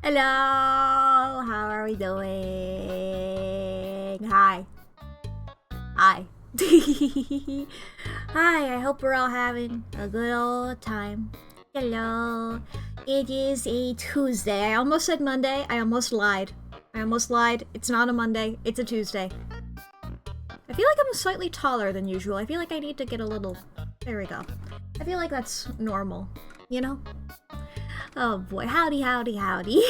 Hello, how are we doing? Hi. Hi. Hi, I hope we're all having a good old time. Hello. It is a Tuesday. I almost said Monday. I almost lied. It's not a Monday. It's a Tuesday. I feel like I'm slightly taller than usual. I feel like I need to get a little... There we go. I feel like that's normal, you know? Oh boy, howdy, howdy, howdy.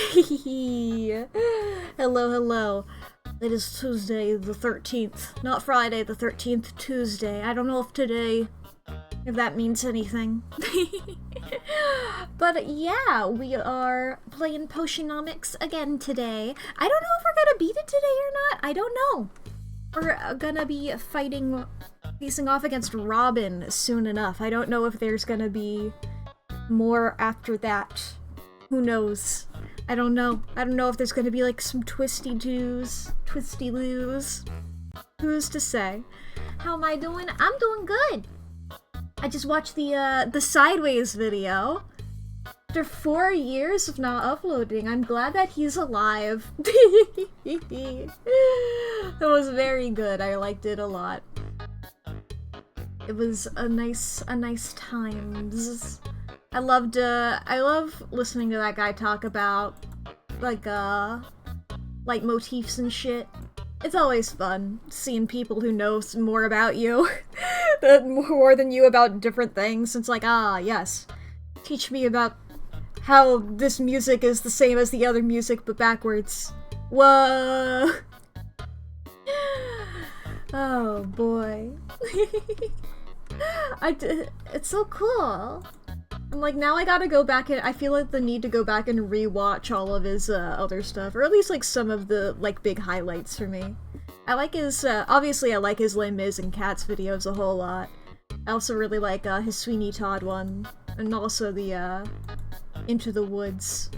Hello, hello. It is Tuesday the 13th. Not Friday the 13th, Tuesday. I don't know if that means anything. But yeah, we are playing Potionomics again today. I don't know if we're gonna beat it today or not. I don't know. We're gonna be facing off against Robin soon enough. I don't know if there's gonna be more after that. Who knows? I don't know. I don't know if there's gonna be like some twisty loos. Who's to say? How am I doing? I'm doing good. I just watched the Sideways video. After 4 years of not uploading, I'm glad that he's alive. It was very good. I liked it a lot. It was a nice times. I love listening to that guy talk about like motifs and shit. It's always fun seeing people who know more about you, more than you about different things. It's like, ah, yes, teach me about how this music is the same as the other music but backwards. Whoa. Oh boy. It's so cool. I'm like, now I gotta go back and I feel like the need to go back and rewatch all of his other stuff, or at least like some of the like big highlights for me. I like his obviously I like his Les Mis and Cats videos a whole lot. I also really like his Sweeney Todd one, and also the Into the Woods.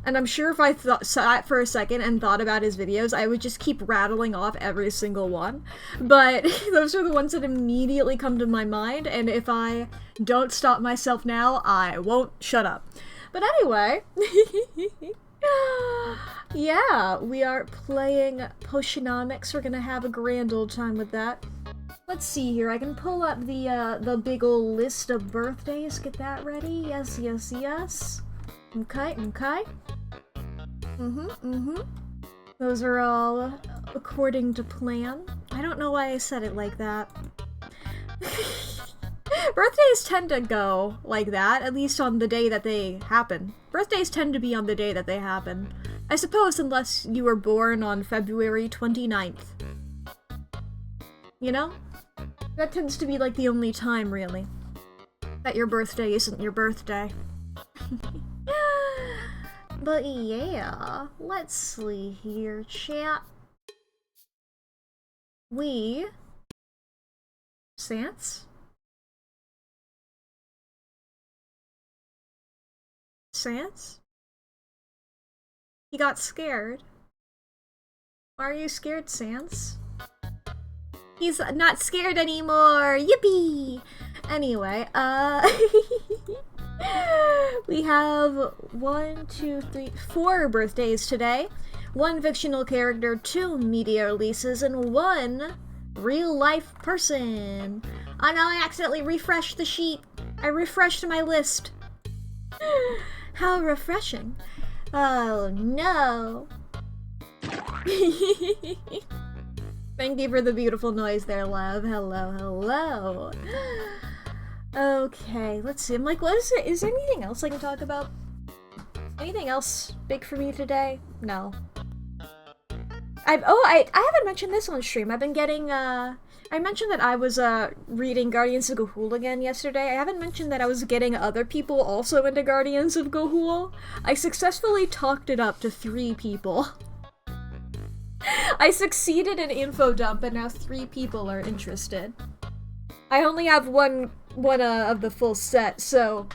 And I'm sure if I sat for a second and thought about his videos, I would just keep rattling off every single one. But those are the ones that immediately come to my mind, and if I don't stop myself now, I won't shut up. But anyway, yeah, we are playing Potionomics. We're gonna have a grand old time with that. Let's see here, I can pull up the big ol' list of birthdays, get that ready. Yes, yes, yes. Okay. Those are all according to plan. I don't know why I said it like that. Birthdays tend to go like that, at least on the day that they happen. Birthdays tend to be on the day that they happen. I suppose unless you were born on February 29th. You know? That tends to be like the only time, really, that your birthday isn't your birthday. But yeah, let's see here, chat. Sans? He got scared. Why are you scared, Sans? He's not scared anymore! Yippee! Anyway, we have 4 birthdays today. 1 fictional character, 2 media releases, and 1 real-life person. Oh no, I accidentally refreshed the sheet. I refreshed my list. How refreshing. Oh no. Thank you for the beautiful noise there, love. Hello. Okay, let's see. I'm like, is there anything else I can talk about? Anything else big for me today? No. I haven't mentioned this on stream. I've been getting, I mentioned that I was, reading Guardians of Ga'Hoole again yesterday. I haven't mentioned that I was getting other people also into Guardians of Ga'Hoole. I successfully talked it up to 3 people. I succeeded in info dump, and now 3 people are interested. I only have one of the full set, so...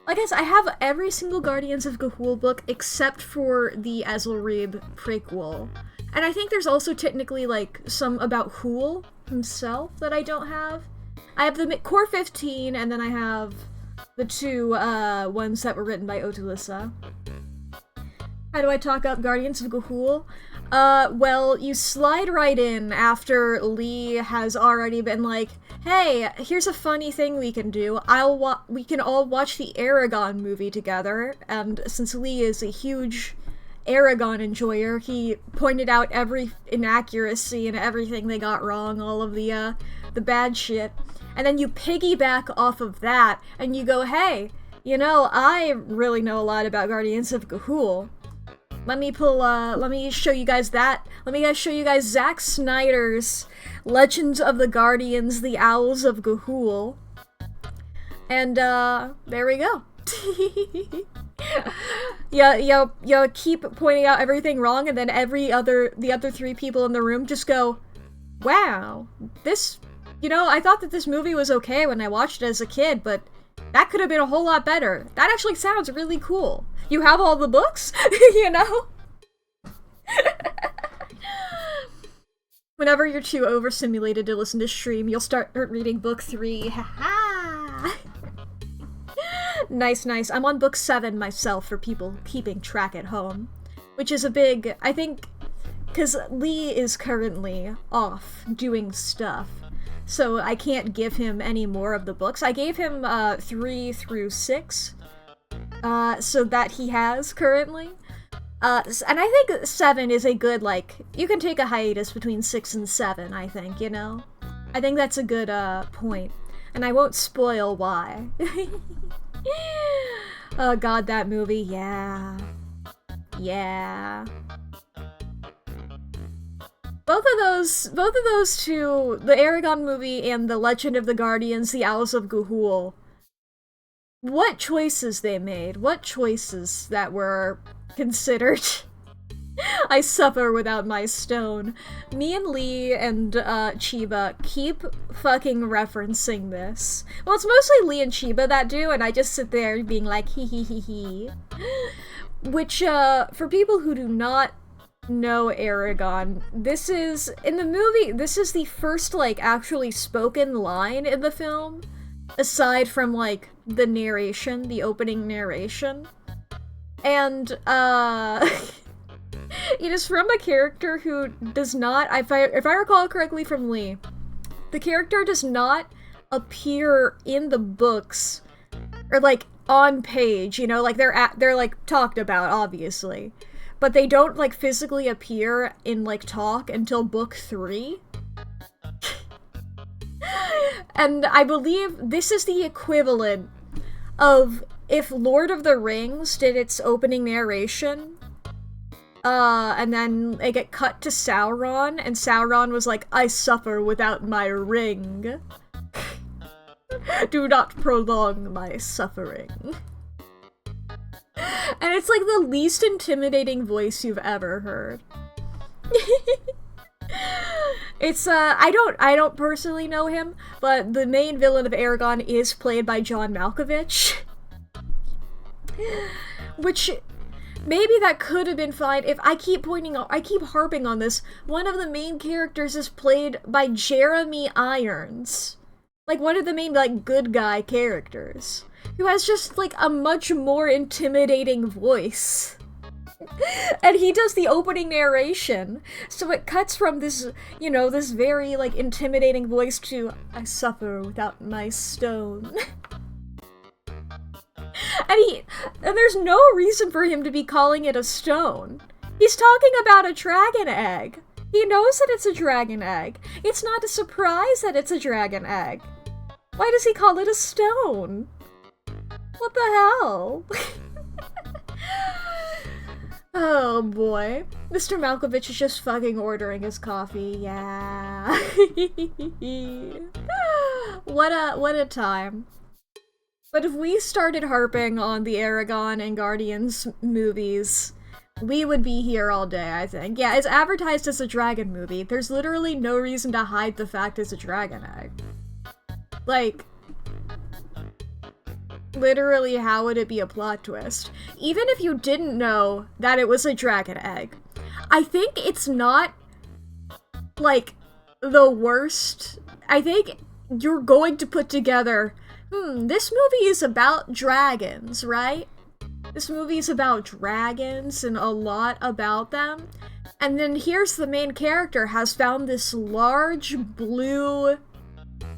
I guess I have every single Guardians of Ga'Hoole book except for the Azulreeb prequel. And I think there's also technically, like, some about Hoole himself that I don't have. I have the core 15, and then I have the 2 ones that were written by Otulissa. How do I talk up Guardians of Ga'Hoole? Well, you slide right in after Lee has already been like, hey, here's a funny thing we can do. We can all watch the Aragon movie together, and since Lee is a huge Aragon enjoyer, he pointed out every inaccuracy and everything they got wrong, all of the bad shit. And then you piggyback off of that, and you go, hey, you know, I really know a lot about Guardians of Ga'Hoole. Let me show you guys that. Let me show you guys Zack Snyder's Legends of the Guardians, the Owls of Ga'Hoole. And, there we go. You keep pointing out everything wrong, and then the other 3 people in the room just go, wow, this, you know, I thought that this movie was okay when I watched it as a kid, but that could have been a whole lot better. That actually sounds really cool. You have all the books? You know? Whenever you're too overstimulated to listen to stream, you'll start reading book 3. Ha-ha! Nice, nice. I'm on book 7 myself for people keeping track at home. Which is a big, I think, because Lee is currently off doing stuff. So I can't give him any more of the books. I gave him 3 through 6. So that he has currently. And I think 7 is a good, like, you can take a hiatus between 6 and 7, I think, you know? I think that's a good, point. And I won't spoil why. Oh god, that movie, yeah. Yeah. Both of those 2, the Aragon movie and the Legend of the Guardians, the Owls of Ga'Hoole, what choices they made, what choices that were considered. I suffer without my stone. Me and Lee and Chiba keep fucking referencing this. Well, it's mostly Lee and Chiba that do, and I just sit there being like, hee hee hee hee. Which, for people who do not know Aragon, this is, in the movie, this is the first, like, actually spoken line in the film. Aside from, like, the narration, the opening narration. And, it is from a character who does not, if I recall correctly from Lee, the character does not appear in the books, or, like, on page, you know, like, they're, like, talked about, obviously. But they don't, like, physically appear in, like, talk until book 3. And I believe this is the equivalent of if Lord of the Rings did its opening narration, and then they get cut to Sauron, and Sauron was like, I suffer without my ring. Do not prolong my suffering. And it's like the least intimidating voice you've ever heard. It's, I don't personally know him, but the main villain of Aragon is played by John Malkovich. Which, maybe that could have been fine if I keep harping on this. One of the main characters is played by Jeremy Irons. Like, one of the main, like, good guy characters. Who has just, like, a much more intimidating voice. And he does the opening narration, so it cuts from this, you know, this very, like, intimidating voice to, I suffer without my stone. And there's no reason for him to be calling it a stone. He's talking about a dragon egg. He knows that it's a dragon egg. It's not a surprise that it's a dragon egg. Why does he call it a stone? What the hell? Oh boy. Mr. Malkovich is just fucking ordering his coffee. Yeah. What a time. But if we started harping on the Aragon and Guardians movies, we would be here all day, I think. Yeah, it's advertised as a dragon movie. There's literally no reason to hide the fact it's a dragon egg. Like, literally, how would it be a plot twist? Even if you didn't know that it was a dragon egg, I think it's not, like, the worst. I think you're going to put together, this movie is about dragons, right? This movie is about dragons and a lot about them. And then here's the main character has found this large blue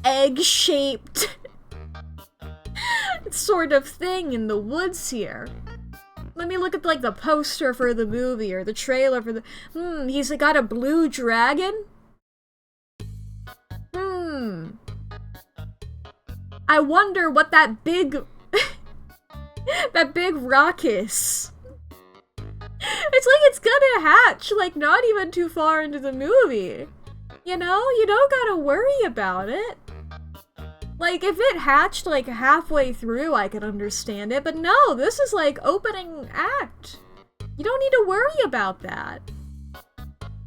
egg-shaped sort of thing in the woods here. Let me look at like the poster for the movie or the trailer for the he's got a blue dragon? I wonder what that big that big rock is. It's like it's gonna hatch, like, not even too far into the movie. You know? You don't gotta worry about it. Like, if it hatched, like, halfway through, I could understand it, but no, this is, like, opening act. You don't need to worry about that.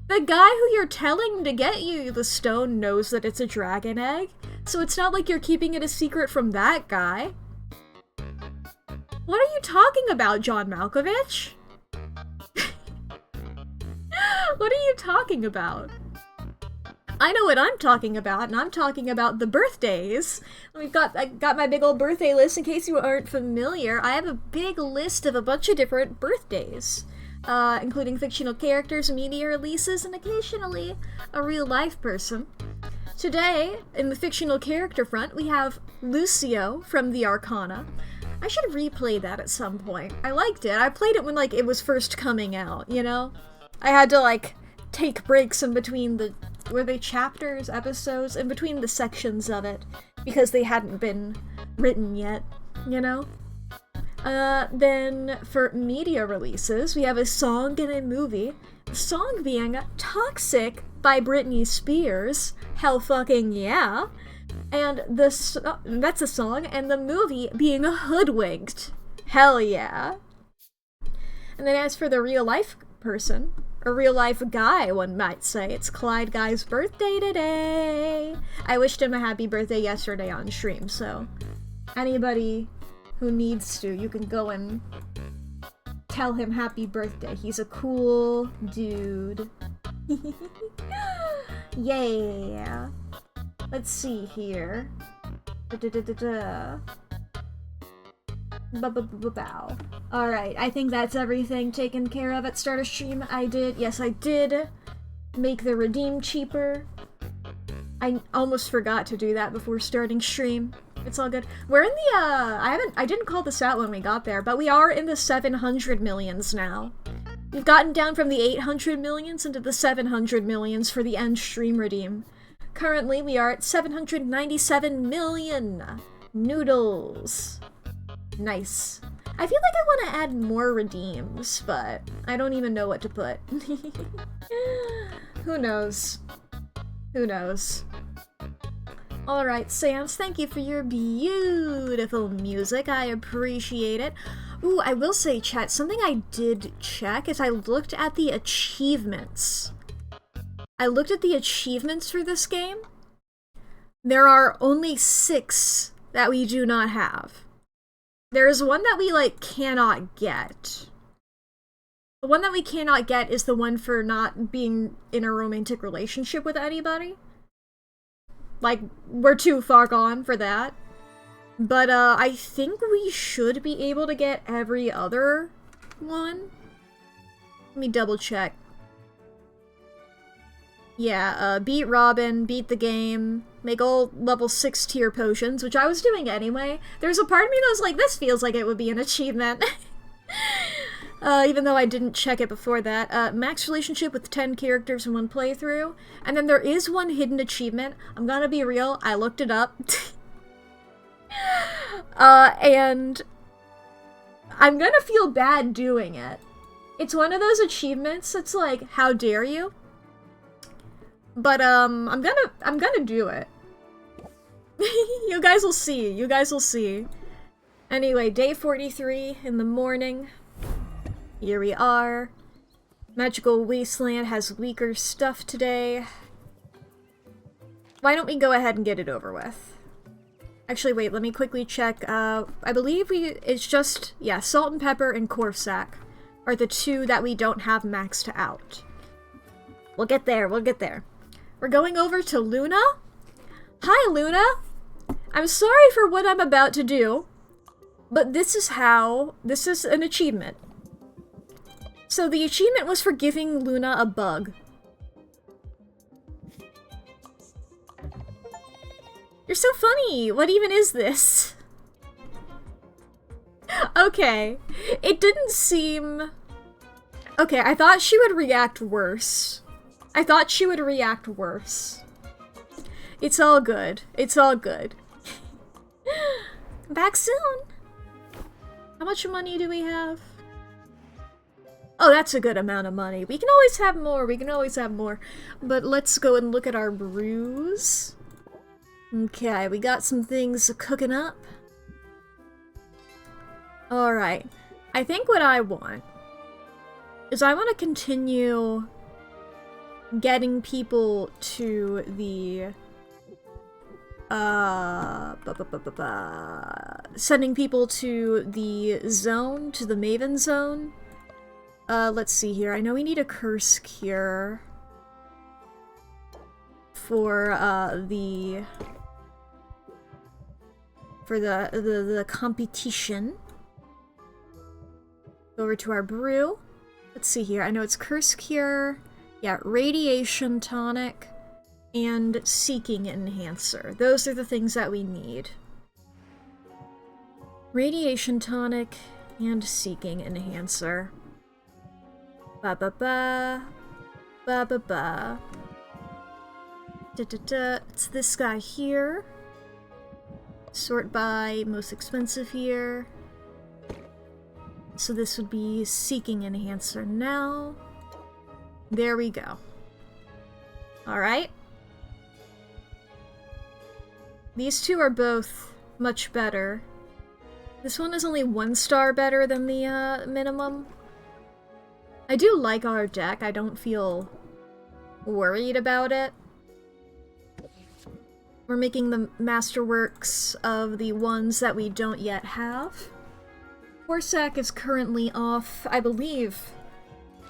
The guy who you're telling to get you the stone knows that it's a dragon egg, so it's not like you're keeping it a secret from that guy. What are you talking about, John Malkovich? What are you talking about? I know what I'm talking about, and I'm talking about the birthdays. I got my big old birthday list. In case you aren't familiar, I have a big list of a bunch of different birthdays, including fictional characters, media releases, and occasionally a real-life person. Today, in the fictional character front, we have Lucio from the Arcana. I should replay that at some point. I liked it. I played it when, like, it was first coming out, you know? I had to, like, take breaks in between the... Were they chapters, episodes? In between the sections of it, because they hadn't been written yet, you know? Then, for media releases, we have a song and a movie. The song being Toxic by Britney Spears. Hell fucking yeah! And that's a song, and the movie being Hoodwinked. Hell yeah! And then as for the real-life person, a real-life guy, one might say, it's Clyde Guy's birthday today! I wished him a happy birthday yesterday on stream, so anybody who needs to, you can go and tell him happy birthday. He's a cool dude. Yeah! Let's see here. Bow. Alright, I think that's everything taken care of at start of stream. I did make the redeem cheaper. I almost forgot to do that before starting stream. It's all good. We're in the, I didn't call this out when we got there, but we are in the 700 millions now. We've gotten down from the 800 millions into the 700 millions for the end stream redeem. Currently, we are at 797 million noodles. Nice. I feel like I want to add more redeems, but I don't even know what to put. Who knows? Who knows? Alright, Sans, thank you for your beautiful music. I appreciate it. Ooh, I will say, chat, something I did check is I looked at the achievements. I looked at the achievements for this game. There are only 6 that we do not have. There is one that we, like, cannot get. The one that we cannot get is the one for not being in a romantic relationship with anybody. Like, we're too far gone for that. But, I think we should be able to get every other one. Let me double check. Yeah, beat Robin, beat the game, make all level 6 tier potions, which I was doing anyway. There's a part of me that was like, this feels like it would be an achievement. Even though I didn't check it before that. Max relationship with 10 characters in one playthrough. And then there is one hidden achievement. I'm gonna be real, I looked it up. And I'm gonna feel bad doing it. It's one of those achievements that's like, how dare you? But, I'm gonna do it. You guys will see. You guys will see. Anyway, day 43 in the morning. Here we are. Magical Wasteland has weaker stuff today. Why don't we go ahead and get it over with? Actually, wait, let me quickly check. I believe it's just, yeah, Salt and Pepper and Corsac are the two that we don't have maxed out. We'll get there, we'll get there. We're going over to Luna? Hi, Luna! I'm sorry for what I'm about to do, but this is an achievement. So the achievement was for giving Luna a bug. You're so funny! What even is this? Okay. It didn't seem... Okay, I thought she would react worse. It's all good. It's all good. Back soon! How much money do we have? Oh, that's a good amount of money. We can always have more, But let's go and look at our brews. Okay, we got some things cooking up. Alright. I think what I want is I want to continue getting people to the sending people to the zone, to the Maven zone. Let's see here. I know we need a curse cure for the competition. Go over to our brew. Let's see here. I know it's curse cure. Yeah, radiation tonic and seeking enhancer. Those are the things that we need. Radiation tonic and seeking enhancer. Ba ba ba. Ba ba ba. Da da da. It's this guy here. Sort by most expensive here. So this would be seeking enhancer now. There we go. Alright. These two are both much better. This one is only 1 star better than the minimum. I do like our deck. I don't feel worried about it. We're making the masterworks of the ones that we don't yet have. Corsac is currently off, I believe,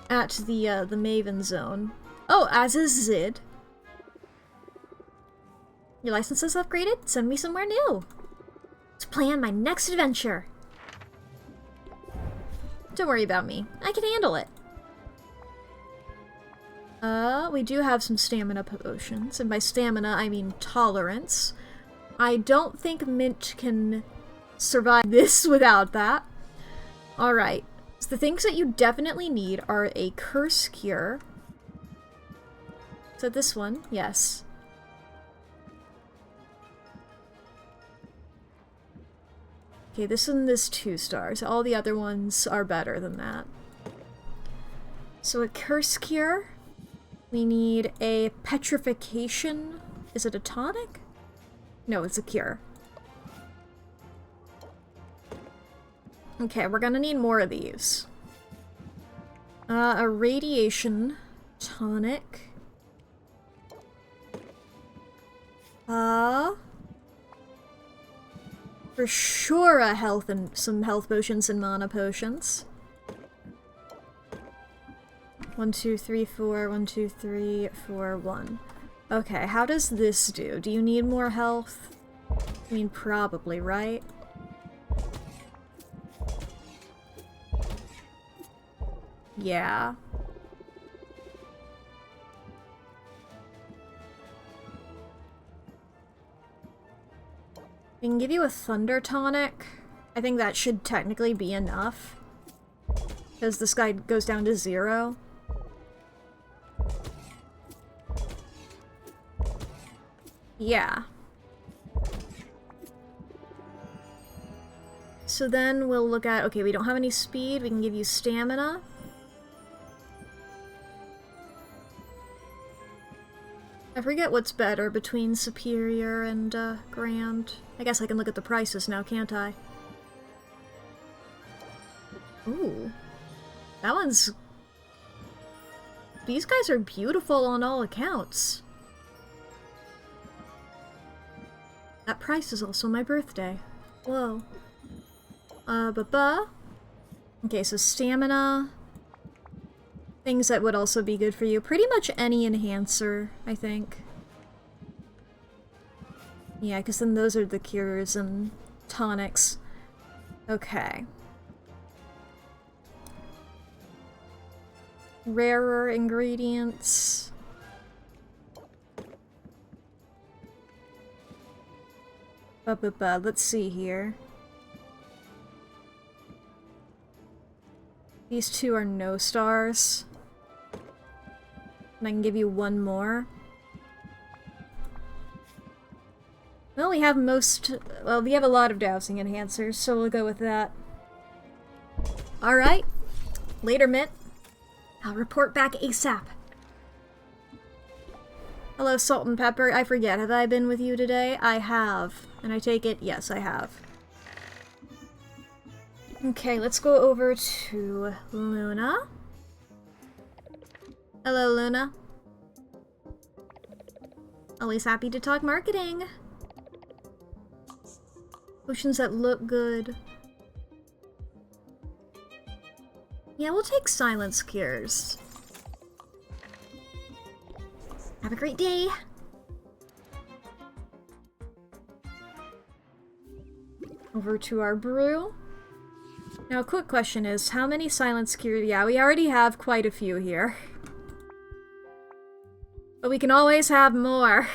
at the Maven zone. Oh, as is Zid. Your license is upgraded? Send me somewhere new. Let's plan my next adventure. Don't worry about me. I can handle it. We do have some stamina potions, and by stamina I mean tolerance. I don't think Mint can survive this without that. Alright, so the things that you definitely need are a curse cure. Is that this one? Yes. Okay, this one is 2 stars. All the other ones are better than that. So a curse cure. We need a petrification. Is it a tonic? No, it's a cure. Okay, we're gonna need more of these. A radiation tonic. For sure a health and some health potions and mana potions. 1, 2, 3, 4, 1, 2, 3, 4, 1. Okay, how does this do? Do you need more health? I mean, probably, right? Yeah. We can give you a Thunder Tonic. I think that should technically be enough. Because this guy goes down to 0. Yeah. So then we'll look at, okay, we don't have any speed, we can give you stamina. I forget what's better between Superior and Grand. I guess I can look at the prices now, can't I? Ooh. That one's... These guys are beautiful on all accounts. That price is also my birthday. Whoa. Okay, so stamina. Things that would also be good for you. Pretty much any enhancer, I think. Yeah, because then those are the cures and tonics. Okay. Rarer ingredients. Let's see here. These two are no stars. And I can give you one more. Well, we have well, we have a lot of dowsing enhancers, so we'll go with that. Alright. Later, Mint. I'll report back ASAP. Hello, Salt and Pepper. I forget, have I been with you today? I have. And I take it, yes, I have. Okay, let's go over to Luna. Hello, Luna. Always happy to talk marketing. Potions that look good. Yeah, we'll take silence cures. Have a great day. Over to our brew. Now, a quick question is, how many silence cures? Yeah, we already have quite a few here. But we can always have more.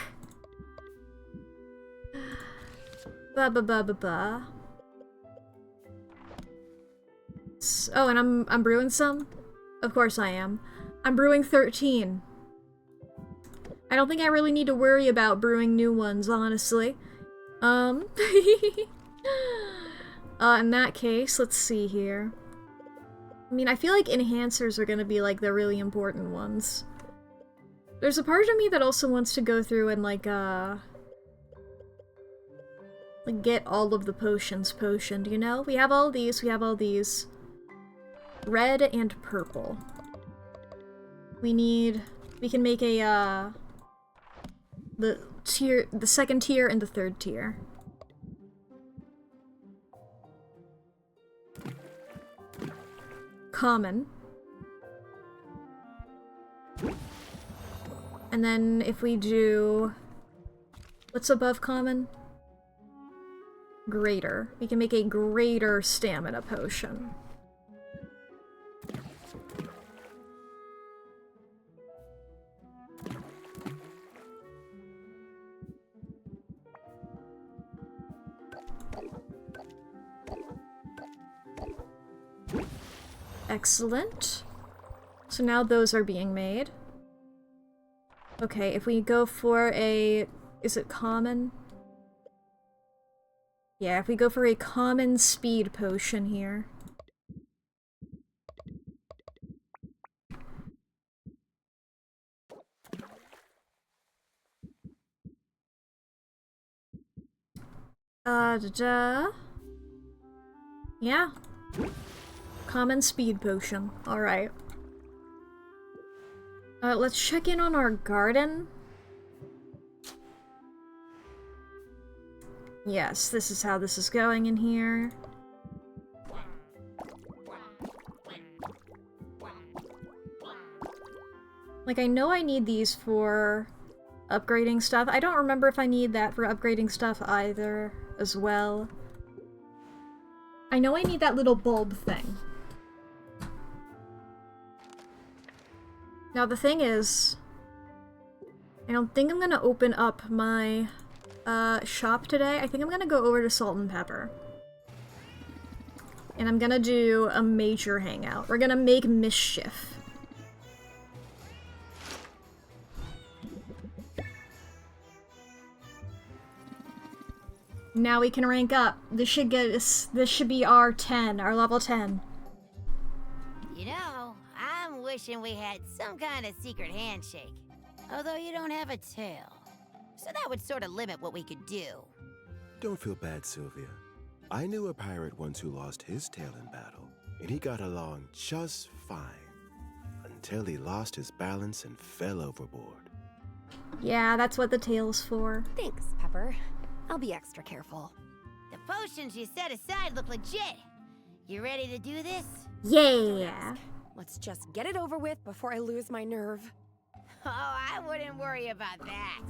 Oh, and I'm brewing some? Of course I am. I'm brewing 13. I don't think I really need to worry about brewing new ones, honestly. In that case, let's see here. I mean, I feel like enhancers are gonna be, like, the really important ones. There's a part of me that also wants to go through and, like, get all of the potions potioned, you know? We have all these, we have all these. Red and purple. We can make a, the second tier and the third tier. Common. And then if we do... What's above common? Greater. We can make a greater stamina potion. Excellent. So now those are being made. Okay, if we go for a... Is it common? Yeah, if we go for a common speed potion here. Yeah. Common speed potion. Alright. Let's check in on our garden. Yes, this is how this is going in here. Like, I know I need these for upgrading stuff. I don't remember if I need that for upgrading stuff either, as well. I know I need that little bulb thing. Now the thing is, I don't think I'm gonna open up my shop today. I think I'm gonna go over to Salt and Pepper. And I'm gonna do a major hangout. We're gonna make mischief. Now we can rank up. This should get us, this should be our 10, our level 10. You know, I'm wishing we had some kind of secret handshake. Although you don't have a tail. So that would sort of limit what we could do. Don't feel bad, Sylvia. I knew a pirate once who lost his tail in battle, and he got along just fine. Until he lost his balance and fell overboard. Yeah, that's what the tail's for. Thanks, Pepper. I'll be extra careful. The potions you set aside look legit. You ready to do this? Yeah. Let's just get it over with before I lose my nerve. Oh, I wouldn't worry about that.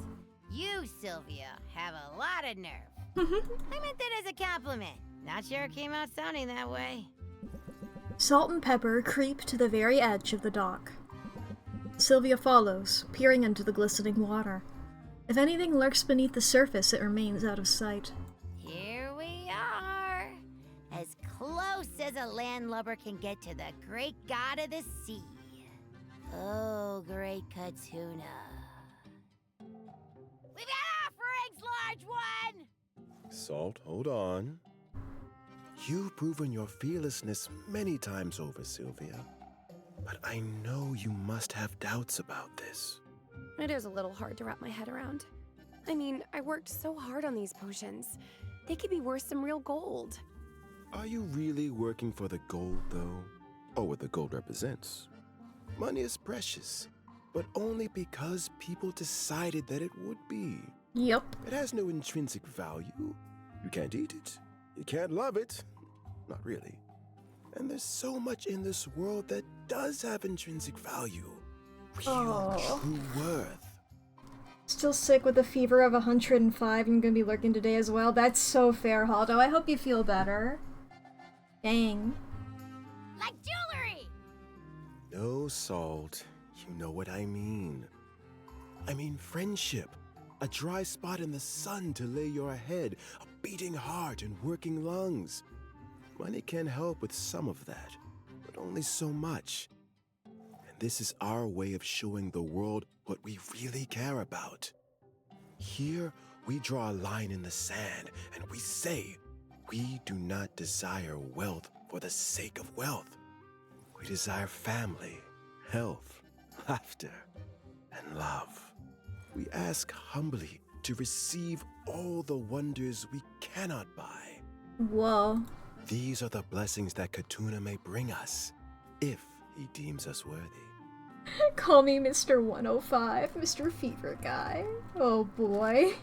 You, Sylvia, have a lot of nerve. I meant that as a compliment. Not sure it came out sounding that way. Salt and Pepper creep to the very edge of the dock. Sylvia follows, peering into the glistening water. If anything lurks beneath the surface, it remains out of sight. Here we are. As close as a landlubber can get to the great god of the sea. Oh, great Katuna. We've got offerings, large one! Salt, hold on. You've proven your fearlessness many times over, Sylvia. But I know you must have doubts about this. It is a little hard to wrap my head around. I mean, I worked so hard on these potions. They could be worth some real gold. Are you really working for the gold, though? Or what the gold represents? Money is precious, but only because people decided that it would be. Yep. It has no intrinsic value. You can't eat it. You can't love it. Not really. And there's so much in this world that does have intrinsic value. Real, true worth. Still sick with a fever of 105 and gonna be lurking today as well. That's so fair, Haldo. I hope you feel better. Dang. Like jewelry! No, Salt. You know what I mean. I mean friendship. A dry spot in the sun to lay your head. A beating heart and working lungs. Money can help with some of that, but only so much. And this is our way of showing the world what we really care about. Here, we draw a line in the sand and we say, we do not desire wealth for the sake of wealth. We desire family, health, laughter, and love. We ask humbly to receive all the wonders we cannot buy. Whoa. These are the blessings that Katuna may bring us, if he deems us worthy. Call me Mr. 105, Mr. Fever Guy. Oh boy.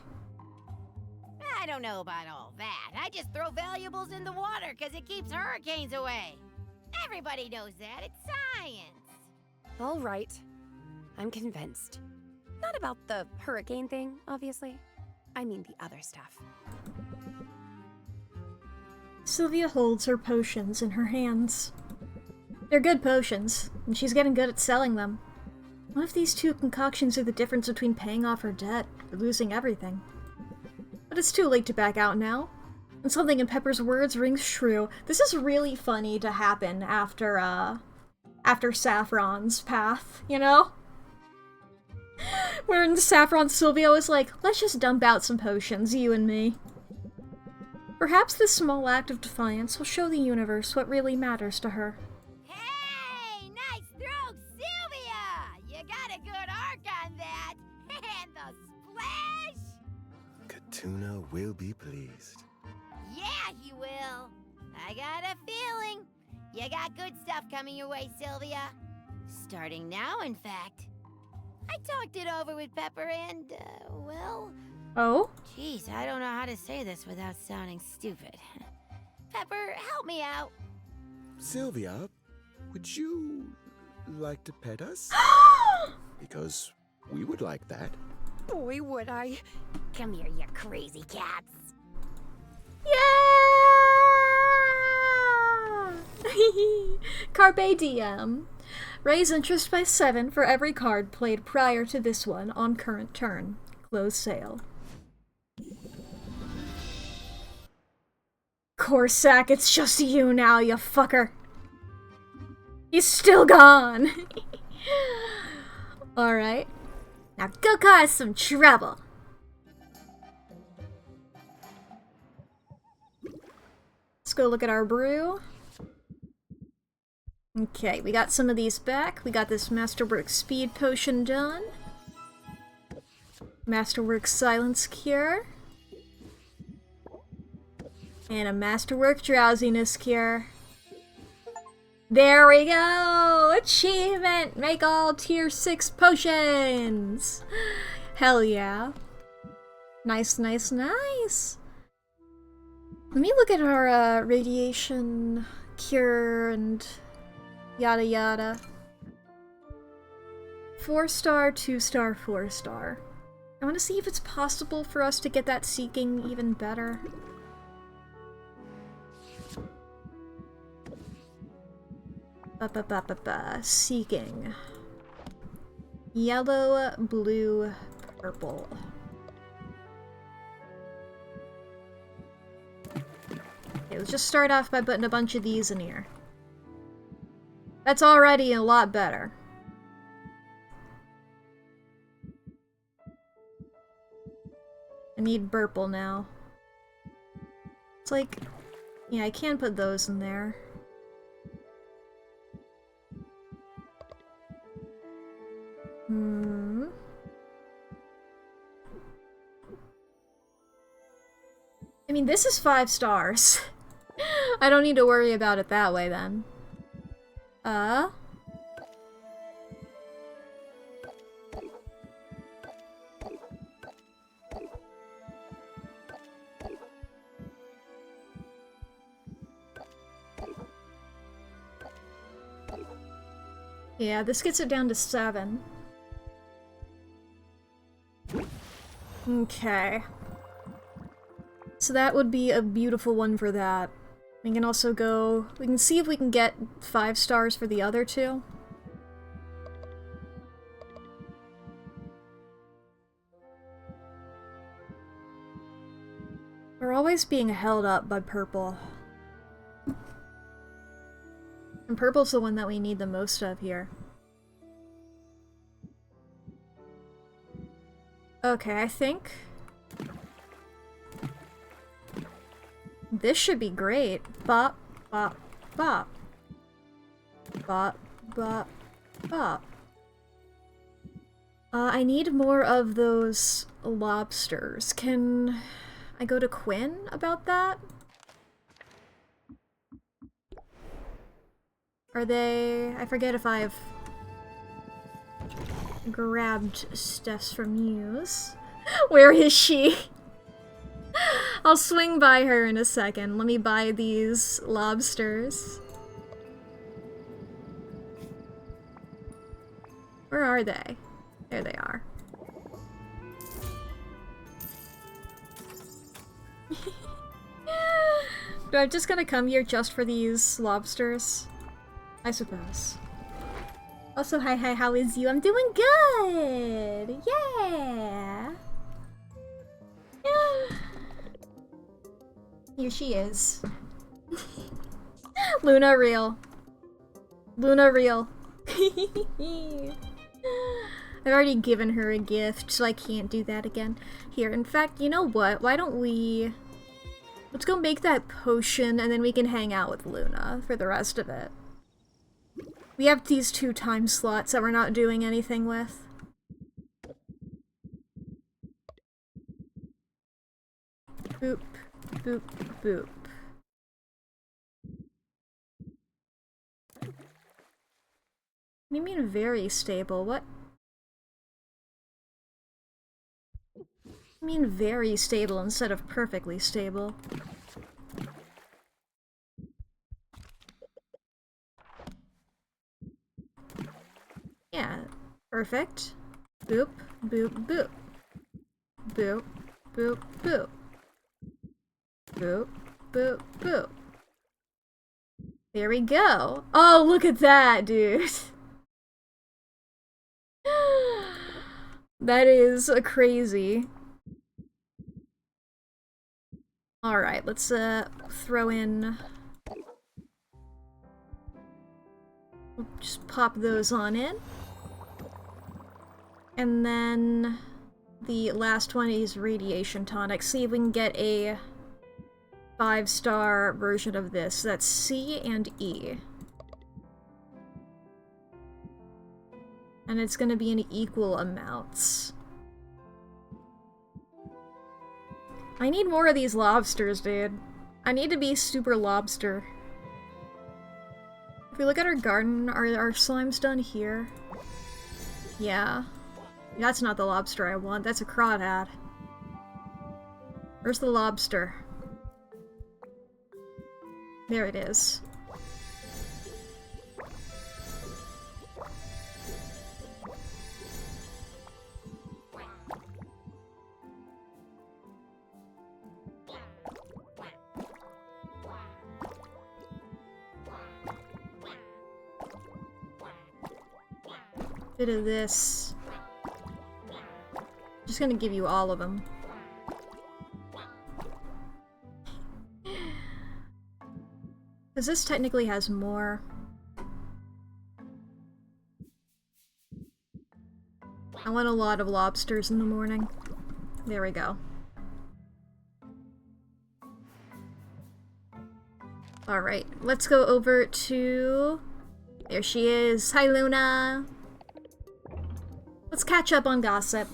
I don't know about all that. I just throw valuables in the water because it keeps hurricanes away. Everybody knows that. It's science. All right. I'm convinced. Not about the hurricane thing, obviously. I mean the other stuff. Sylvia holds her potions in her hands. They're good potions, and she's getting good at selling them. What if these two concoctions are the difference between paying off her debt or losing everything? But it's too late to back out now. And something in Pepper's words rings true. This is really funny to happen after Saffron's path, you know? Where in Saffron, Sylvia was like, let's just dump out some potions, you and me. Perhaps this small act of defiance will show the universe what really matters to her. Hey, nice throw, Sylvia! You got a good arc on that. And the splash! Katuna will be pleased. Yeah, he will. I got a feeling. You got good stuff coming your way, Sylvia. Starting now, in fact. I talked it over with Pepper and, well... Oh? Jeez, I don't know how to say this without sounding stupid. Pepper, help me out. Sylvia, would you like to pet us? Because we would like that. Boy, would I. Come here, you crazy cats. Yeah! Carpe diem. Raise interest by 7 for every card played prior to this one on current turn. Close sale. Corsac, it's just you now, you fucker. He's still gone. Alright. Now go cause some trouble. Let's go look at our brew. Okay, we got some of these back. We got this Masterwork Speed Potion done. Masterwork Silence Cure. And a Masterwork Drowsiness Cure. There we go! Achievement! Make all tier 6 potions! Hell yeah. Nice, nice, nice! Let me look at our radiation cure and yada yada. 4-star, 2-star, 4-star. I want to see if it's possible for us to get that seeking even better. Seeking. Yellow, blue, purple. Okay, let's just start off by putting a bunch of these in here. That's already a lot better. I need purple now. It's like, yeah, I can put those in there. I mean, this is 5 stars. I don't need to worry about it that way, then. Yeah, this gets it down to 7. Okay. So that would be a beautiful one for that. We can also go... We can see if we can get 5 stars for the other two. We're always being held up by purple. And purple's the one that we need the most of here. Okay, I think... this should be great. Bop, bop, bop. Bop, bop, bop. I need more of those lobsters. Can I go to Quinn about that? Are they... I forget if I've grabbed stuffs from Muse. Where is she? I'll swing by her in a second. Let me buy these lobsters. Where are they? There they are. Do I just gonna come here just for these lobsters? I suppose. Also, hi, how is you? I'm doing good! Yeah! Yeah! Here she is. Luna real. Luna real. I've already given her a gift, so I can't do that again. Here, in fact, you know what? Why don't we... let's go make that potion, and then we can hang out with Luna for the rest of it. We have these 2 time slots that we're not doing anything with. Boop, boop, boop. What do you mean very stable? What? I mean very stable instead of perfectly stable. Yeah, perfect. Boop, boop, boop. Boop, boop, boop. Boop, boop, boop. There we go. Oh, look at that, dude. That is crazy. Alright, let's throw in... we'll just pop those on in. And then the last one is Radiation Tonic. See if we can get a 5-star version of this. That's C and E. And it's gonna be in equal amounts. I need more of these lobsters, dude. I need to be super lobster. If we look at our garden, are our slimes done here? Yeah. That's not the lobster I want, that's a crawdad. Where's the lobster? There it is. Bit of this. Just gonna give you all of them. Because this technically has more. I want a lot of lobsters in the morning. There we go. Alright, let's go over to... There she is. Hi, Luna! Let's catch up on gossip.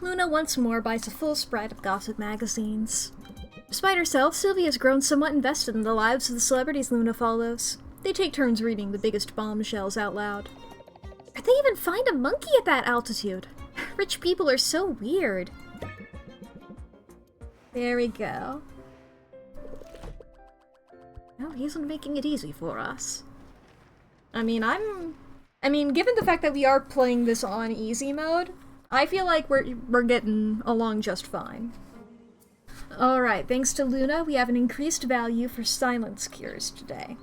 Luna once more buys a full spread of gossip magazines. Despite herself, Sylvia has grown somewhat invested in the lives of the celebrities Luna follows. They take turns reading the biggest bombshells out loud. Could they even find a monkey at that altitude? Rich people are so weird. There we go. No, he isn't making it easy for us. I mean, given the fact that we are playing this on easy mode, I feel like we're getting along just fine. Alright, thanks to Luna, we have an increased value for silence cures today.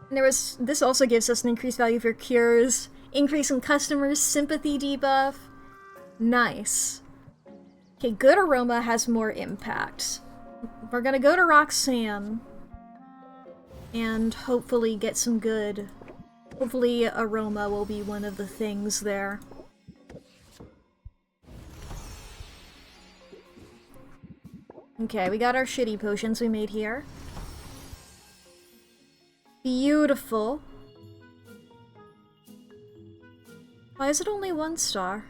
And this also gives us an increased value for cures, increase in customers, sympathy debuff. Nice. Okay, good aroma has more impact. We're gonna go to Roxanne and hopefully get some good... Hopefully aroma will be one of the things there. Okay, we got our shitty potions we made here. Beautiful. Why is it only 1 star?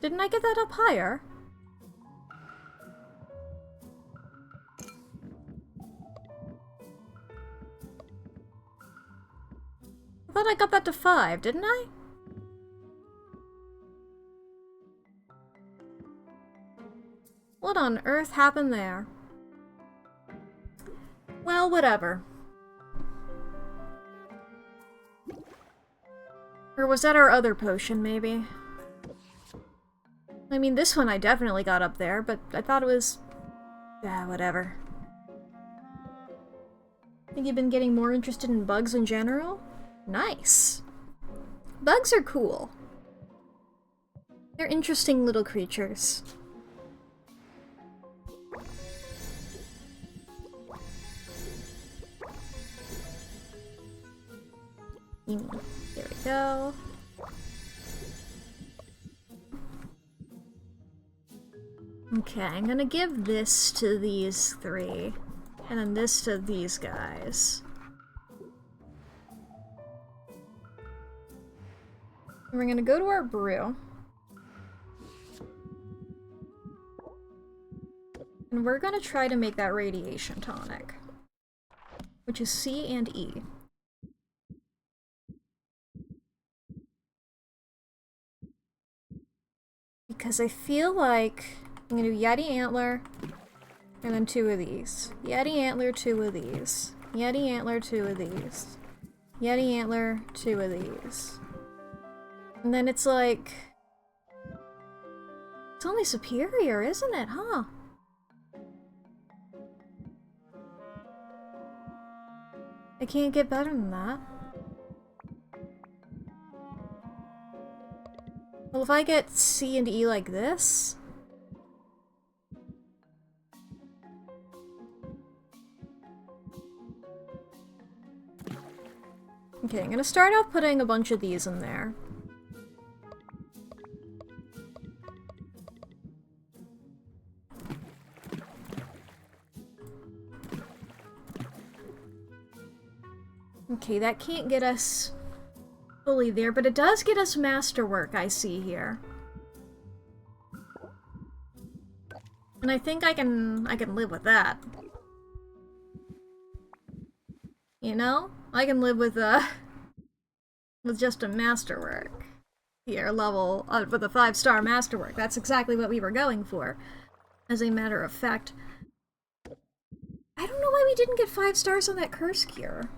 Didn't I get that up higher? I thought I got that to 5, didn't I? What on earth happened there? Well, whatever. Or was that our other potion, maybe? I mean, this one I definitely got up there, but I thought it was... yeah, whatever. Think you've been getting more interested in bugs in general? Nice. Bugs are cool. They're interesting little creatures. There we go. Okay, I'm gonna give this to these 3, and then this to these guys. And we're gonna go to our brew. And we're gonna try to make that radiation tonic, which is C and E. Because I feel like I'm gonna do Yeti Antler, and then 2 of these. Yeti Antler, 2 of these. Yeti Antler, 2 of these. Yeti Antler, 2 of these. And then it's like... it's only superior, isn't it, huh? I can't get better than that. Well, if I get C and E like this... okay, I'm gonna start off putting a bunch of these in there. Okay, that can't get us fully there, but it does get us masterwork, I see here. And I think I can live with that. You know? I can live with just a masterwork. Here, level, with a 5-star masterwork. That's exactly what we were going for, as a matter of fact. I don't know why we didn't get 5 stars on that curse cure.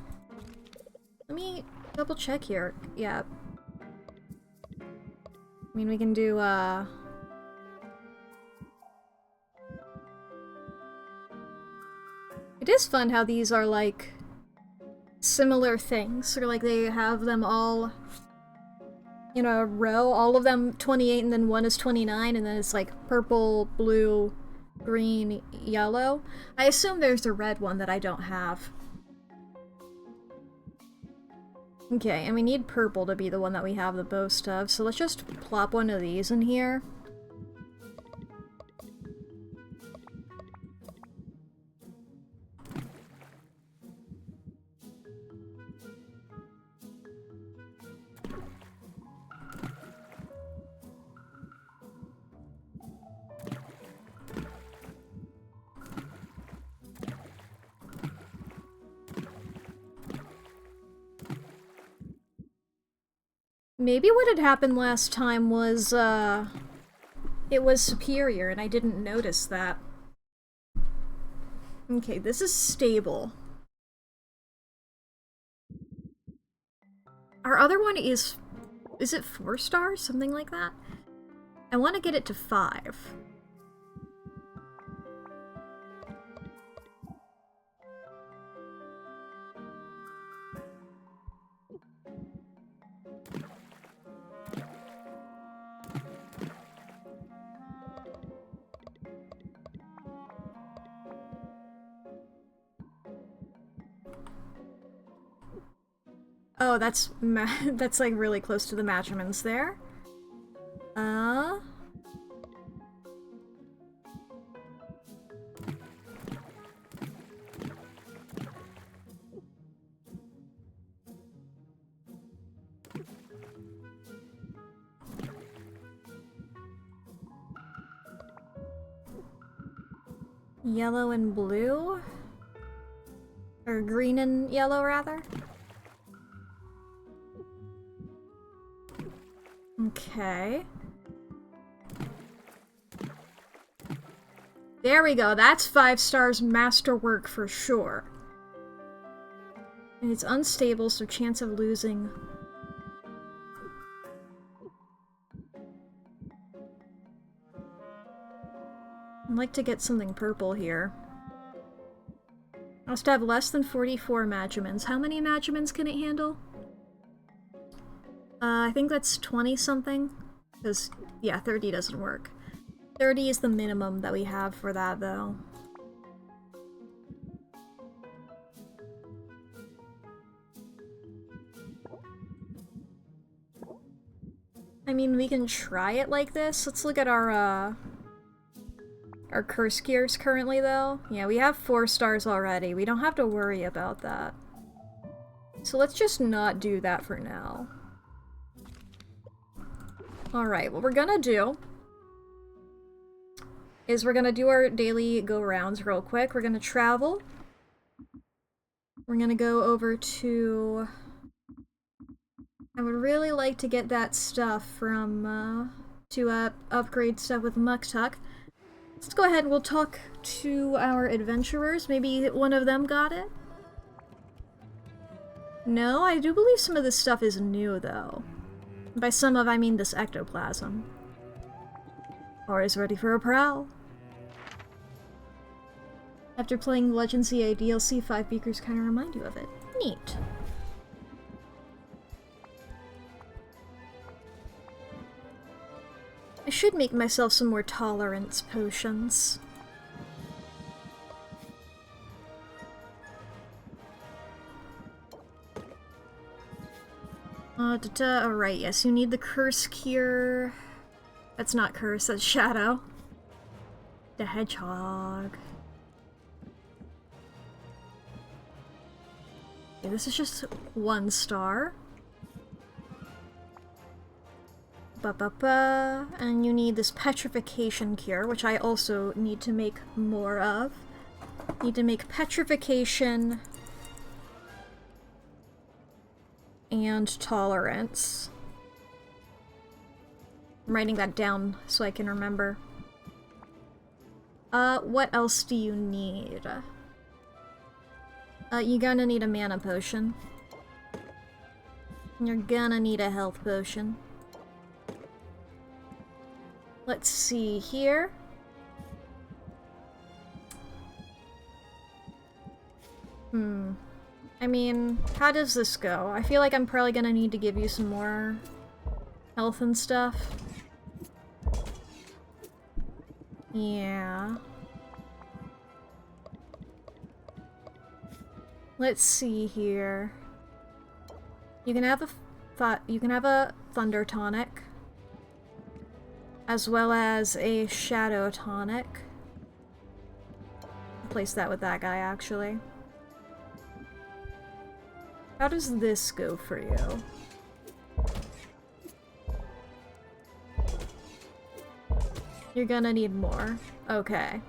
Let me double check here. Yeah. I mean, we can do, It is fun how these are, like, similar things. Or, like, they have them all in a row. All of them 28, and then one is 29, and then it's, like, purple, blue, green, yellow. I assume there's a red one that I don't have. Okay, and we need purple to be the one that we have the most of, so let's just plop one of these in here. Maybe what had happened last time was, it was superior and I didn't notice that. Okay, this is stable. Our other one is it 4 stars? Something like that? I want to get it to 5. Oh, that's that's like really close to the measurements there. Yellow and blue? Or green and yellow, rather? Okay. There we go, that's 5 stars masterwork for sure. And it's unstable, so chance of losing. I'd like to get something purple here. I must have less than 44 magiments. How many magiments can it handle? I think that's 20-something. Because, yeah, 30 doesn't work. 30 is the minimum that we have for that, though. I mean, we can try it like this. Let's look at our curse gears currently, though. Yeah, we have 4 stars already. We don't have to worry about that. So let's just not do that for now. Alright, what we're gonna do is we're gonna do our daily go-rounds real quick. We're gonna travel. We're gonna go over to... I would really like to get that stuff from, to upgrade stuff with Muktuk. Let's go ahead and we'll talk to our adventurers. Maybe one of them got it? No, I do believe some of this stuff is new, though. By some of, I mean this ectoplasm. Or is ready for a prowl. After playing Legends EA DLC, 5 beakers kind of remind you of it. Neat. I should make myself some more tolerance potions. Alright, yes, you need the curse cure. That's not curse, that's shadow. The hedgehog. Okay, this is just 1 star. Ba-ba-ba. And you need this petrification cure, which I also need to make more of. Need to make petrification and tolerance. I'm writing that down so I can remember. What else do you need? You're gonna need a mana potion. You're gonna need a health potion. Let's see here. I mean, how does this go? I feel like I'm probably gonna need to give you some more health and stuff. Yeah. Let's see here. You can have a thunder tonic, as well as a shadow tonic. Replace that with that guy, actually. How does this go for you? You're gonna need more. Okay.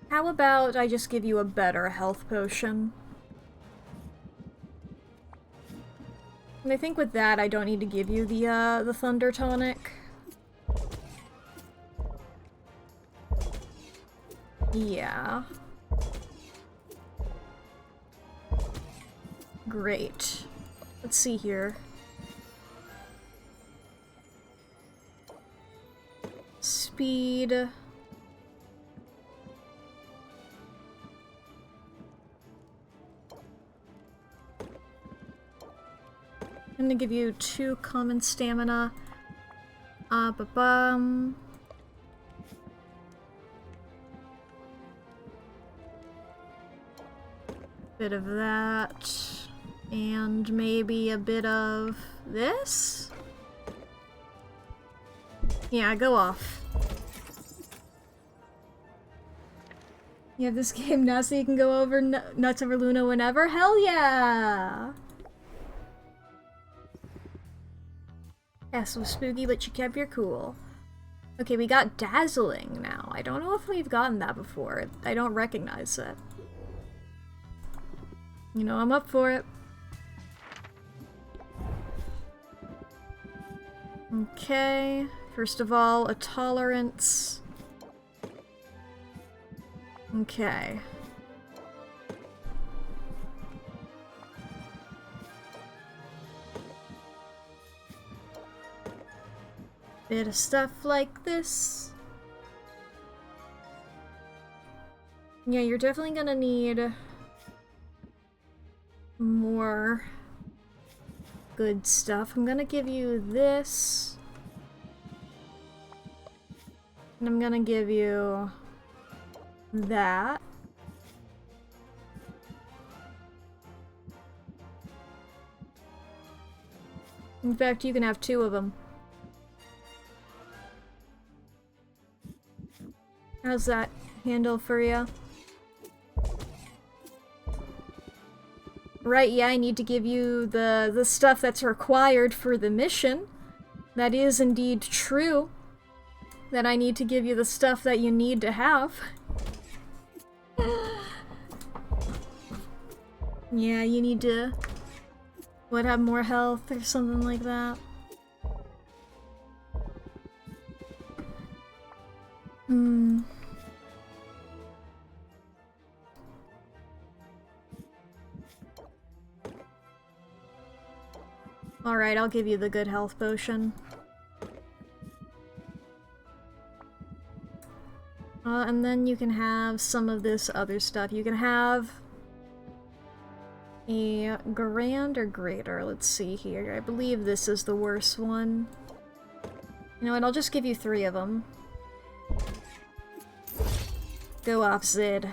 How about I just give you a better health potion? And I think with that, I don't need to give you the Thunder Tonic. Yeah. Great. Let's see here. Speed. I'm gonna give you 2 common stamina. Ba-bum. Bit of that. And maybe a bit of this? Yeah, go off. You have this game now so you can go over nuts over Luna whenever? Hell yeah! Yeah, so spooky, but you kept your cool. Okay, we got Dazzling now. I don't know if we've gotten that before. I don't recognize it. You know, I'm up for it. Okay, first of all, a tolerance. Okay. Bit of stuff like this. Yeah, you're definitely gonna need more good stuff. I'm gonna give you this. And I'm gonna give you that. In fact, you can have 2 of them. How's that handle for you? Right, yeah, I need to give you the stuff that's required for the mission. That is indeed true. That I need to give you the stuff that you need to have. Yeah, you need to... What, have more health or something like that? Alright, I'll give you the good health potion. And then you can have some of this other stuff. You can have a grand or greater. Let's see here. I believe this is the worst one. You know what, I'll just give you 3 of them. Go off, Zid.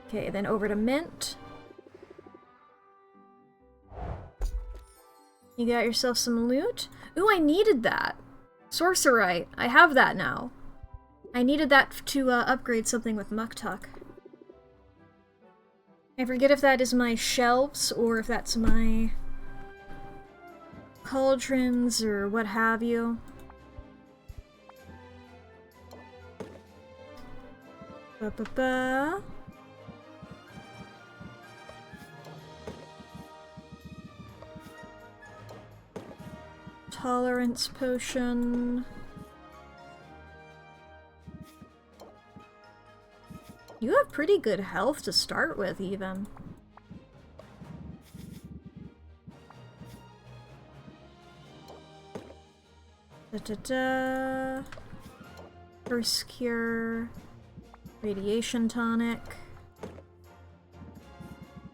Okay, then over to Mint. You got yourself some loot? Ooh, I needed that! Sorcerite. I have that now. I needed that to upgrade something with Muktuk. I forget if that is my shelves or if that's my cauldrons or what have you. Ba-ba-ba. Tolerance potion. You have pretty good health to start with, even. Da-da-da. First cure. Radiation tonic.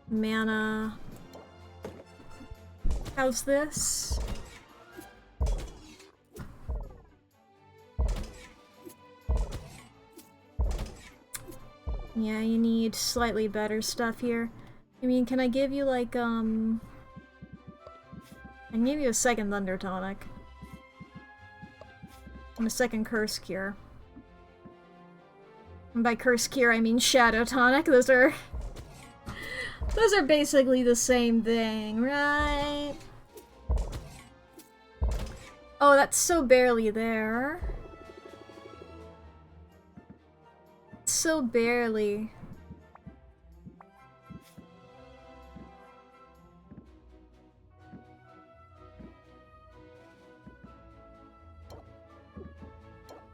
Mana. How's this? Yeah, you need slightly better stuff here. I mean, can I give you, like, I can give you a second Thunder Tonic. And a second Curse Cure. And by Curse Cure, I mean Shadow Tonic. Those are basically the same thing, right? Oh, that's so barely there. So barely.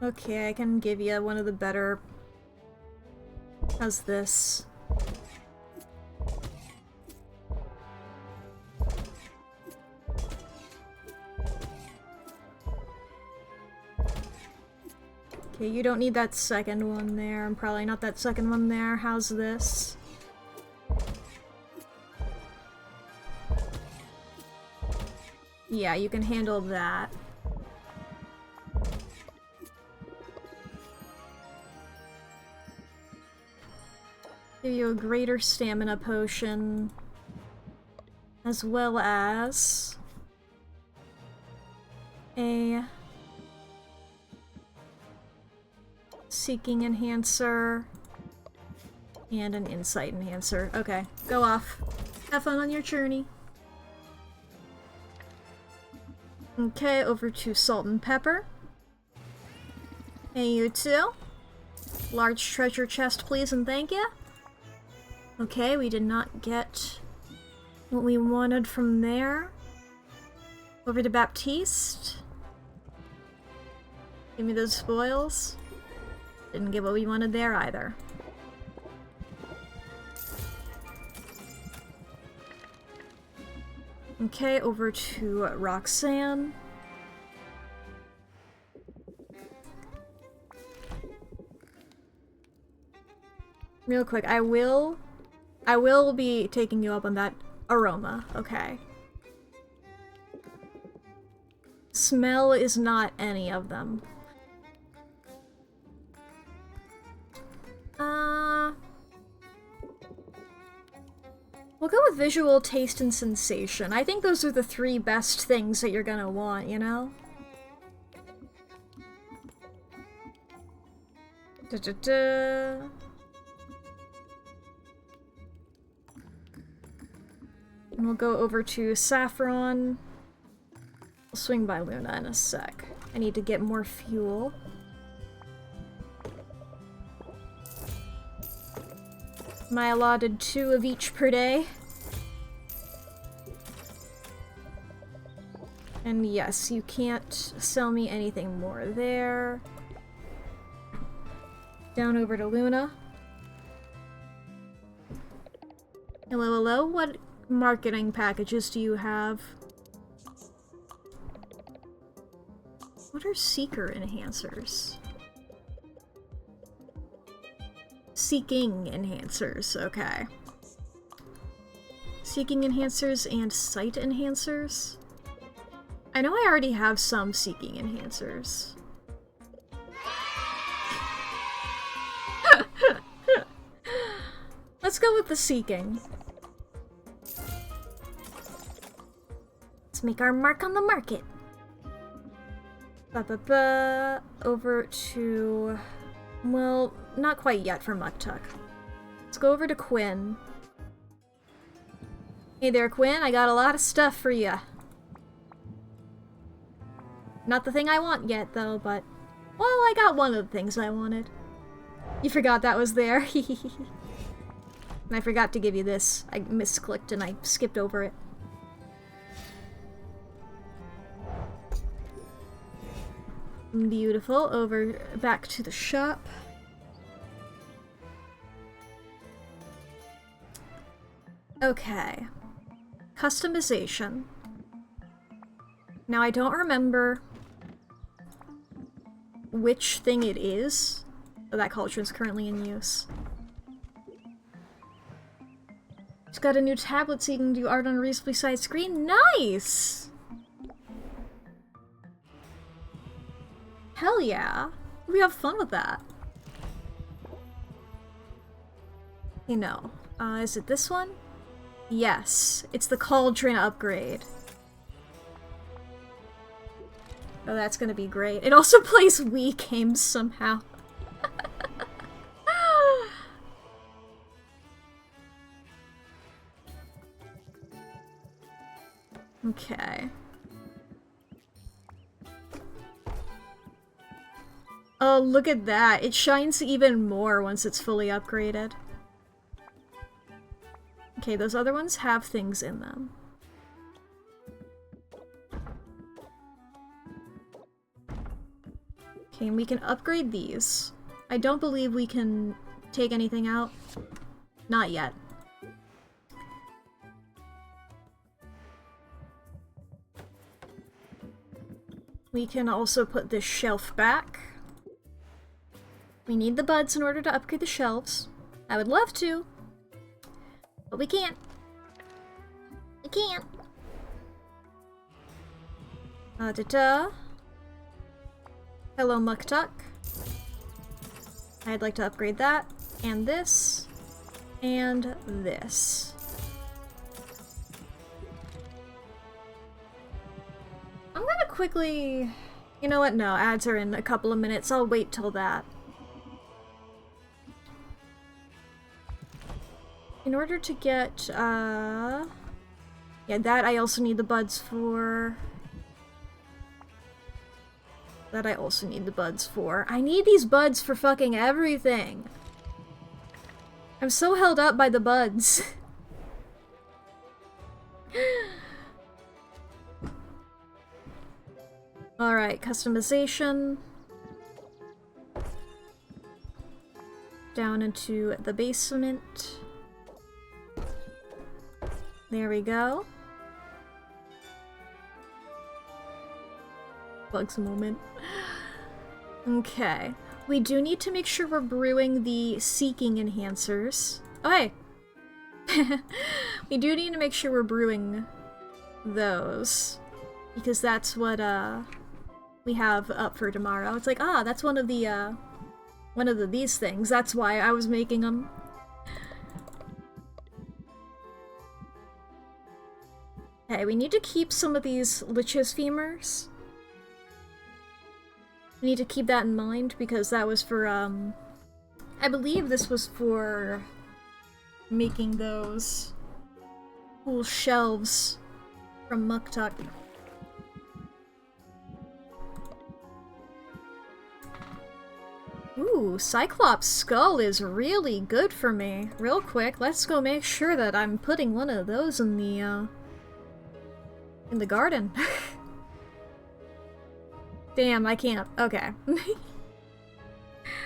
Okay, I can give you one of the better. How's this? Okay, you don't need that second one there. I'm probably not that second one there. How's this? Yeah, you can handle that. Give you a greater stamina potion. As well as a Seeking Enhancer and an Insight Enhancer. Okay, go off. Have fun on your journey. Okay, over to Salt and Pepper. Hey, you too. Large treasure chest, please, and thank you. Okay, we did not get what we wanted from there. Over to Baptiste. Give me those spoils. Didn't get what we wanted there either. Okay, over to Roxanne. Real quick, I will be taking you up on that aroma, okay? Smell is not any of them. We'll go with visual, taste, and sensation. I think those are the three best things that you're gonna want, you know? Da-da-da. And we'll go over to Saffron. I'll swing by Luna in a sec. I need to get more fuel. My allotted 2 of each per day. And yes, you can't sell me anything more there. Down over to Luna. Hello, hello. What marketing packages do you have? What are seeker enhancers? Seeking enhancers, okay. Seeking enhancers and sight enhancers? I know I already have some seeking enhancers. Let's go with the seeking. Let's make our mark on the market. Over to... Well, not quite yet for Muktuk. Let's go over to Quinn. Hey there, Quinn. I got a lot of stuff for you. Not the thing I want yet, though, but... Well, I got one of the things I wanted. You forgot that was there. And I forgot to give you this. I misclicked and I skipped over it. Beautiful. Over back to the shop. Okay. Customization. Now I don't remember which thing it is that cauldron's currently in use. It's got a new tablet so you can do art on a reasonably sized screen. Nice! Hell yeah. We have fun with that. You know, is it this one? Yes, it's the cauldron upgrade. Oh, that's gonna be great. It also plays Wii games somehow. Okay. Oh, look at that. It shines even more once it's fully upgraded. Okay, those other ones have things in them. Okay, and we can upgrade these. I don't believe we can take anything out. Not yet. We can also put this shelf back. We need the buds in order to upgrade the shelves. I would love to, but we can't. We can't. Da-da. Hello, Muktuk. I'd like to upgrade that, and this, and this. I'm gonna quickly... You know what? No, ads are in a couple of minutes. I'll wait till that. In order to get, yeah, that I also need the buds for... That I also need the buds for. I need these buds for fucking everything! I'm so held up by the buds. Alright, customization. Down into the basement. There we go. Bugs a moment. Okay. We do need to make sure we're brewing the seeking enhancers. Oh, hey! We do need to make sure we're brewing those. Because that's what, we have up for tomorrow. It's like, ah, that's one of these things. That's why I was making them. Okay, we need to keep some of these lich's femurs. We need to keep that in mind because that was for, I believe this was for making those cool shelves from Muktuk. Ooh, Cyclops Skull is really good for me. Real quick, let's go make sure that I'm putting one of those in the garden. Damn, I can't. Okay.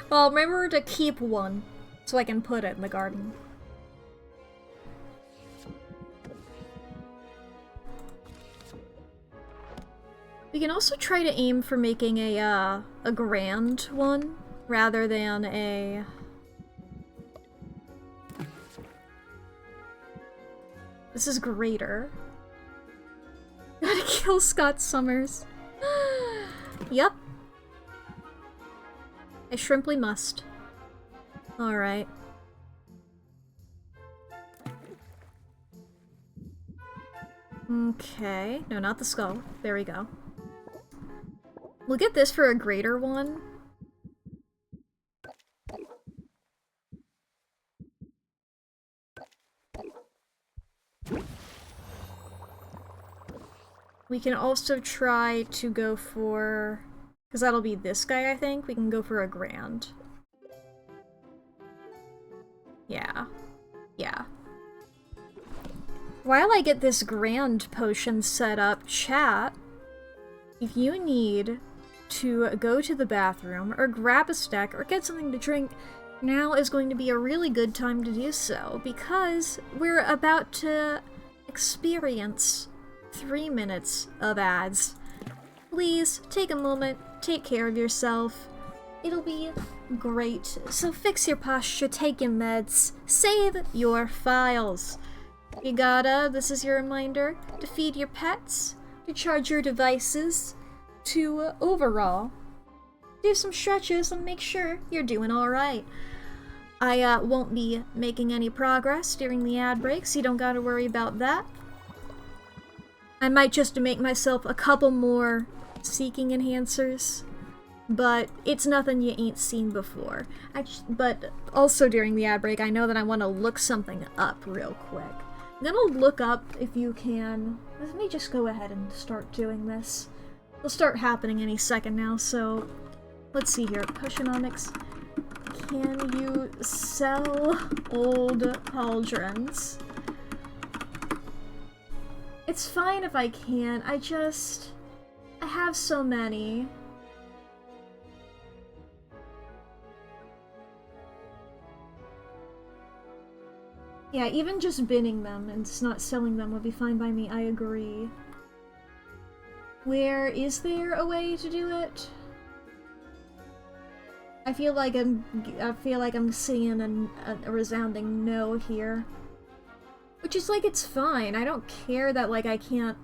Well, remember to keep one so I can put it in the garden. We can also try to aim for making a grand one rather than a... This is greater. Gotta kill Scott Summers. Yep. I shrimply must. Alright. Okay. No, not the skull. There we go. We'll get this for a greater one. We can also try to go for... because that'll be this guy, I think. We can go for a grand. Yeah. Yeah. While I get this grand potion set up, chat, if you need to go to the bathroom or grab a snack or get something to drink, now is going to be a really good time to do so, because we're about to experience 3 minutes of ads. Please take a moment, take care of yourself. It'll be great. So fix your posture, take your meds, save your files. You gotta, this is your reminder, to feed your pets, to charge your devices, to overall do some stretches and make sure you're doing alright. I won't be making any progress during the ad breaks, you don't gotta worry about that. I might just make myself a couple more seeking enhancers, but it's nothing you ain't seen before. But also during the ad break, I know that I want to look something up real quick. I'm gonna look up, if you can... Let me just go ahead and start doing this. It'll start happening any second now, so... Let's see here. Potionomics. Can you sell old pauldrons? It's fine if I can, I have so many. Yeah, even just binning them and not selling them would be fine by me, I agree. Where is there a way to do it? I feel like I'm seeing a resounding no here. Which is like, it's fine. I don't care that like I can't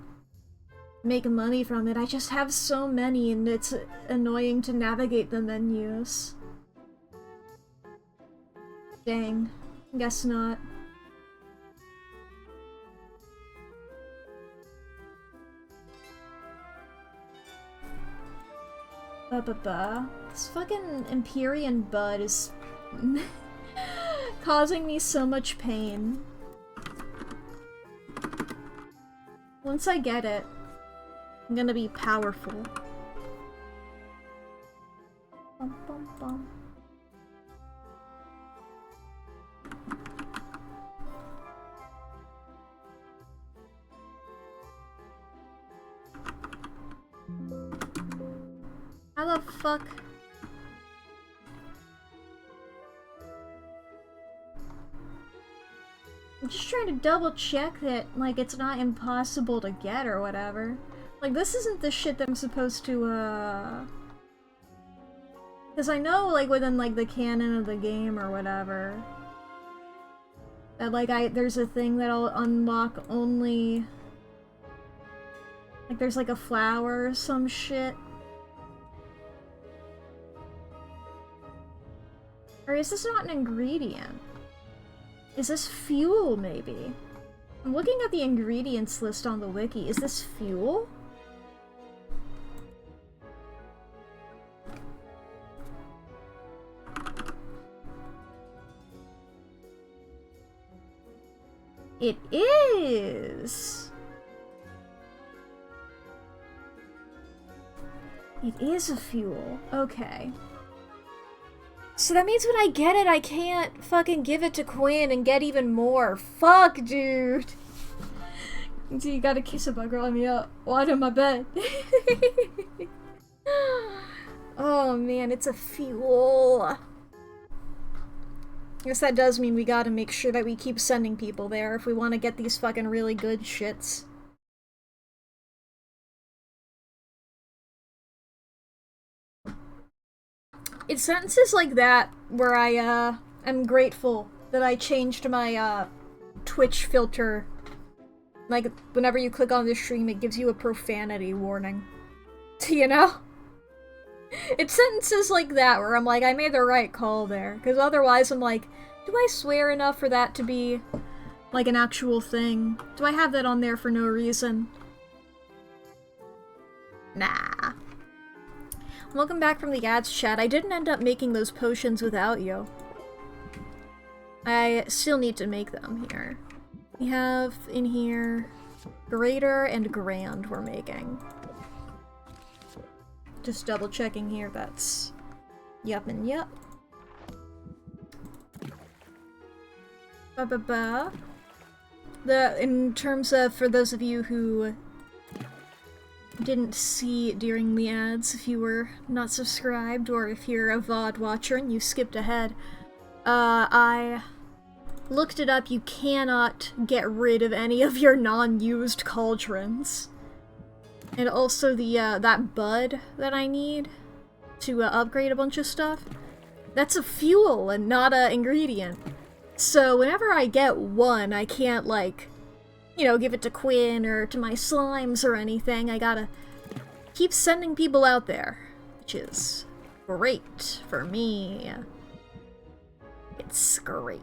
make money from it. I just have so many and it's annoying to navigate the menus. Dang. Guess not. This fucking Empyrean bud is causing me so much pain. Once I get it, I'm gonna be powerful. Bum, bum, bum. How the fuck? I'm just trying to double check that, like, it's not impossible to get or whatever. Like, this isn't the shit that I'm supposed to, because I know, like, within, like, the canon of the game or whatever, that, like, there's a thing that'll unlock only... Like, there's, like, a flower or some shit. Or is this not an ingredient? Is this fuel, maybe? I'm looking at the ingredients list on the wiki. Is this fuel? It is! It is a fuel. Okay. So that means when I get it, I can't fucking give it to Quinn and get even more. Fuck, dude! So you gotta kiss a bug, let me up. Why in my bed? Oh man, it's a fuel. I guess that does mean we gotta make sure that we keep sending people there if we want to get these fucking really good shits. It's sentences like that where I, am grateful that I changed my, Twitch filter. Like, whenever you click on the stream, it gives you a profanity warning. You know? It's sentences like that where I'm like, I made the right call there. Because otherwise I'm like, do I swear enough for that to be, like, an actual thing? Do I have that on there for no reason? Nah. Welcome back from the ads, chat. I didn't end up making those potions without you. I still need to make them here. We have in here Greater and Grand we're making. Just double checking here, that's yup and yup. In terms of, for those of you who didn't see during the ads, if you were not subscribed, or if you're a VOD watcher and you skipped ahead, I looked it up. You cannot get rid of any of your non-used cauldrons. And also the, that bud that I need to upgrade a bunch of stuff, that's a fuel and not an ingredient. So whenever I get one, I can't, like, you know, give it to Quinn or to my slimes or anything. I gotta keep sending people out there, which is great for me. It's great.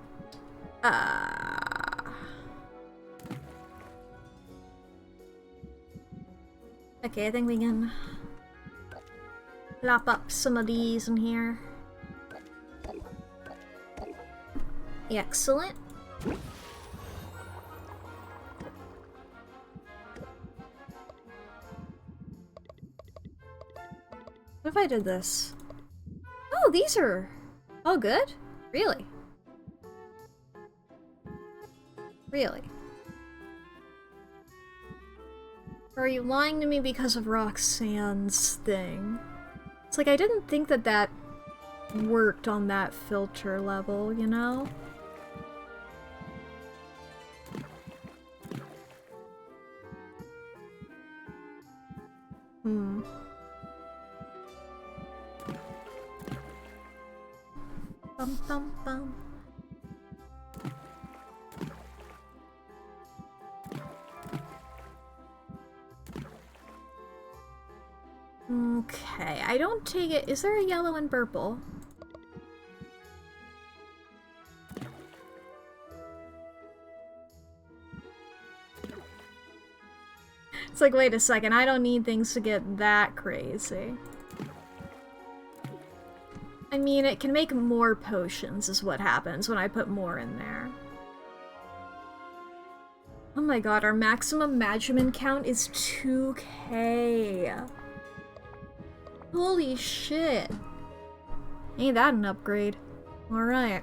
Okay, I think we can lop up some of these in here. Excellent. What if I did this? Oh, these are all good? Really? Really? Or are you lying to me because of Roxanne's thing? It's like, I didn't think that that worked on that filter level, you know? Bum bum bum. Okay, I don't take it. Is there a yellow and purple? It's like, wait a second, I don't need things to get that crazy. I mean, it can make more potions is what happens when I put more in there. Oh my god, our maximum Magimon count is 2K. Holy shit. Ain't that an upgrade? Alright.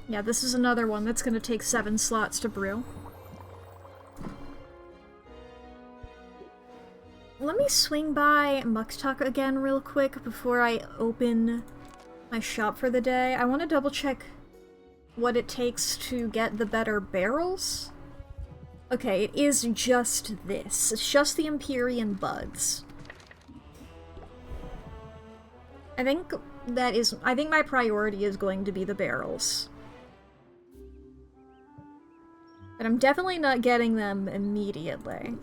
Yeah, this is another one that's gonna take 7 slots to brew. Let me swing by Muktuk again real quick before I open my shop for the day. I want to double check what it takes to get the better barrels. Okay, it is just this. It's just the Empyrean buds. I think my priority is going to be the barrels. But I'm definitely not getting them immediately.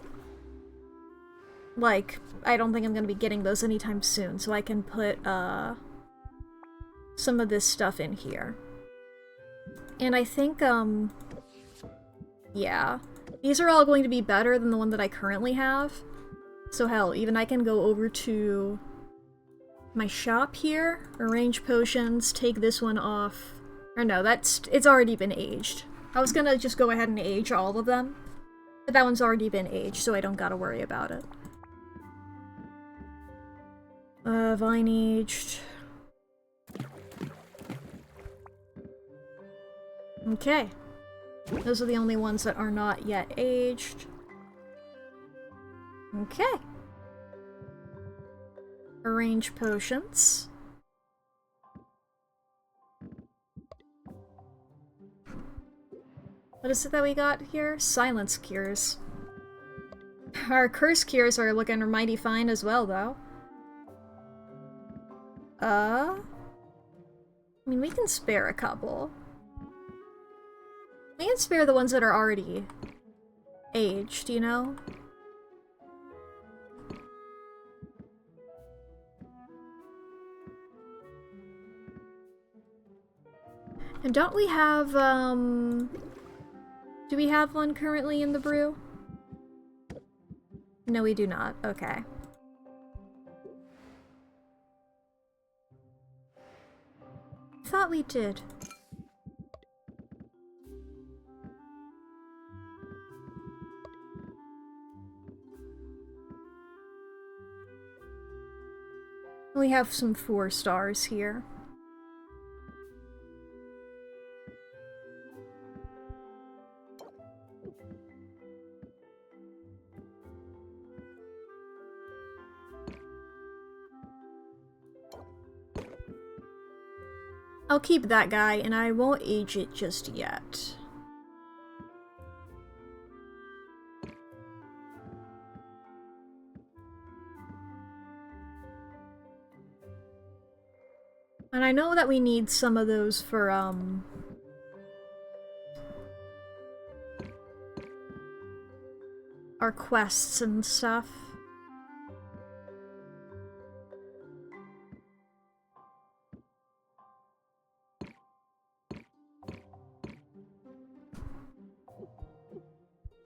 Like, I don't think I'm gonna be getting those anytime soon, so I can put, some of this stuff in here. And I think, yeah. These are all going to be better than the one that I currently have. So hell, even I can go over to my shop here, arrange potions, take this one off. Or no, it's already been aged. I was gonna just go ahead and age all of them, but that one's already been aged, so I don't gotta worry about it. Vine aged. Okay. Those are the only ones that are not yet aged. Okay. Arrange potions. What is it that we got here? Silence cures. Our curse cures are looking mighty fine as well, though. I mean, we can spare a couple. We can spare the ones that are already aged, you know? And don't we have, do we have one currently in the brew? No, we do not. Okay. Thought we did. We have some 4 stars here. I'll keep that guy, and I won't age it just yet. And I know that we need some of those for, our quests and stuff.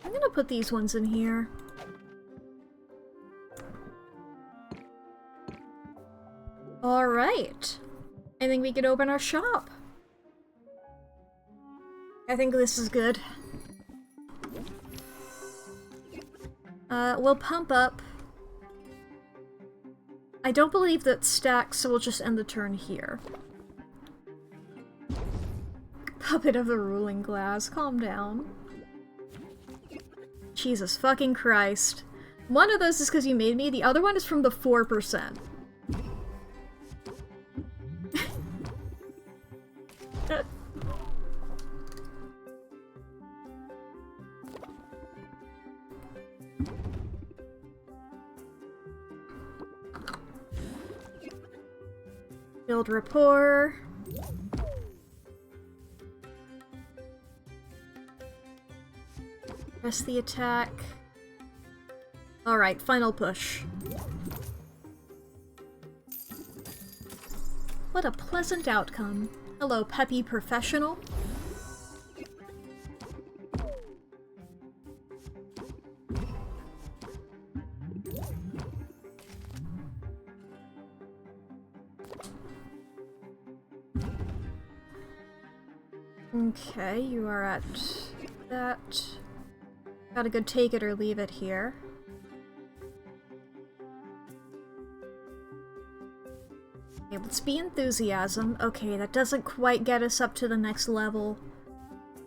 I'm gonna put these ones in here. Alright. I think we could open our shop. I think this is good. We'll pump up. I don't believe that stacks, so we'll just end the turn here. Puppet of the ruling glass, calm down. Jesus fucking Christ. One of those is because you made me, the other one is from the 4%. Build rapport. Press the attack. Alright, final push. What a pleasant outcome. Hello, peppy professional. Okay, you are at that. Gotta go take it or leave it here. Okay, let's be enthusiasm. Okay, that doesn't quite get us up to the next level.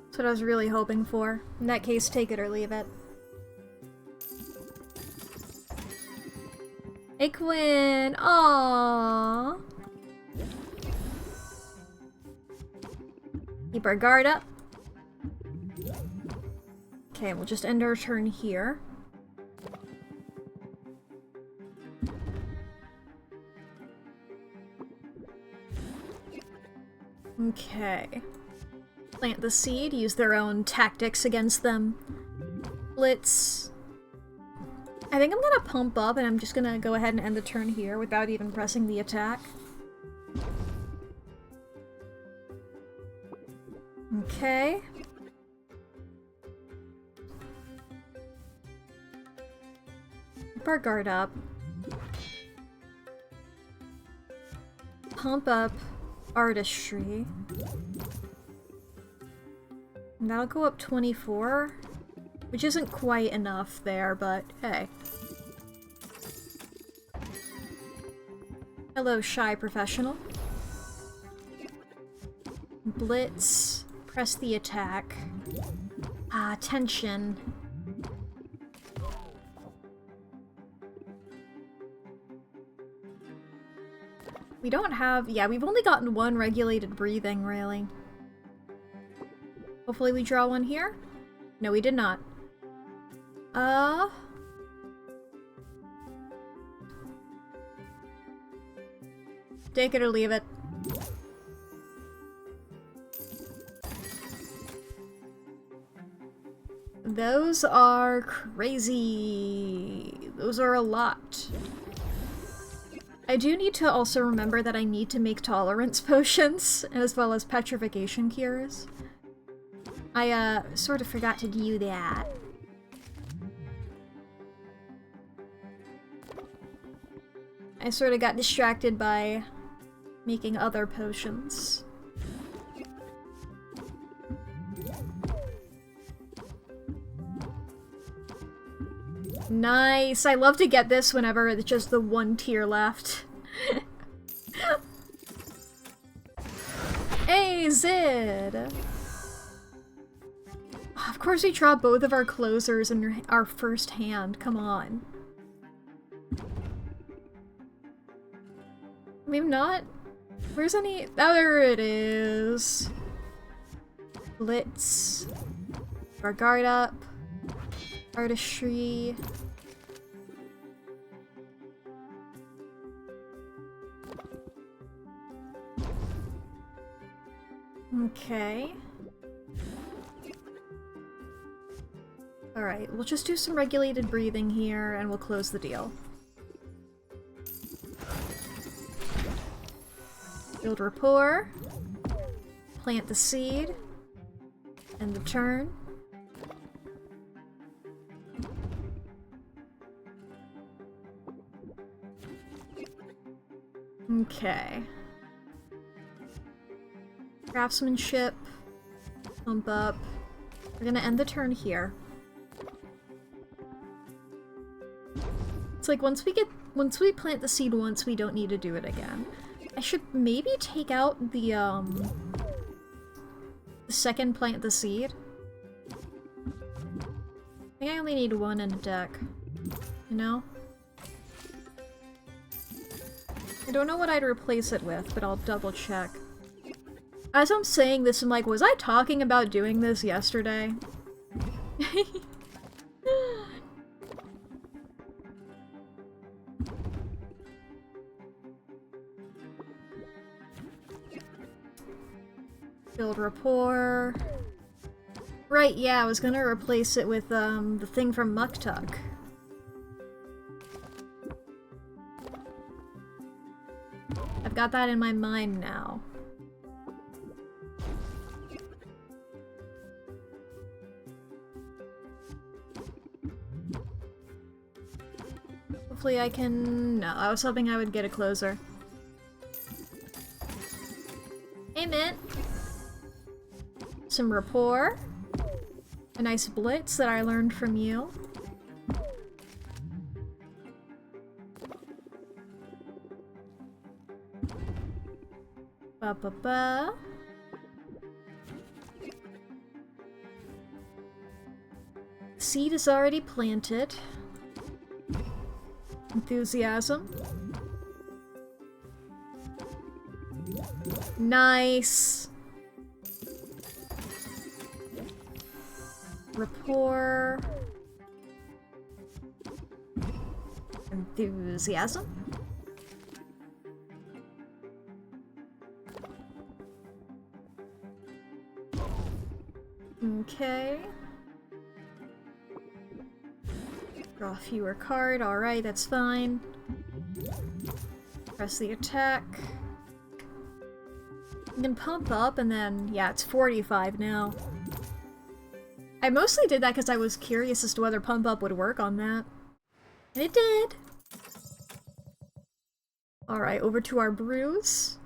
That's what I was really hoping for. In that case, take it or leave it. Hey, Quinn! Aww! Keep our guard up. Okay, we'll just end our turn here. Okay. Plant the seed, use their own tactics against them. Blitz. I think I'm gonna pump up and I'm just gonna go ahead and end the turn here without even pressing the attack. Okay. Keep our guard up. Pump up artistry. And that'll go up 24, which isn't quite enough there, but hey. Hello, shy professional. Blitz. Press the attack. Ah, tension. We don't have... yeah, we've only gotten one regulated breathing, really. Hopefully we draw one here? No, we did not. Take it or leave it. Those are crazy. Those are a lot. I do need to also remember that I need to make tolerance potions, as well as petrification cures. I, sort of forgot to do that. I sort of got distracted by making other potions. Nice! I love to get this whenever it's just the one tier left. Hey, Zid! Of course we draw both of our closers in our first hand, come on. Maybe not? Where's any— oh, there it is! Blitz. Our guard up. Artistry. Okay. Alright, we'll just do some regulated breathing here and we'll close the deal. Build rapport. Plant the seed. End the turn. Okay. Craftsmanship. Pump up. We're gonna end the turn here. It's like once we plant the seed once, we don't need to do it again. I should maybe take out the second plant the seed. I think I only need one in a deck. You know? I don't know what I'd replace it with, but I'll double check. As I'm saying this, I'm like, was I talking about doing this yesterday? Build rapport. Right, yeah, I was gonna replace it with, the thing from Mack. I've got that in my mind now. Hopefully I can— no, I was hoping I would get a closer. Hey, Mint! Some rapport. A nice blitz that I learned from you. Ba-ba-ba. Seed is already planted. Enthusiasm. Nice. Rapport. Enthusiasm. Okay. Draw fewer card, alright, that's fine. Press the attack. You can pump up and then, yeah, it's 45 now. I mostly did that because I was curious as to whether pump up would work on that. And it did! Alright, over to our brews.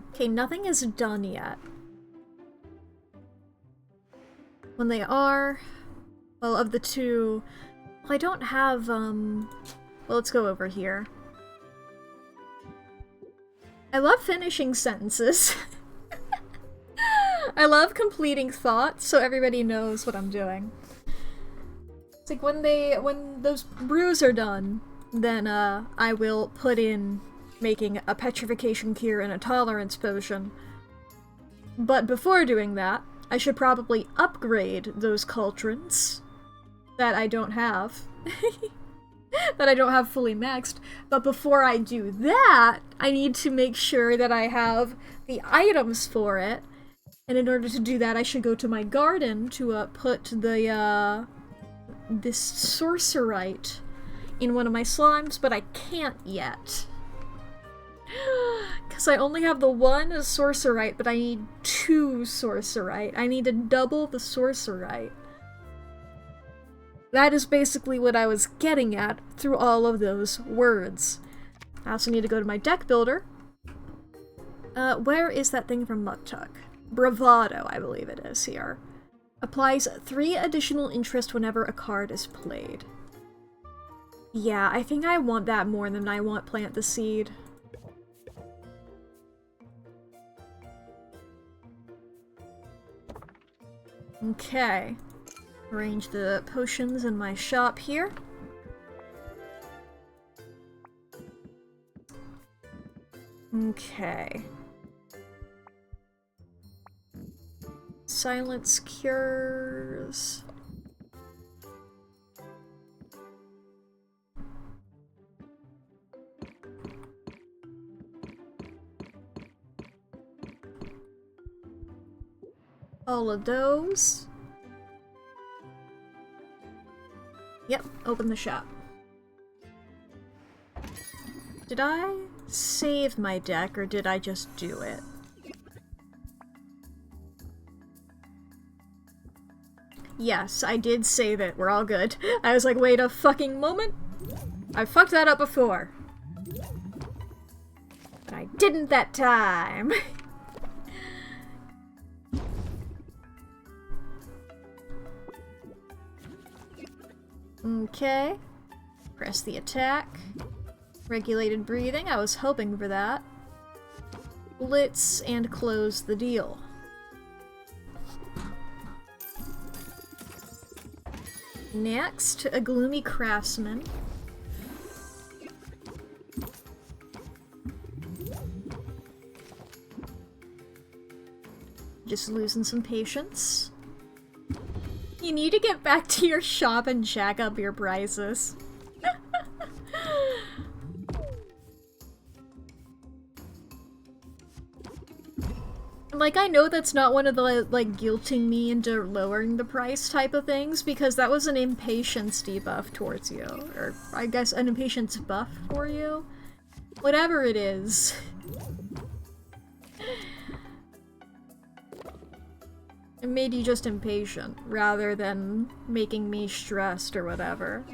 Okay, nothing is done yet. When they are— well, of the two— well, I don't have, well, let's go over here. I love finishing sentences. I love completing thoughts, so everybody knows what I'm doing. It's like when those brews are done, then, I will put in making a petrification cure and a tolerance potion. But before doing that, I should probably upgrade those cauldrons that I don't have. That I don't have fully maxed. But before I do that, I need to make sure that I have the items for it. And in order to do that, I should go to my garden to put the this sorcerite in one of my slimes, but I can't yet. Because I only have the one sorcerite, but I need 2 sorcerite. I need to double the sorcerite. That is basically what I was getting at through all of those words. I also need to go to my deck builder. Where is that thing from Muktuk? Bravado, I believe it is here. Applies 3 additional interest whenever a card is played. Yeah, I think I want that more than I want Plant the Seed. Okay. Arrange the potions in my shop here. Okay. Silence cures. All of those. Yep, open the shop. Did I save my deck, or did I just do it? Yes, I did save it. We're all good. I was like, wait a fucking moment. I fucked that up before. But I didn't that time. Okay. Press the attack. Regulated breathing, I was hoping for that. Blitz and close the deal. Next, a gloomy craftsman. Just losing some patience. You need to get back to your shop and jack up your prices. Like, I know that's not one of the, like, guilting me into lowering the price type of things, because that was an impatience debuff towards you. Or, I guess, an impatience buff for you. Whatever it is. It made you just impatient, rather than making me stressed or whatever.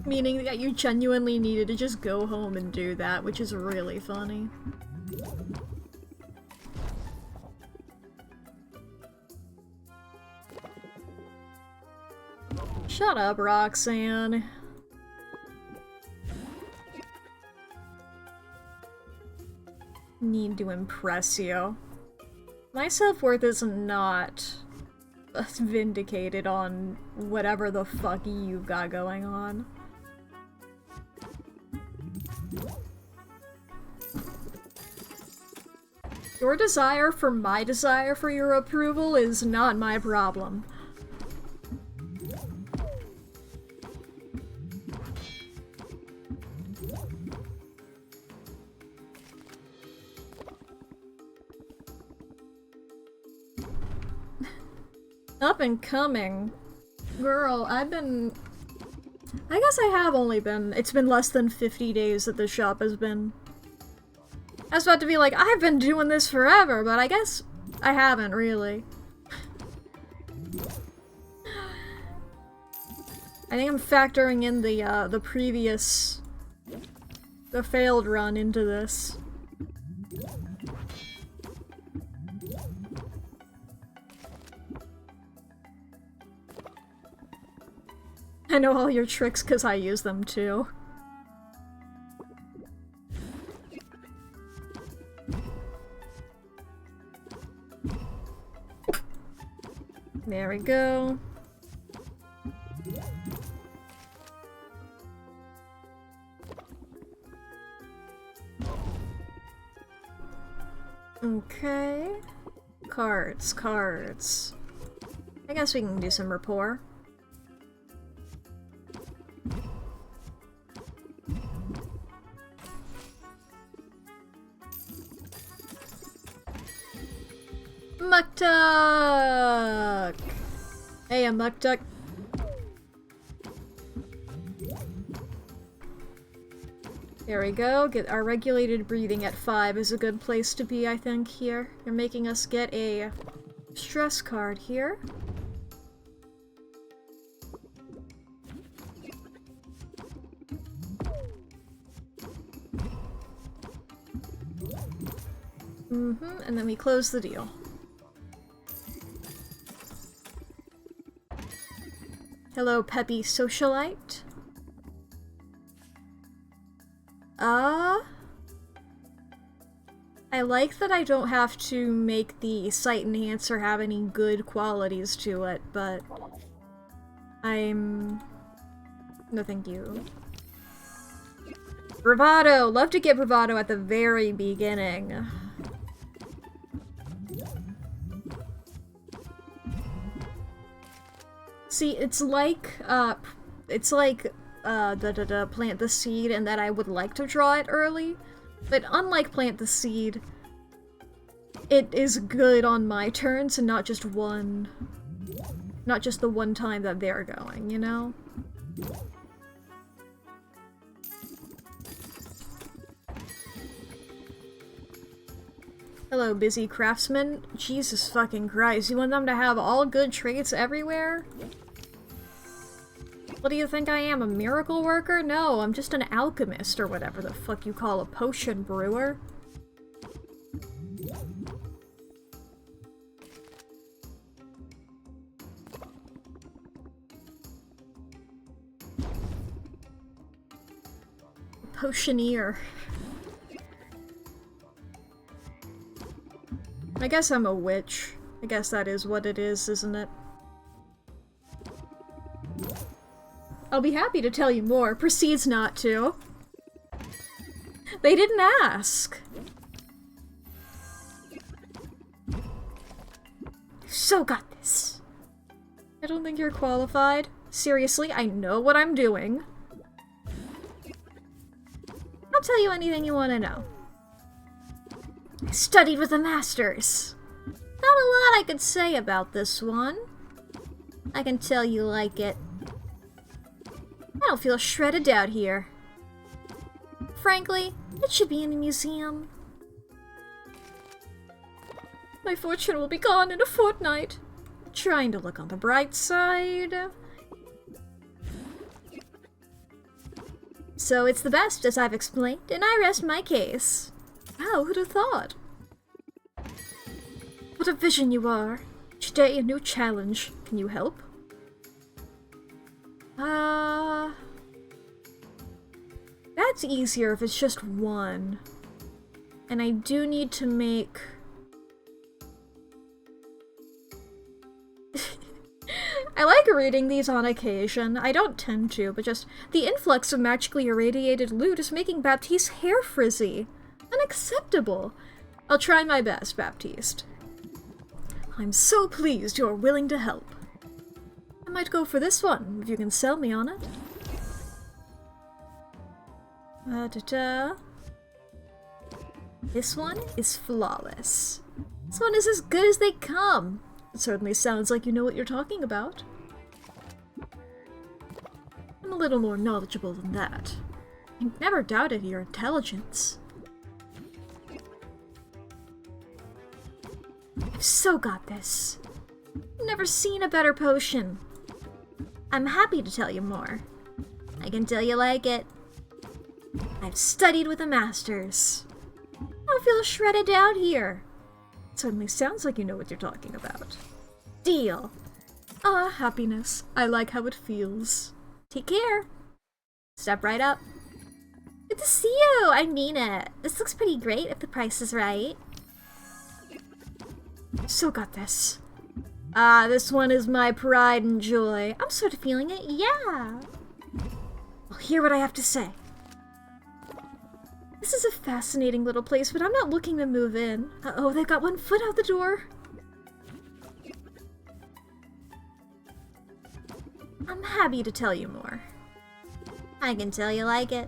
Meaning that you genuinely needed to just go home and do that, which is really funny. Shut up, Roxanne. Need to impress you. My self-worth is not vindicated on whatever the fuck you've got going on. Your desire for my desire for your approval is not my problem. Up and coming. Girl, I guess I have only been... It's been less than 50 days that the shop has been... I was about to be like, I've been doing this forever, but I guess I haven't, really. I think I'm factoring in the previous... the failed run into this. I know all your tricks because I use them too. There we go. Okay. Cards. I guess we can do some rapport. Muktuk! Hey, I'm Muktuk. There we go. Get our regulated breathing at 5 is a good place to be, I think, here. You're making us get a stress card here. And then we close the deal. Hello, peppy socialite. I like that I don't have to make the sight enhancer have any good qualities to it, but no thank you. Bravado! Love to get bravado at the very beginning. See, it's like plant the seed and that I would like to draw it early, but unlike plant the seed, it is good on my turns and not just the one time that they're going, you know? Hello, busy craftsman. Jesus fucking Christ, you want them to have all good traits everywhere? What do you think I am, a miracle worker? No, I'm just an alchemist, or whatever the fuck you call a potion brewer. Potioneer. I guess I'm a witch. I guess that is what it is, isn't it? I'll be happy to tell you more. Proceeds not to. They didn't ask. So got this. I don't think you're qualified. Seriously, I know what I'm doing. I'll tell you anything you want to know. I studied with the masters. Not a lot I could say about this one. I can tell you like it. I don't feel a shred of doubt here. Frankly, it should be in a museum. My fortune will be gone in a fortnight. Trying to look on the bright side. So it's the best, as I've explained, and I rest my case. Wow, who'd have thought? What a vision you are. Each day a new challenge. Can you help? That's easier if it's just one. And I do need to make... I like reading these on occasion. I don't tend to, but just the influx of magically irradiated loot is making Baptiste's hair frizzy. Unacceptable. I'll try my best, Baptiste. I'm so pleased you're willing to help. I might go for this one, if you can sell me on it. This one is flawless. This one is as good as they come. It certainly sounds like you know what you're talking about. I'm a little more knowledgeable than that. I never doubted your intelligence. I've so got this. I've never seen a better potion. I'm happy to tell you more. I can tell you like it. I've studied with the masters. I don't feel a shred of doubt here. It certainly sounds like you know what you're talking about. Deal. Ah, happiness. I like how it feels. Take care. Step right up. Good to see you! I mean it. This looks pretty great if the price is right. So got this. Ah, this one is my pride and joy. I'm sort of feeling it, yeah. Well, hear what I have to say. This is a fascinating little place, but I'm not looking to move in. Uh-oh, they've got one foot out the door. I'm happy to tell you more. I can tell you like it.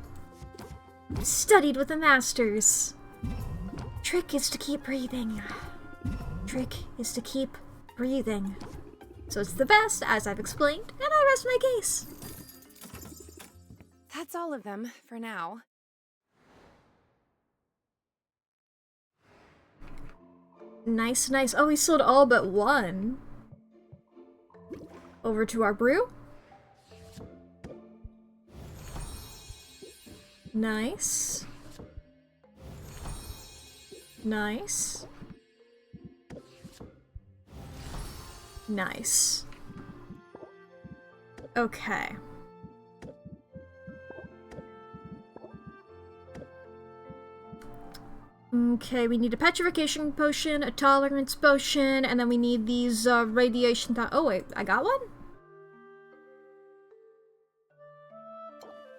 I've studied with the masters. Trick is to keep breathing. Trick is to keep breathing. So it's the best, as I've explained, and I rest my case. That's all of them, for now. Nice, nice. Oh, we sold all but one. Over to our brew. Nice. Nice. Nice. Okay. Okay, we need a petrification potion, a tolerance potion, and then we need these radiation oh wait, I got one?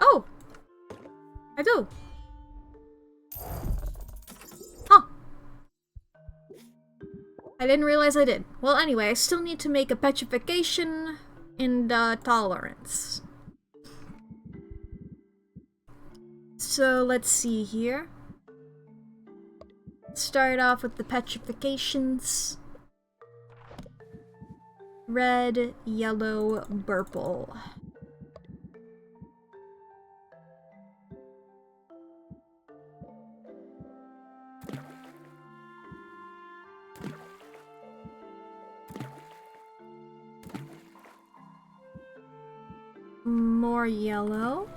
Oh! I do. Huh. I didn't realize I did. Well, anyway, I still need to make a petrification and tolerance. So let's see here. Start off with the petrifications. Red, yellow, purple. More yellow.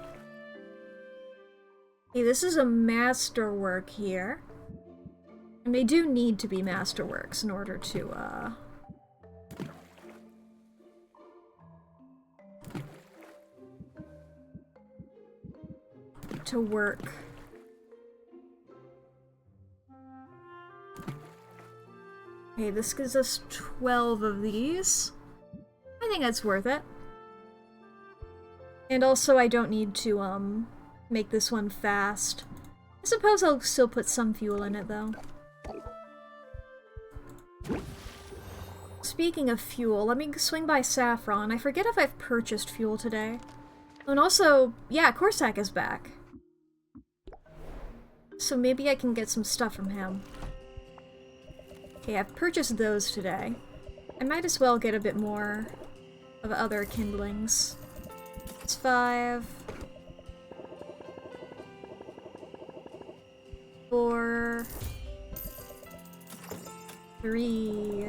Hey, this is a masterwork here. And they do need to be masterworks in order to work. Okay, this gives us 12 of these. I think that's worth it. And also I don't need to, make this one fast. I suppose I'll still put some fuel in it, though. Speaking of fuel, let me swing by Saffron. I forget if I've purchased fuel today. Oh, and also, yeah, Corsac is back. So maybe I can get some stuff from him. Okay, I've purchased those today. I might as well get a bit more of other kindlings. It's 5. 4. 3.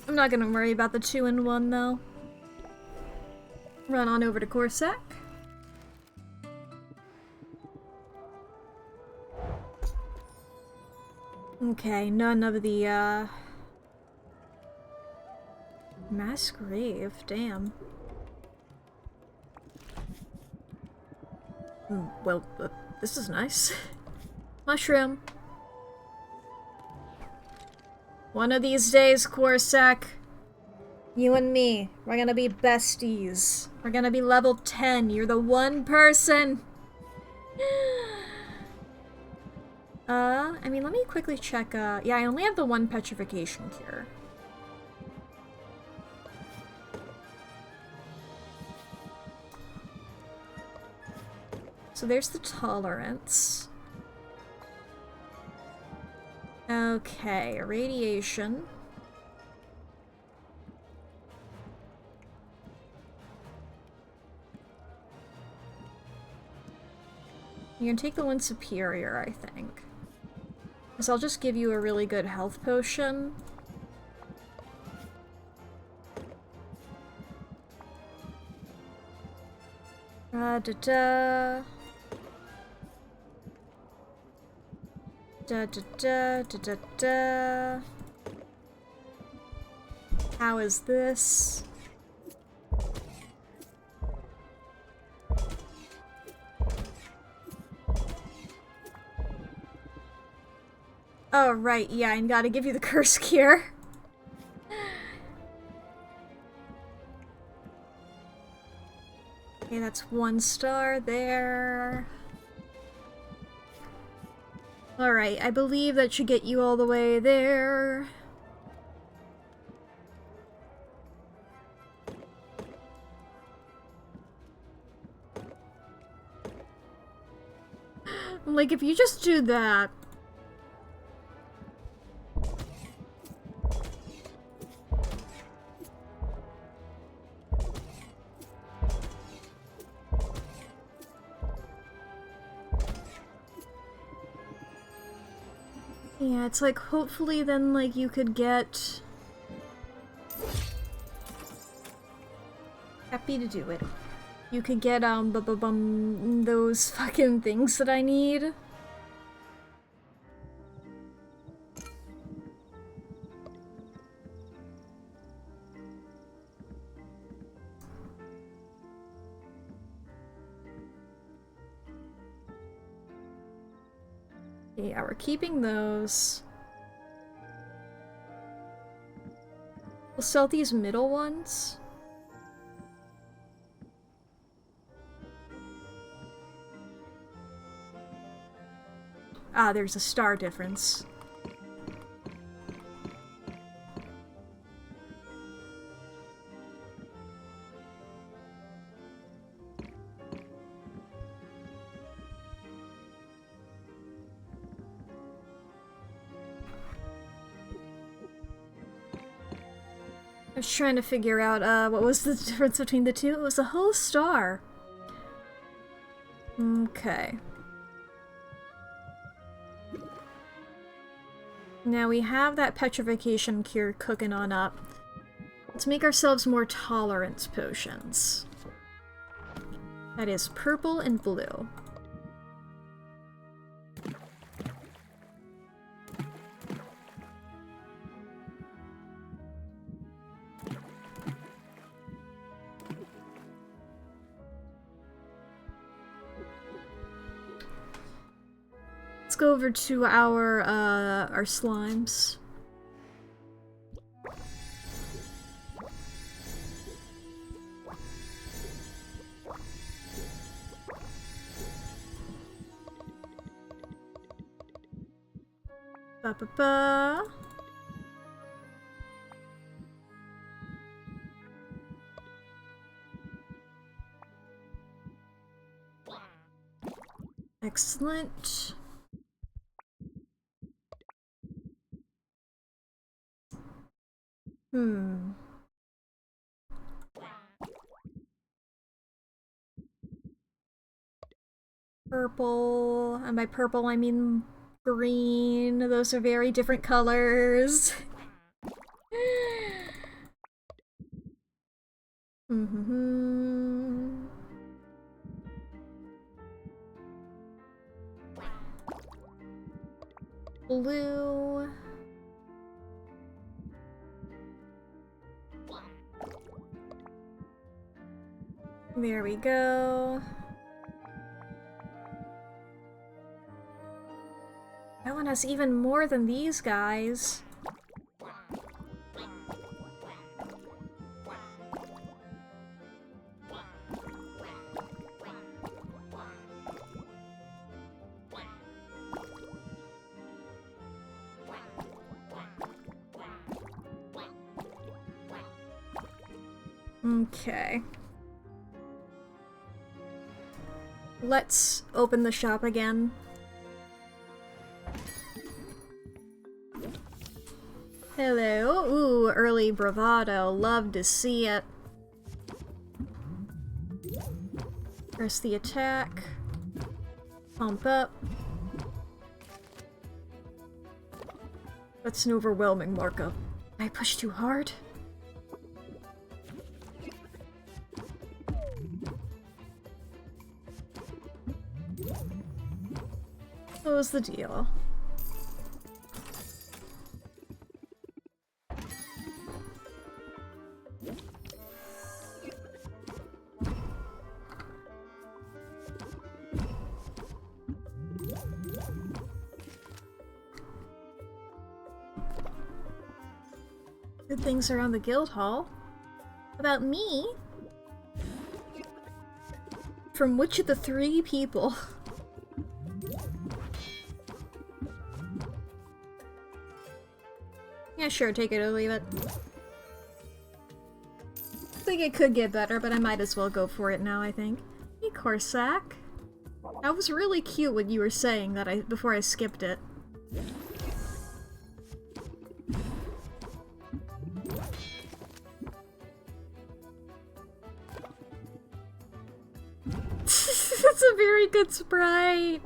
I'm not gonna worry about the 2-in-1 though. Run on over to Corsac. Okay, none of the mass grave, damn. Well, this is nice. Mushroom. One of these days, Corsac, you and me, we're gonna be besties. We're gonna be level 10. You're the one person. I mean, let me quickly check, yeah, I only have the one petrification cure. So there's the tolerance. Okay, radiation. You're gonna take the one superior, I think. Because I'll just give you a really good health potion. Da-da. Da-da-da-da-da-da. How is this? Oh, right, yeah, I gotta give you the curse cure. Okay, that's 1 star there. Alright, I believe that should get you all the way there. Like, if you just do that... Yeah, it's like, hopefully then, like, you could get... Happy to do it. you could get, those fucking things that I need. Yeah, we're keeping those. We'll sell these middle ones. Ah, there's a star difference. I was trying to figure out, what was the difference between the two? It was a whole star. Okay. Now we have that petrification cure cooking on up. Let's make ourselves more tolerance potions. That is purple and blue. Let's go over to our slimes. Ba-ba-ba. Excellent. Purple. And by purple, I mean green. Those are very different colors. Blue. There we go. That one has even more than these guys. Okay. Let's open the shop again. Hello. Ooh, early bravado. Love to see it. Press the attack. Pump up. That's an overwhelming markup. I pushed too hard? What was the deal? Good things around the guild hall. About me? From which of the three people? Yeah, sure, take it or leave it. I think it could get better, but I might as well go for it now, I think. Hey, Corsac. That was really cute when you were saying that before I skipped it. That's a very good sprite!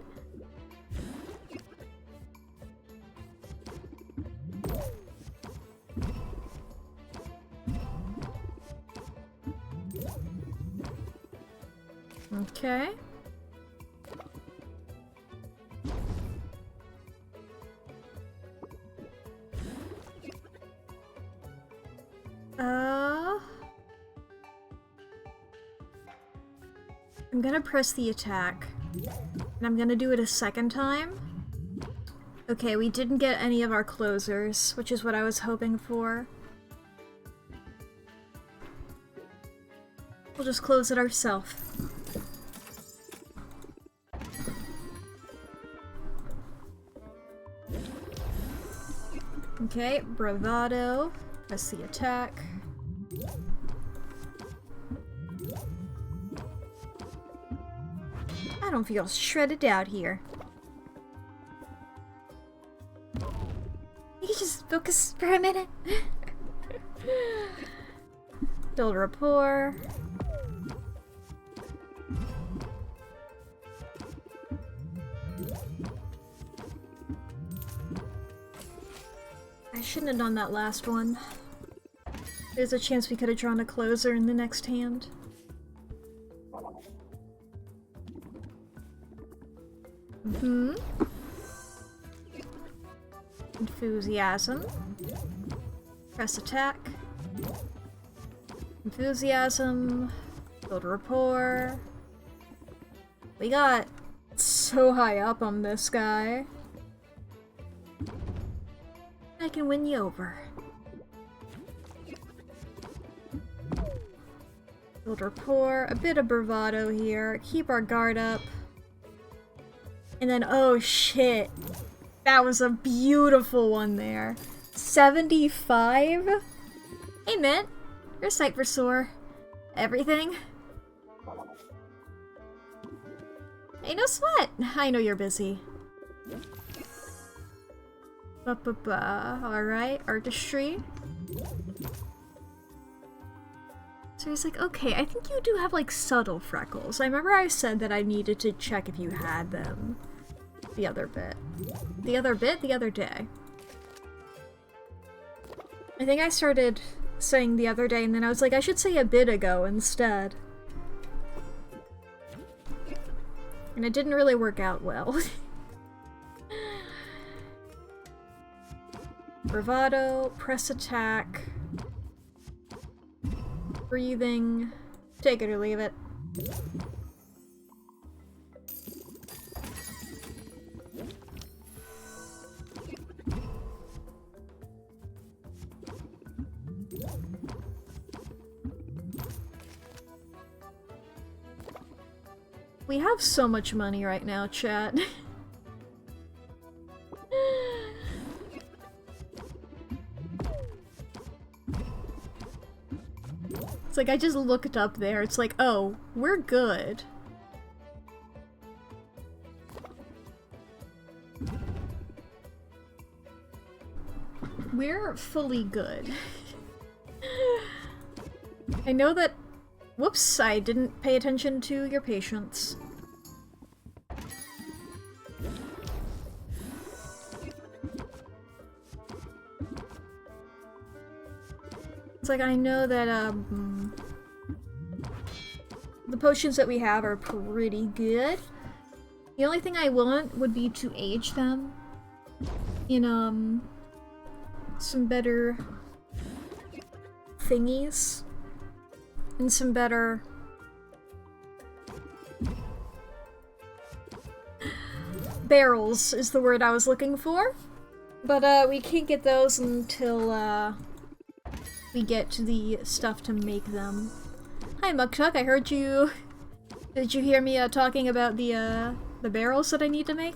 Okay. I'm gonna press the attack. And I'm gonna do it a second time. Okay, we didn't get any of our closers, which is what I was hoping for. We'll just close it ourselves. Okay, bravado. Press the attack. I don't feel shredded out here. You can just focus for a minute. Build rapport. I shouldn't have done that last one. There's a chance we could have drawn a closer in the next hand. Enthusiasm. Press attack. Enthusiasm. Build rapport. We got so high up on this guy. I can win you over. Build rapport. A bit of bravado here. Keep our guard up. And then, oh shit. That was a beautiful one there. 75? Hey, Mint. Your sight for sore. Everything? Hey, no sweat. I know you're busy. Alright, artistry. So he's like, okay, I think you do have, like, subtle freckles. I remember I said that I needed to check if you had them. The other bit. The other bit? The other day. I think I started saying the other day, and then I was like, I should say a bit ago instead. And it didn't really work out well. Bravado, press attack, breathing, take it or leave it. We have so much money right now, chat. It's like I just looked up there, it's like, oh, we're good. We're fully good. I know that... Whoops, I didn't pay attention to your patients. It's like I know that, the potions that we have are pretty good. The only thing I want would be to age them in, some better thingies. And some better barrels is the word I was looking for. But we can't get those until we get to the stuff to make them. Hi Muktuk, I heard you. Did you hear me talking about the barrels that I need to make?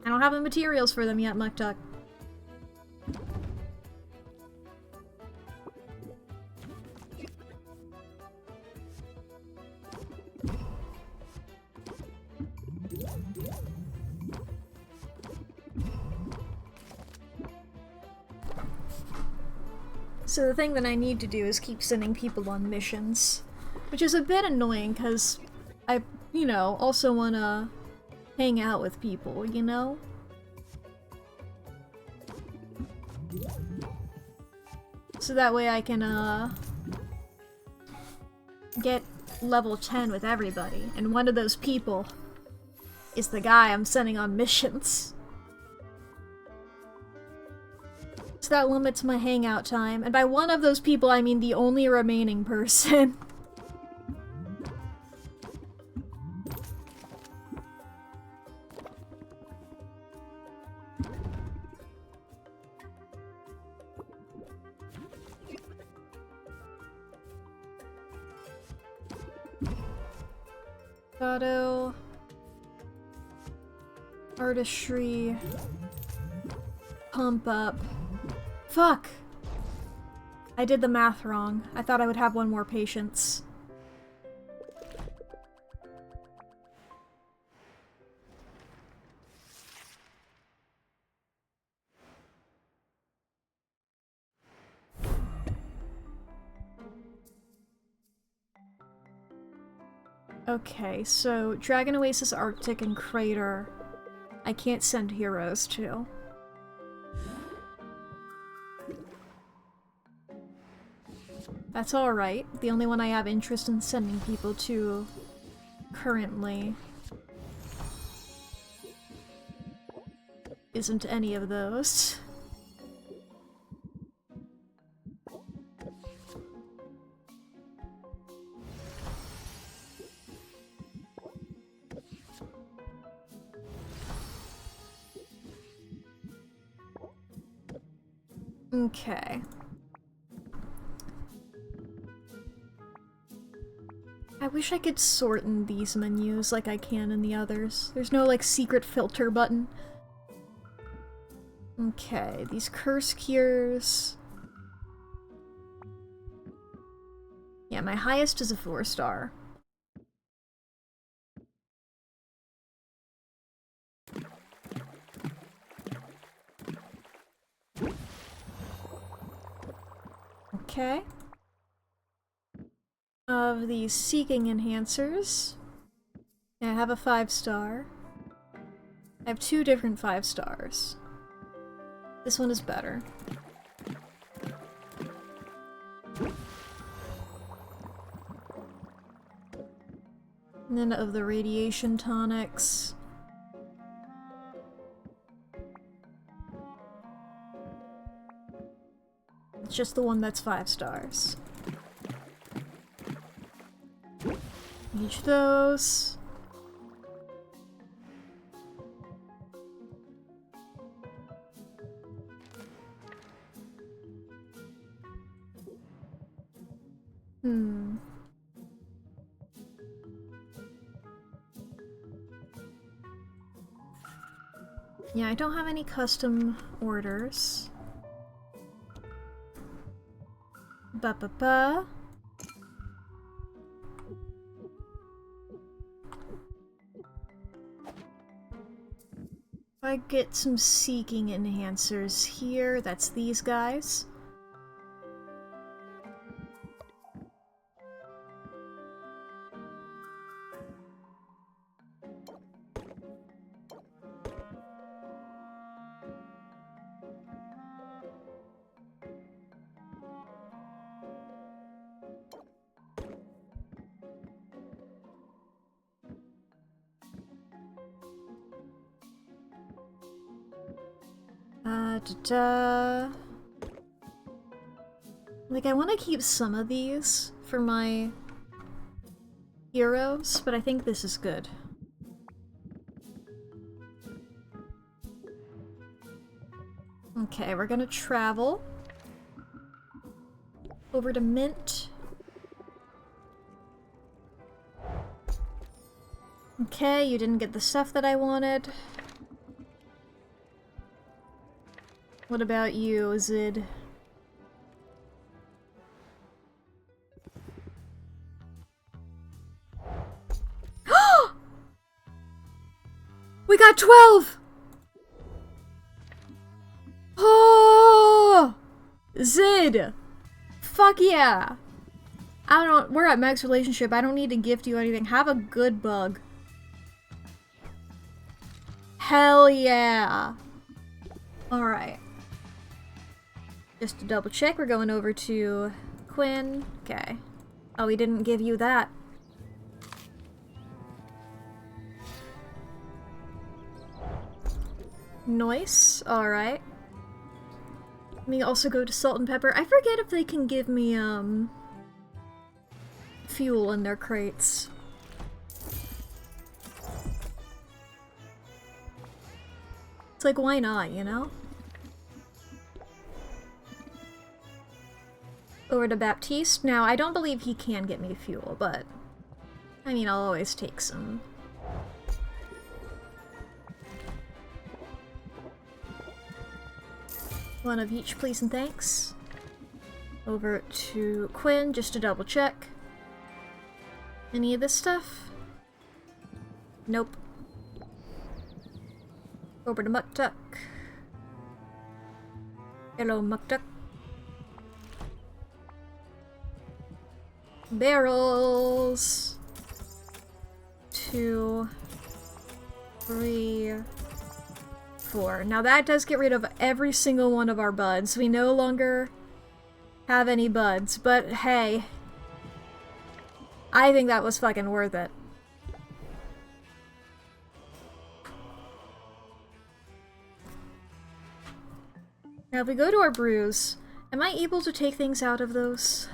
I don't have the materials for them yet, Muktuk. So the thing that I need to do is keep sending people on missions. Which is a bit annoying, because I, you know, also want to hang out with people, you know? So that way I can, get level 10 with everybody, and one of those people is the guy I'm sending on missions. So that limits my hangout time, and by one of those people I mean the only remaining person. Auto, artistry, pump up. Fuck! I did the math wrong. I thought I would have one more patience. Okay, so Dragon Oasis, Arctic, and Crater I can't send heroes to. That's alright. The only one I have interest in sending people to currently isn't any of those. Okay. I wish I could sort in these menus like I can in the others. There's no, like, secret filter button. Okay, these curse cures. Yeah, my highest is a 4-star. Okay. Of these seeking enhancers, I have a 5-star. I have 2 different 5-stars. This one is better. And then of the radiation tonics, it's just the one that's 5 stars. Each of those. Yeah, I don't have any custom orders. Ba-ba-ba. I get some seeking enhancers here. That's these guys. Like, I want to keep some of these for my heroes, but I think this is good. Okay, we're gonna travel over to Mint. Okay, you didn't get the stuff that I wanted. What about you, Zid? We got 12! Oh! Zid! Fuck yeah! I don't- we're at Max relationship, I don't need to gift you anything. Have a good bug. Hell yeah! Alright. Just to double check, we're going over to Quinn. Okay. Oh, we didn't give you that. Nice. Alright. Let me also go to salt and pepper. I forget if they can give me, fuel in their crates. It's like, why not, you know? Over to Baptiste. Now, I don't believe he can get me fuel, but... I mean, I'll always take some. One of each, please and thanks. Over to Quinn, just to double check. Any of this stuff? Nope. Over to Mucktuck. Hello, Mucktuck. Barrels. 2, 3, 4. Now that does get rid of every single one of our buds. We no longer have any buds, but hey. I think that was fucking worth it. Now if we go to our brews, am I able to take things out of those?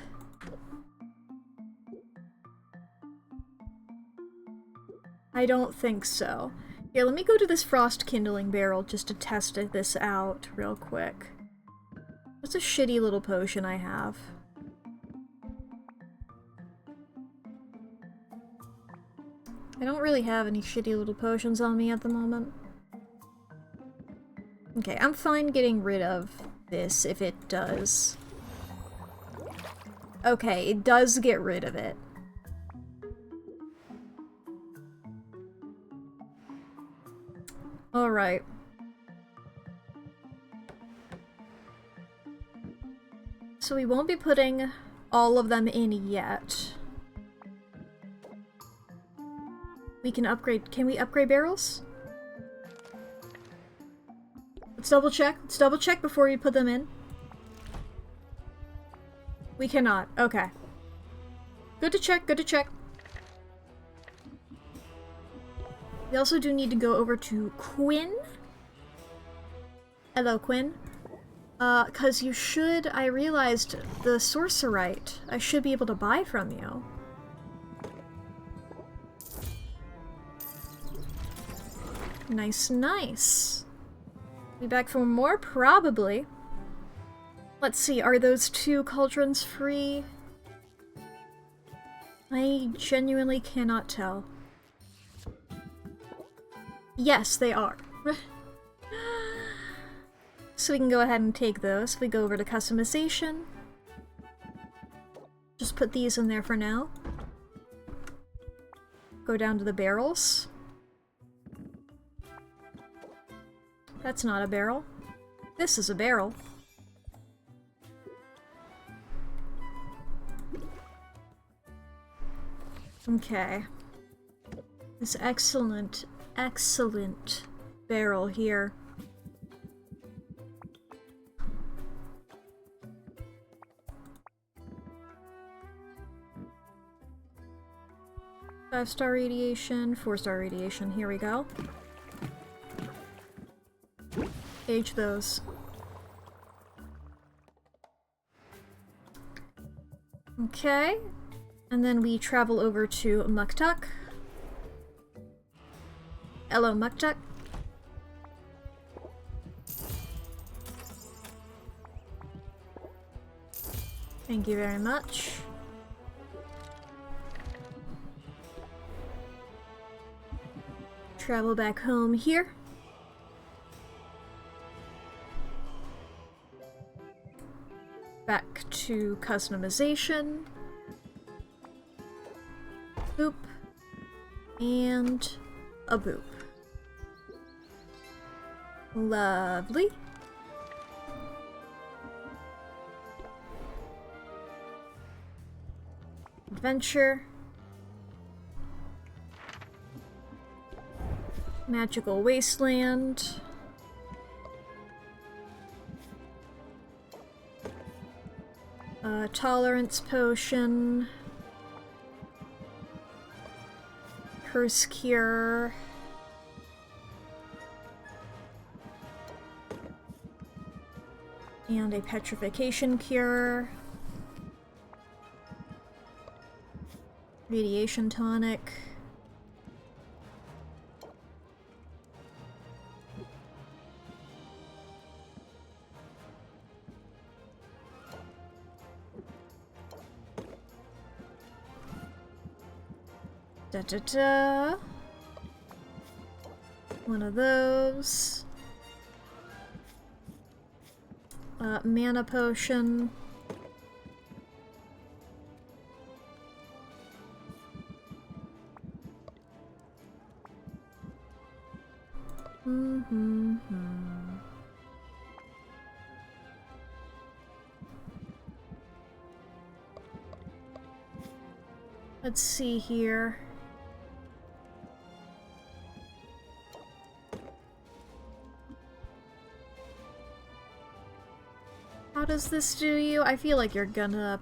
I don't think so. Yeah, let me go to this frost kindling barrel just to test this out real quick. What's a shitty little potion I have? I don't really have any shitty little potions on me at the moment. Okay, I'm fine getting rid of this if it does. Okay, it does get rid of it. Alright. So we won't be putting all of them in yet. We can upgrade. Can we upgrade barrels? Let's double check. Let's double check before we put them in. We cannot. Okay. Good to check, good to check. We also do need to go over to Quinn. Hello, Quinn. Cause you should, I realized the sorcerite I should be able to buy from you. Nice, nice. Be back for more? Probably. Let's see, are those 2 cauldrons free? I genuinely cannot tell. Yes, they are. So we can go ahead and take those. We go over to customization. Just put these in there for now. Go down to the barrels. That's not a barrel. This is a barrel. Okay. This excellent, excellent barrel here. Five-star radiation, 4-star radiation. Here we go. Age those. Okay. And then we travel over to Mucktuck. Hello, Mucktuck. Thank you very much. Travel back home here. Back to customization. Boop. And a boop. Lovely. Adventure. Magical Wasteland. Tolerance Potion. Curse Cure. And a petrification cure. Radiation tonic. Da-da-da. One of those. Mana potion. Let's see here. How does this do you? I feel like you're definitely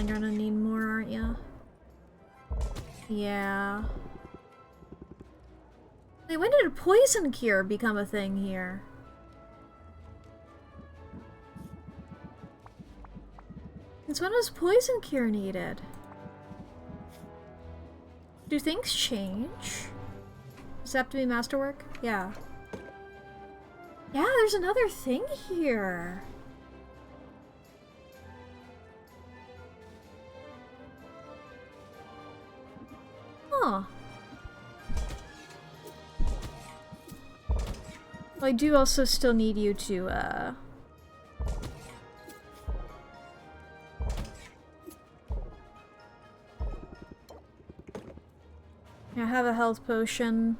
gonna need more, aren't you? Yeah. Wait, when did a poison cure become a thing here? Since when was poison cure needed? Do things change? Does it have to be masterwork? Yeah. Yeah, there's another thing here. Huh. Well, I do also still need you to, I have a health potion.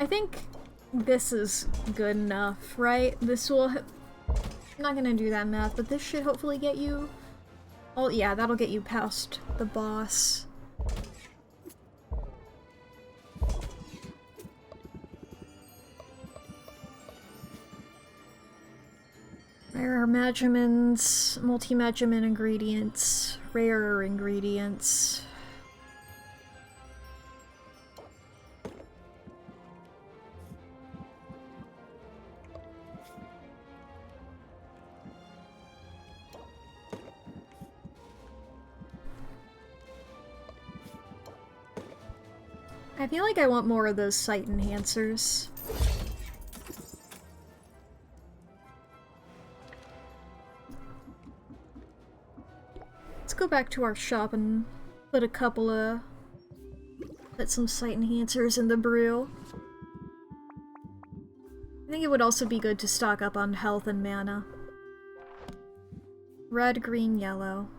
I think this is good enough, right? This will... I'm not gonna do that math, but this should hopefully get you... Oh yeah, that'll get you past the boss. Rare magimins, multi-magimin ingredients, rarer ingredients. I feel like I want more of those sight enhancers. Let's go back to our shop and put some sight enhancers in the brew. I think it would also be good to stock up on health and mana. Red, green, yellow.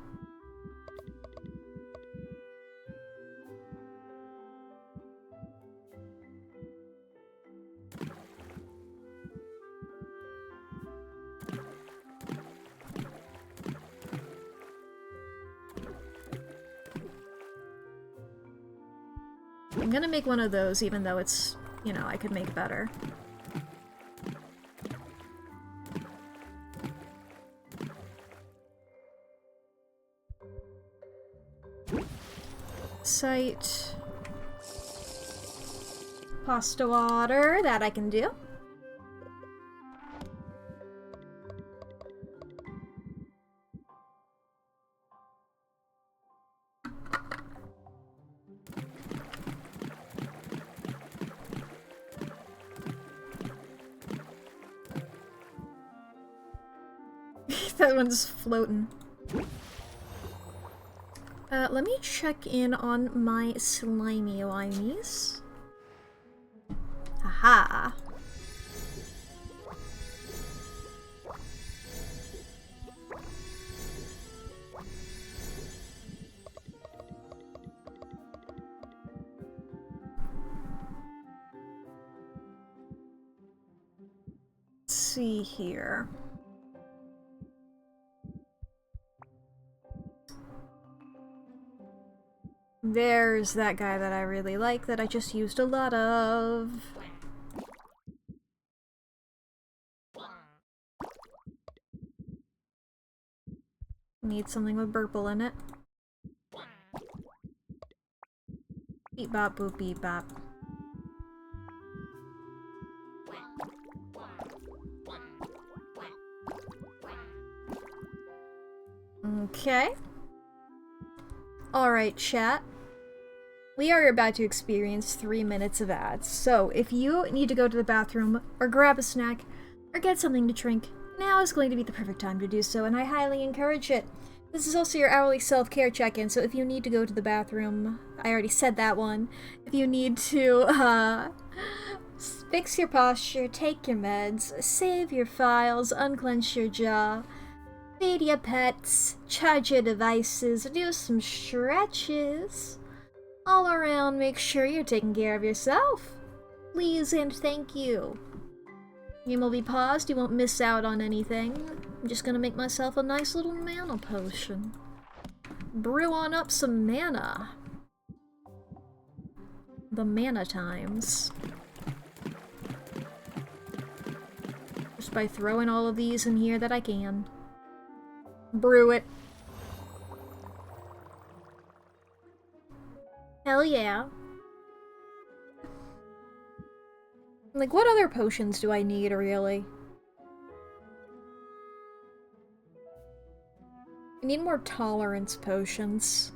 I'm gonna make one of those, even though it's, you know, I could make better. Sight. Pasta water, that I can do. That one's floating. Let me check in on my slimy limeys. Aha! Let's see here. There's that guy that I really like that I just used a lot of. Need something with purple in it. Beep bop boop beep bop. Okay. Alright, chat. We are about to experience 3 minutes of ads, so if you need to go to the bathroom, or grab a snack, or get something to drink, now is going to be the perfect time to do so, and I highly encourage it. This is also your hourly self-care check-in, so if you need to go to the bathroom, I already said that one. If you need to, fix your posture, take your meds, save your files, unclench your jaw, feed your pets, charge your devices, do some stretches. All around, make sure you're taking care of yourself. Please and thank you. Game will be paused, you won't miss out on anything. I'm just gonna make myself a nice little mana potion. Brew on up some mana. The mana times. Just by throwing all of these in here that I can. Brew it. Hell yeah. Like, what other potions do I need, really? I need more tolerance potions.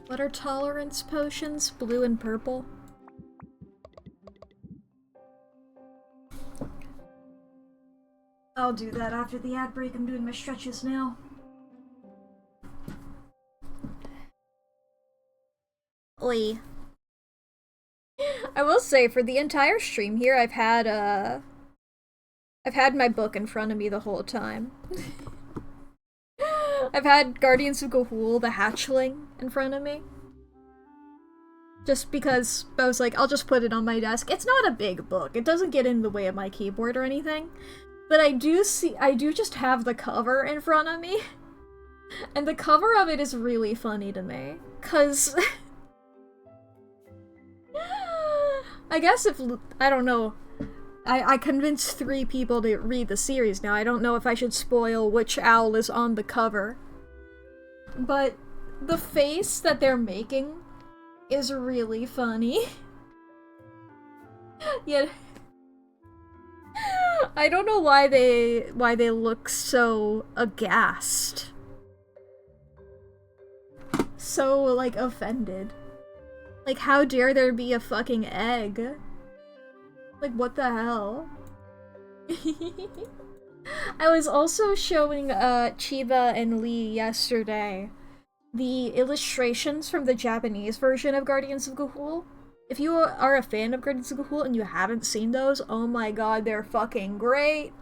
What are tolerance potions? Blue and purple? I'll do that after the ad break. I'm doing my stretches now. Oi. I will say, for the entire stream here, I've had my book in front of me the whole time. I've had Guardians of Ga'Hoole, the Hatchling, in front of me. Just because I was like, I'll just put it on my desk. It's not a big book. It doesn't get in the way of my keyboard or anything. But I do just have the cover in front of me. And the cover of it is really funny to me. 'Cause I guess if, I don't know, I convinced 3 people to read the series now. I don't know if I should spoil which owl is on the cover. But the face that they're making is really funny. Yet I don't know why they look so aghast. So, like, offended. Like, how dare there be a fucking egg? Like, what the hell? I was also showing Chiba and Lee yesterday the illustrations from the Japanese version of Guardians of Ga'Hoole. If you are a fan of Guardians of Ga'Hoole and you haven't seen those, oh my god, they're fucking great!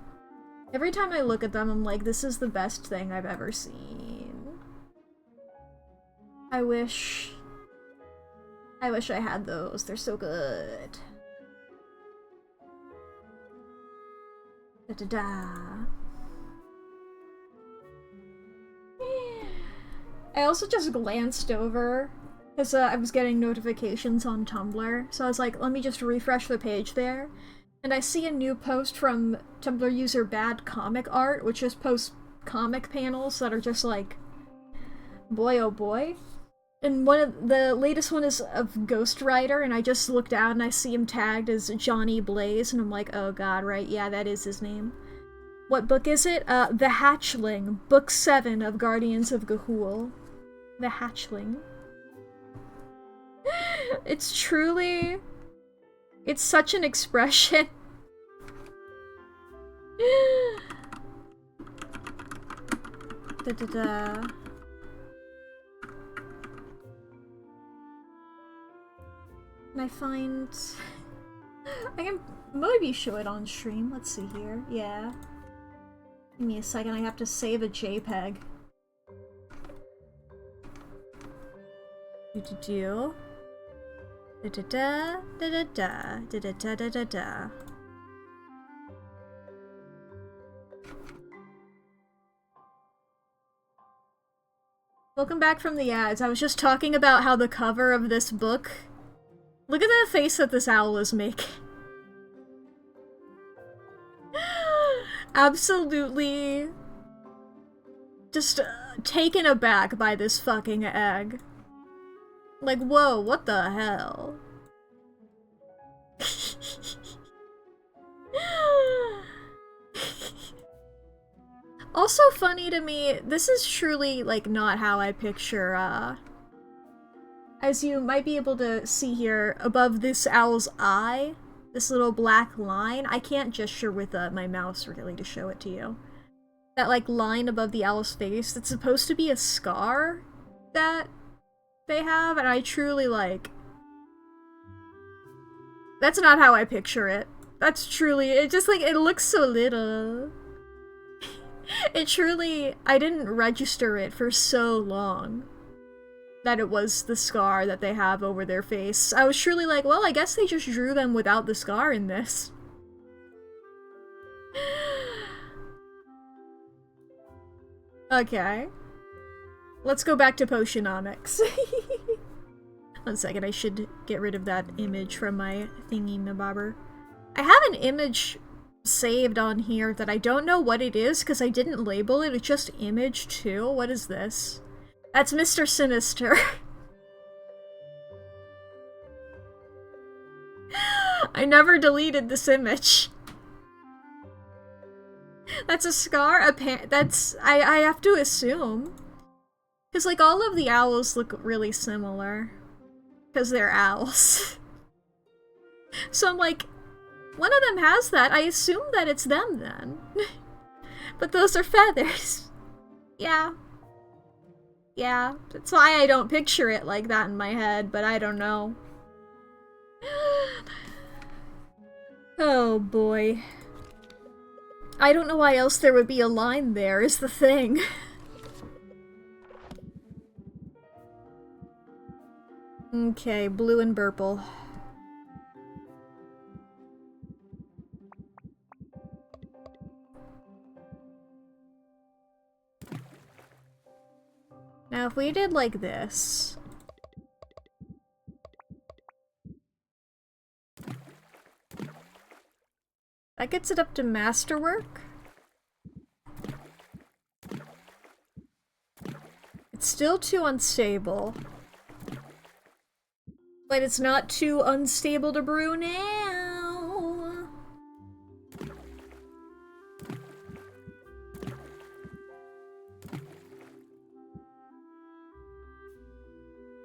Every time I look at them, I'm like, this is the best thing I've ever seen. I wish I had those. They're so good. Da-da-da. I also just glanced over, because I was getting notifications on Tumblr, so I was like, let me just refresh the page there. And I see a new post from Tumblr user Bad Comic Art, which just posts comic panels that are just like, boy oh boy. And one of the latest one is of Ghost Rider, and I just looked out and I see him tagged as Johnny Blaze, and I'm like, oh god, right, yeah, that is his name. What book is it? The Hatchling, Book 7 of Guardians of Ga'Hoole. The Hatchling. It's truly... it's such an expression. Da-da-da. Can I find... I can maybe show it on stream. Let's see here. Yeah. Give me a second, I have to save a JPEG. Do-do-do. Da-da-da, da-da-da, da-da-da-da-da-da. Welcome back from the ads. I was just talking about how the cover of this book... Look at the face that this owl is making. Absolutely... taken aback by this fucking egg. Like, whoa, what the hell? Also funny to me, this is truly, like, not how I picture, as you might be able to see here, above this owl's eye, this little black line, I can't gesture with my mouse really to show it to you. That, like, line above the owl's face, that's supposed to be a scar that they have, and I truly, like... That's not how I picture it. That's truly... It just, like, it looks so little. It truly... I didn't register it for so long. That it was the scar that they have over their face. I was truly like, well, I guess they just drew them without the scar in this. Okay. Let's go back to Potionomics. 1 second, I should get rid of that image from my thingy-mabobber. I have an image saved on here that I don't know what it is because I didn't label it. It's just image 2. What is this? That's Mr. Sinister. I never deleted this image. That's a scar? That's... I have to assume. Because, like, all of the owls look really similar. Because they're owls. So I'm like, one of them has that. I assume that it's them then. But those are feathers. Yeah. Yeah. That's why I don't picture it like that in my head, but I don't know. Oh boy. I don't know why else there would be a line there, is the thing. Okay, blue and purple. Now if we did like this... That gets it up to masterwork. It's still too unstable. But it's not too unstable to brew now.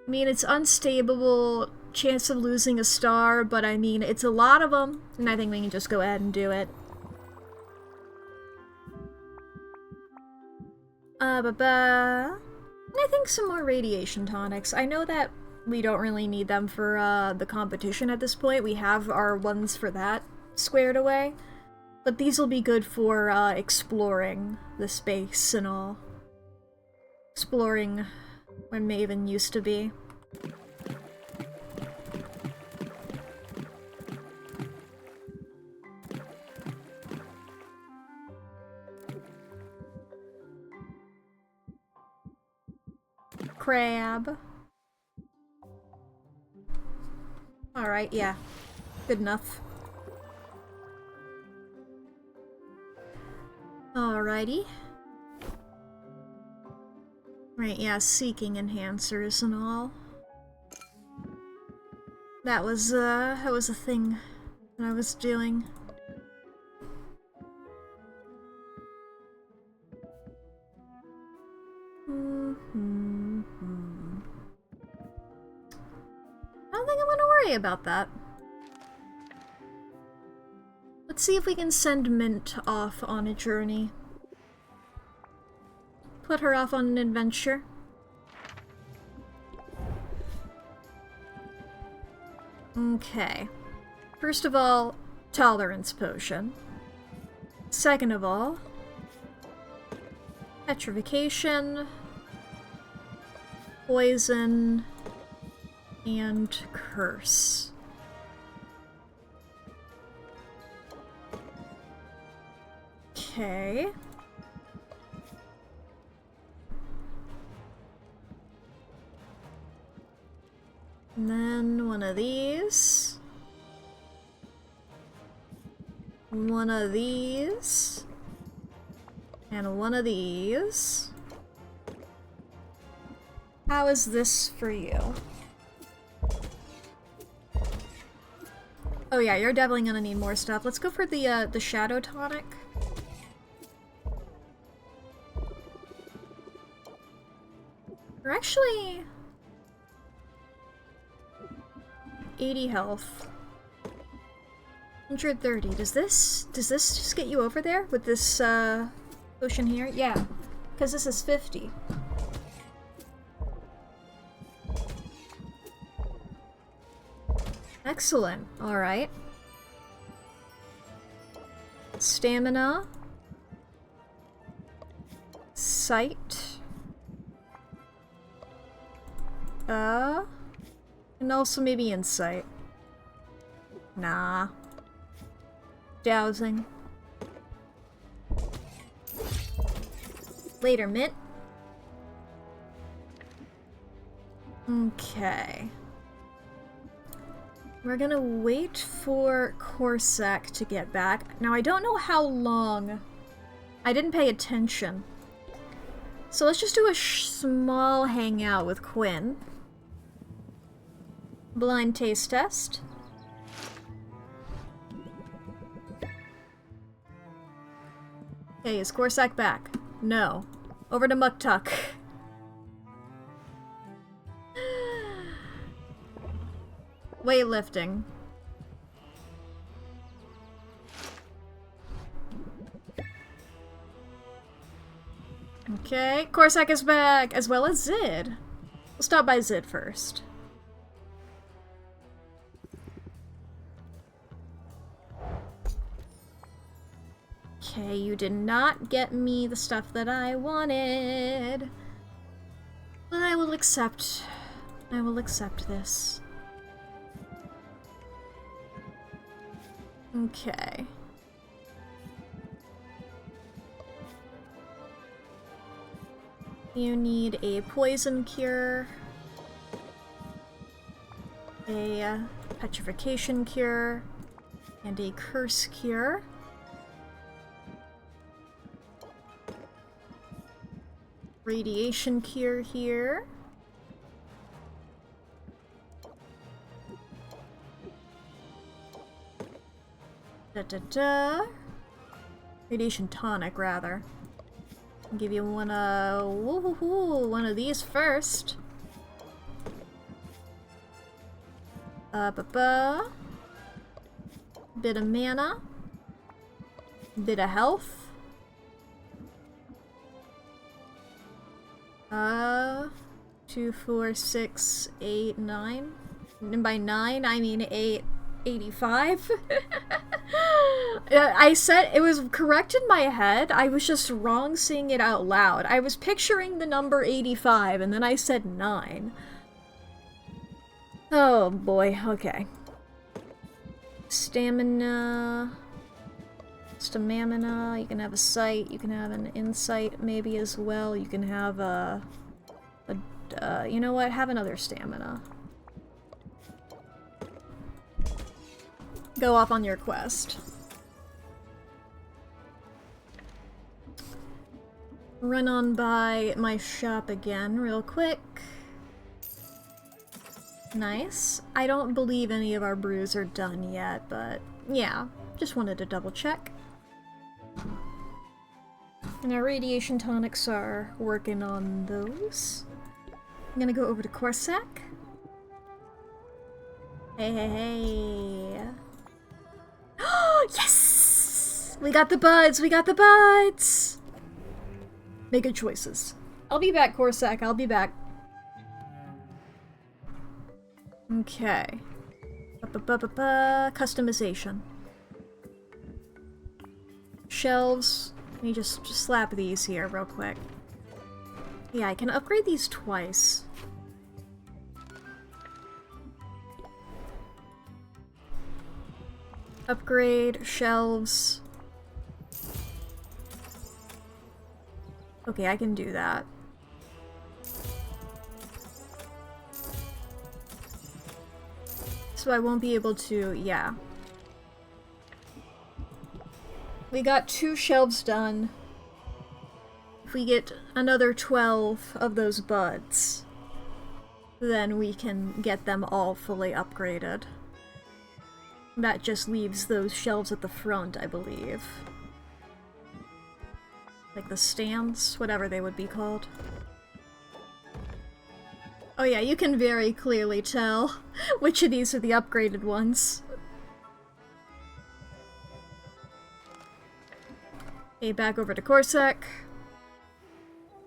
I mean, it's unstable, chance of losing a star, but I mean, it's a lot of them, and I think we can just go ahead and do it. And I think some more radiation tonics. I know that we don't really need them for the competition at this point. We have our ones for that squared away. But these will be good for exploring the space and all. Exploring where Maven used to be. Crab. Alright, yeah. Good enough. Alrighty. Right, yeah, seeking enhancers and all. That was a thing that I was doing. I don't think I'm gonna worry about that. Let's see if we can send Mint off on a journey. Put her off on an adventure. Okay. First of all, tolerance potion. Second of all, petrification, poison, and curse. Okay. And then one of these. One of these. And one of these. How is this for you? Oh yeah, you're definitely gonna need more stuff. Let's go for the Shadow Tonic. We're actually 80 health. 130. Does this just get you over there with this potion here? Yeah, because this is 50. Excellent. All right. Stamina. Sight. And also maybe insight. Nah. Dowsing. Later, Mint. Okay. We're gonna wait for Corsac to get back. Now, I don't know how long. I didn't pay attention. So let's just do a small hangout with Quinn. Blind taste test. Okay, is Corsac back? No. Over to Muktuk. Weightlifting. Okay, Corsac is back, as well as Zid. We'll stop by Zid first. Okay, you did not get me the stuff that I wanted. But I will accept this. Okay. You need a poison cure, a petrification cure, and a curse cure. Radiation cure here. Radiation tonic, rather. I'll give you one of these first. Bit of mana. Bit of health. 2, 4, 6, 8, 9. And by 9, I mean 85. I said it was correct in my head. I was just wrong saying it out loud. I was picturing the number 85, and then I said 9. Oh boy, okay. Stamina. You can have a sight, you can have an insight maybe as well. You can have you know what? Have another stamina. Go off on your quest. Run on by my shop again real quick. Nice. I don't believe any of our brews are done yet, but yeah, just wanted to double check. And our radiation tonics are working on those. I'm gonna go over to Corsac. Hey, hey, hey. Yes! We got the buds! We got the buds! Make good choices. I'll be back, Corsac. I'll be back. Okay. Customization. Shelves. Let me just slap these here real quick. Yeah, I can upgrade these twice. Upgrade, shelves. Okay, I can do that. So I won't be able to, yeah. We got 2 shelves done. If we get another 12 of those buds, then we can get them all fully upgraded. That just leaves those shelves at the front, I believe. Like the stands, whatever they would be called. Oh yeah, you can very clearly tell which of these are the upgraded ones. Okay, back over to Corsac.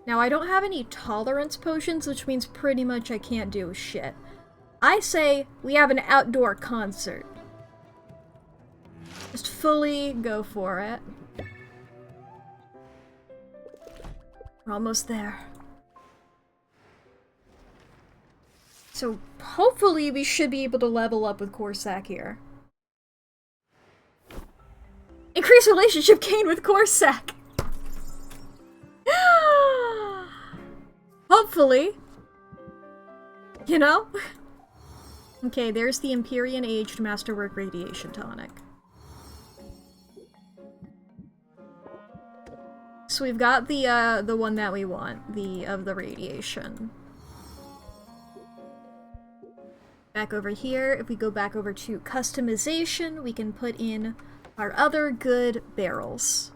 Now, I don't have any tolerance potions, which means pretty much I can't do shit. I say we have an outdoor concert. Just fully go for it. We're almost there. So, hopefully we should be able to level up with Corsac here. Increase relationship gain with Corsac! Hopefully. You know? Okay, there's the Empyrean Aged Masterwork Radiation Tonic. So we've got the one that we want, of the radiation. Back over here, if we go back over to customization, we can put in our other good barrels.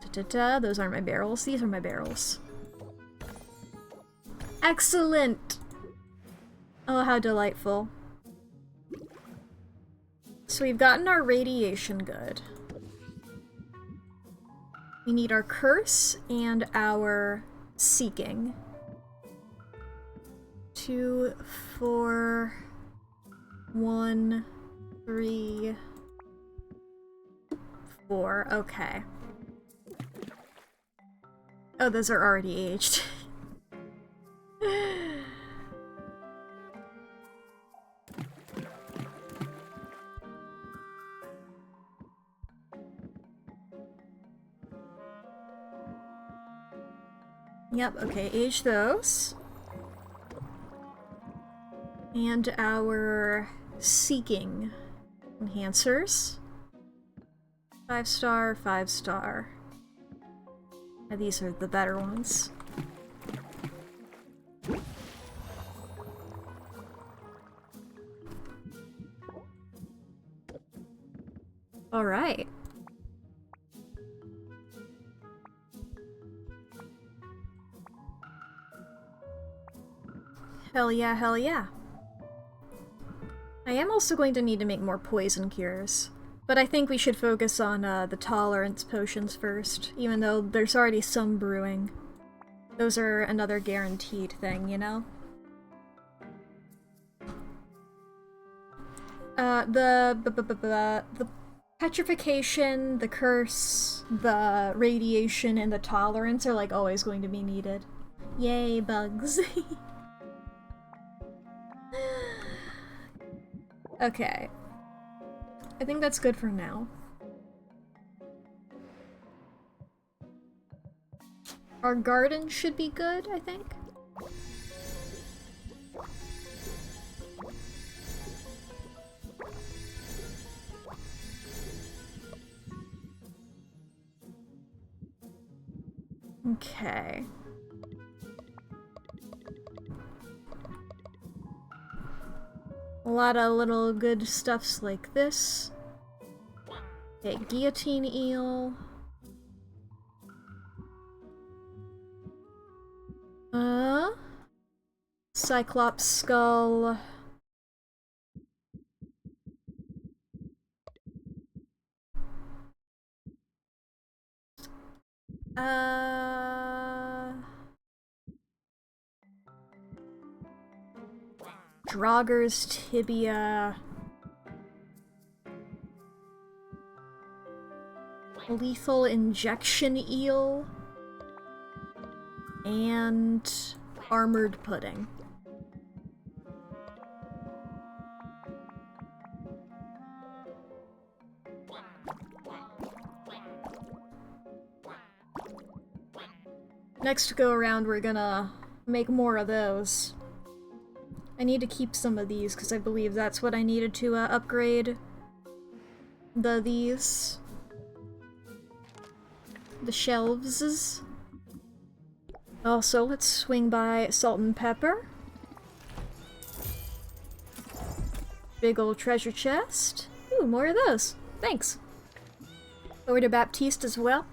Da-da-da, those aren't my barrels, these are my barrels. Excellent! Oh, how delightful. So we've gotten our radiation good. We need our curse and our seeking. 2, 4, 1, 3, 4. Okay. Oh, those are already aged. Yep, okay, age those. And our seeking enhancers. 5-star, 5-star. And these are the better ones. Alright. Hell yeah, hell yeah. I am also going to need to make more poison cures. But I think we should focus on the tolerance potions first, even though there's already some brewing. Those are another guaranteed thing, you know? The petrification, the curse, the radiation, and the tolerance are like always going to be needed. Yay, bugs. Okay. I think that's good for now. Our garden should be good, I think. Okay. A lot of little good stuffs like this. Okay, guillotine eel. Cyclops skull. Draugur's tibia. Lethal injection eel. And armored pudding. Next go around, we're gonna make more of those. I need to keep some of these because I believe that's what I needed to upgrade these. The shelves. Also, let's swing by Salt and Pepper. Big old treasure chest. Ooh, more of those. Thanks. Over to Baptiste as well.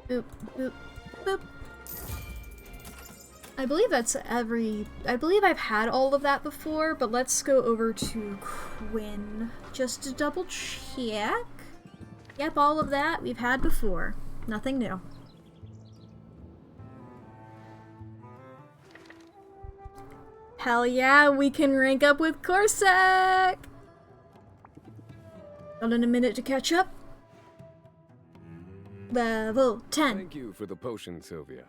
Boop, boop, boop. I believe that's I believe I've had all of that before, but let's go over to Quinn. Just to double check. Yep, all of that we've had before. Nothing new. Hell yeah, we can rank up with Corsac! Got in a minute to catch up. Level 10. Thank you for the potion, Sylvia.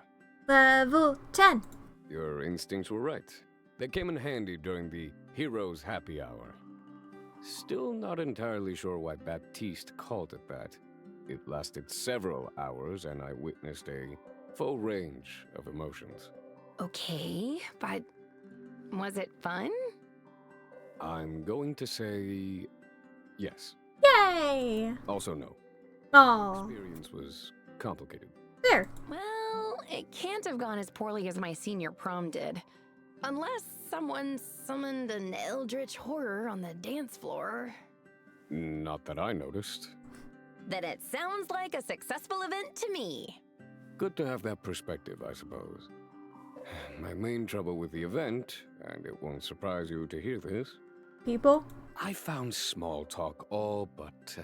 Level 10. Your instincts were right. They came in handy during the Heroes Happy Hour. Still not entirely sure why Baptiste called it that. It lasted several hours, and I witnessed a full range of emotions. Okay, but was it fun? I'm going to say yes. Yay! Also no. Aw, Experience was complicated. there. Well, it can't have gone as poorly as my senior prom did. Unless someone summoned an eldritch horror on the dance floor. Not that I noticed. Then it sounds like a successful event to me. Good to have that perspective, I suppose. My main trouble with the event, and it won't surprise you to hear this, People? I found small talk all but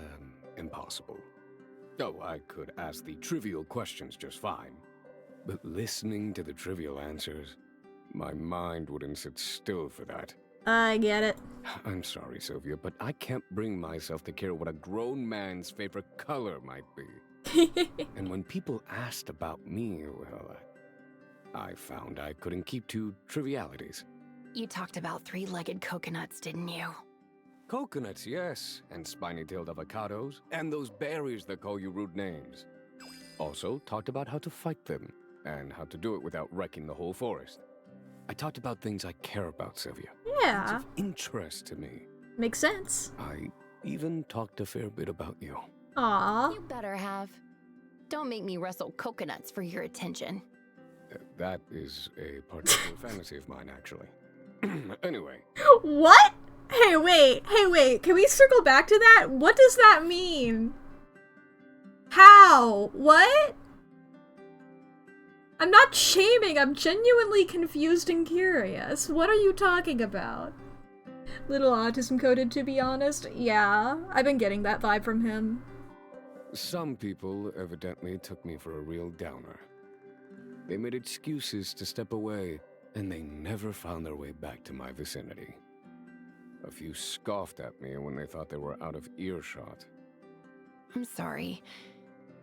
impossible. Oh, I could ask the trivial questions just fine, but listening to the trivial answers, my mind wouldn't sit still for that. I get it. I'm sorry, Sylvia, but I can't bring myself to care what a grown man's favorite color might be. And when people asked about me, well, I found I couldn't keep to trivialities. You talked about three-legged coconuts, didn't you? Coconuts, yes, and spiny-tailed avocados, and those berries that call you rude names. Also talked about how to fight them, and how to do it without wrecking the whole forest. I talked about things I care about, Sylvia. Things Yeah, of interest to me. makes sense. I even talked a fair bit about you. Aw. You better have. Don't make me wrestle coconuts for your attention. That is a particular fantasy of mine, actually. Anyway, What? Hey, wait. Can we circle back to that? What does that mean? How? What? I'm not shaming, I'm genuinely confused and curious. What are you talking about? Little autism coded, to be honest. Yeah, I've been getting that vibe from him. some people evidently took me for a real downer. They made excuses to step away, and they never found their way back to my vicinity. A few scoffed at me when they thought they were out of earshot. I'm sorry.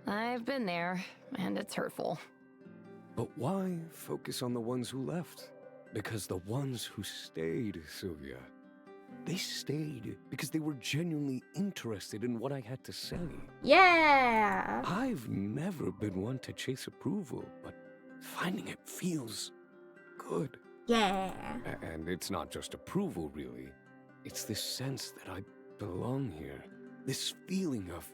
I've been there, and it's hurtful. But why focus on the ones who left? Because the ones who stayed, Sylvia, they stayed because they were genuinely interested in what I had to say. Yeah! I've never been one to chase approval, but finding it feels good. Yeah. And it's not just approval, really. It's this sense that I belong here. This feeling of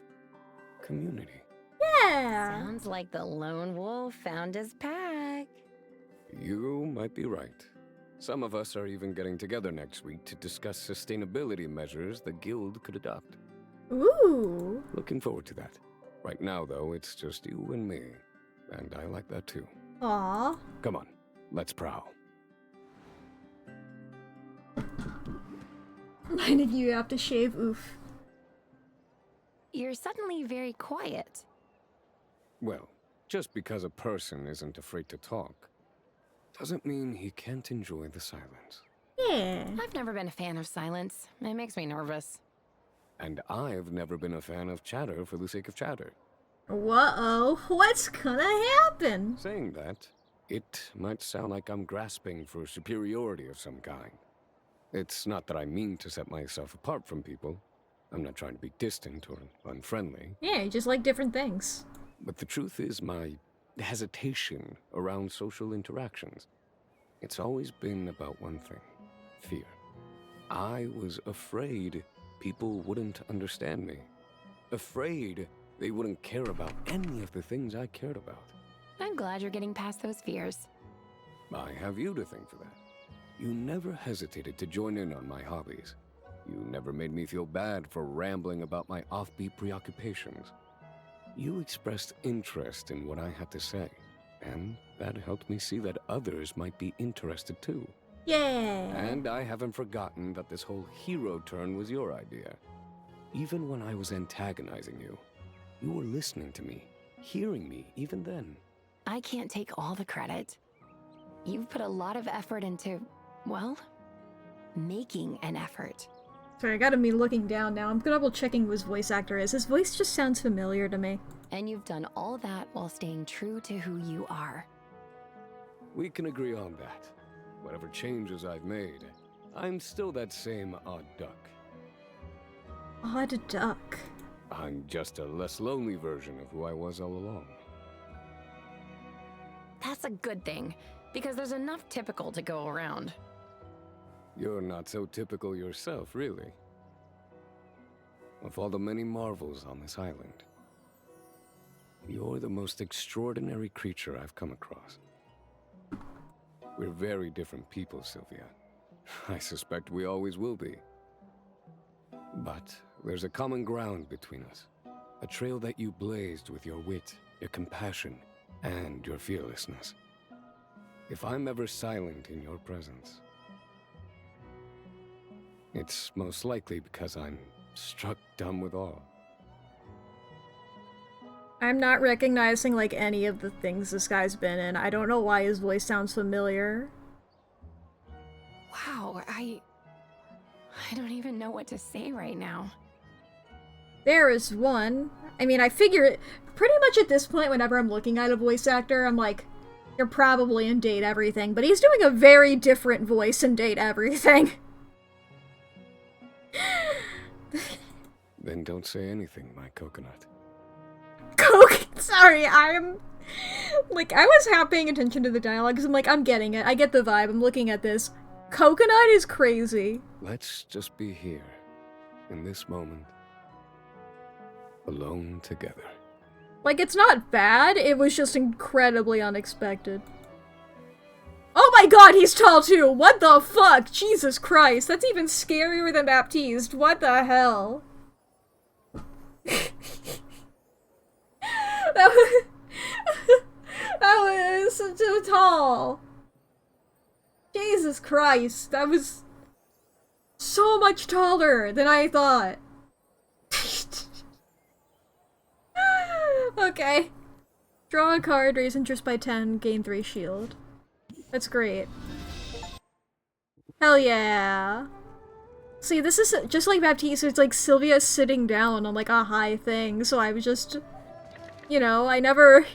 community. Yeah! Sounds like the lone wolf found his pack. You might be right. Some of us are even getting together next week to discuss sustainability measures the guild could adopt. Ooh. Looking forward to that. Right now, though, it's just you and me. And I like that too. Aw. Come on, let's prowl. Why did you have to shave? Oof. You're suddenly very quiet. Well, just because a person isn't afraid to talk, doesn't mean he can't enjoy the silence. Yeah. I've never been a fan of silence. It makes me nervous. And I've never been a fan of chatter for the sake of chatter. Whoa, what's gonna happen? Saying that, it might sound like I'm grasping for superiority of some kind. It's not that I mean to set myself apart from people. I'm not trying to be distant or unfriendly. Yeah, you just like different things. But the truth is my hesitation around social interactions. It's always been about one thing: fear. I was afraid people wouldn't understand me. Afraid they wouldn't care about any of the things I cared about. I'm glad you're getting past those fears. I have you to thank for that. You never hesitated to join in on my hobbies. You never made me feel bad for rambling about my offbeat preoccupations. You expressed interest in what I had to say, and that helped me see that others might be interested too. Yeah. And I haven't forgotten that this whole hero turn was your idea. Even when I was antagonizing you, you were listening to me, hearing me even then. I can't take all the credit. You've put a lot of effort into, well, making an effort. Sorry, I gotta be looking down now. I'm double checking who his voice actor is. His voice just sounds familiar to me. And you've done all that while staying true to who you are. We can agree on that. Whatever changes I've made, I'm still that same odd duck. Odd duck. I'm just a less lonely version of who I was all along. That's a good thing, because there's enough typical to go around. You're not so typical yourself, really. Of all the many marvels on this island, you're the most extraordinary creature I've come across. We're very different people, Sylvia. I suspect we always will be. But there's a common ground between us. A trail that you blazed with your wit, your compassion, and your fearlessness. If I'm ever silent in your presence, it's most likely because I'm struck dumb with awe. I'm not recognizing, like, any of the things this guy's been in. I don't know why his voice sounds familiar. Wow, I don't even know what to say right now. There is one. I mean, I figure it pretty much at this point, whenever I'm looking at a voice actor, I'm like, you're probably in Date Everything, but he's doing a very different voice in Date Everything. Then don't say anything, my coconut. Sorry, I'm... Like, I was half paying attention to the dialogue, because I'm like, I'm getting it. I get the vibe. I'm looking at this. Coconut is crazy. Let's just be here, in this moment, alone together. Like, it's not bad, it was just incredibly unexpected. Oh my god, he's tall too! What the fuck? Jesus Christ, that's even scarier than Baptiste. What the hell? that was so tall. Jesus Christ, that was so much taller than I thought. Okay. Draw a card, raise interest by 10, gain 3 shield. That's great. Hell yeah. See, this is just like Baptiste, it's like Sylvia sitting down on like a high thing, so I was just... You know, I never...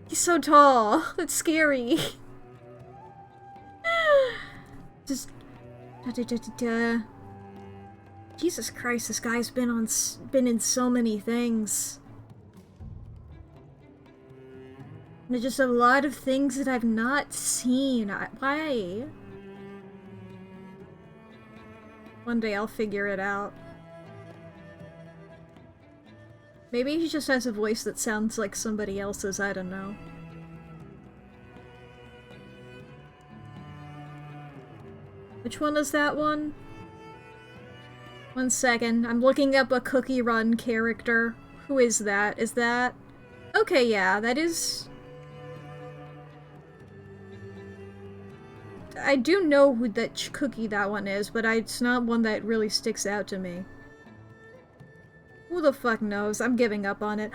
He's so tall. That's scary. Just... Jesus Christ, this guy's been in so many things. And there's just a lot of things that I've not seen. Why? One day I'll figure it out. Maybe he just has a voice that sounds like somebody else's, I don't know. Which one is that one? 1 second, I'm looking up a Cookie Run character. Who is that? Is that... Okay, yeah, that is... I do know who that cookie that one is, but it's not one that really sticks out to me. Who the fuck knows? I'm giving up on it.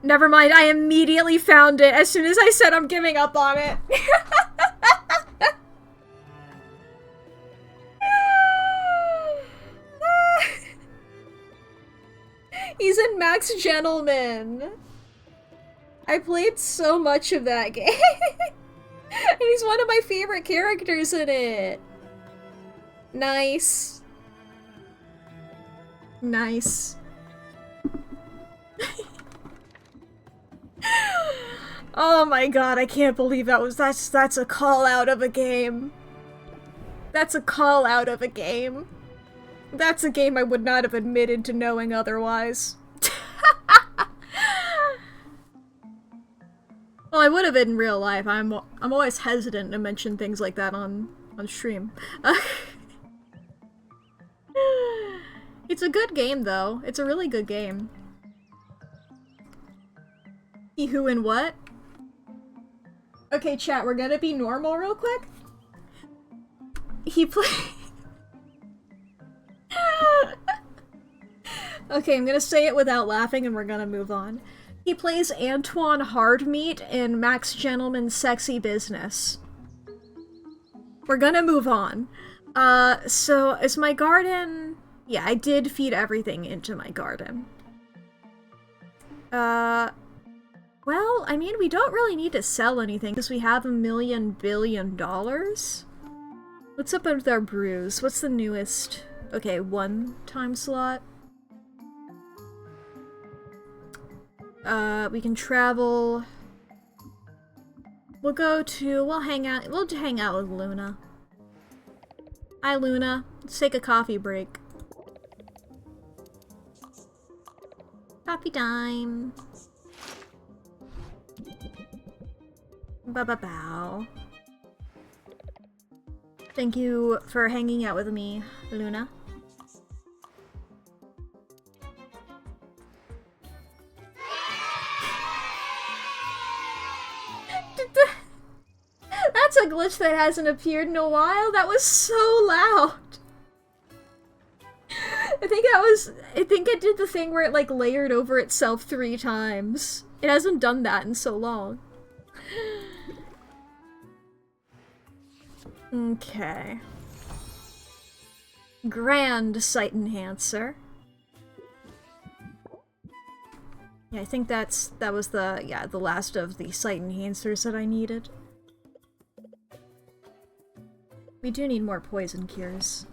Never mind, I immediately found it as soon as I said I'm giving up on it. He's in Max Gentleman. I played so much of that game. And he's one of my favorite characters in it. Nice. Nice. Oh my god, I can't believe that's a call out of a game. That's a call out of a game. That's a game I would not have admitted to knowing otherwise. Well, I would have in real life. I'm always hesitant to mention things like that on stream. It's a good game, though. It's a really good game. He, who, and what? Okay, chat, we're gonna be normal real quick. He play. Okay, I'm gonna say it without laughing and we're gonna move on. He plays Antoine Hardmeat in Max Gentleman's Sexy Business. We're gonna move on. So is my garden... Yeah, I did feed everything into my garden. Well, I mean, we don't really need to sell anything because we have $1 billion. What's up with our brews? What's the newest? Okay, 1 time slot. We can travel. We'll hang out with Luna. Hi, Luna. Let's take a coffee break. Coffee time. Ba-ba-bow. Thank you for hanging out with me, Luna. That's a glitch that hasn't appeared in a while. That was so loud. I think it did the thing where it like layered over itself 3 times. It hasn't done that in so long. Okay. Grand sight enhancer. Yeah, I think that was the last of the sight enhancers that I needed. We do need more poison cures.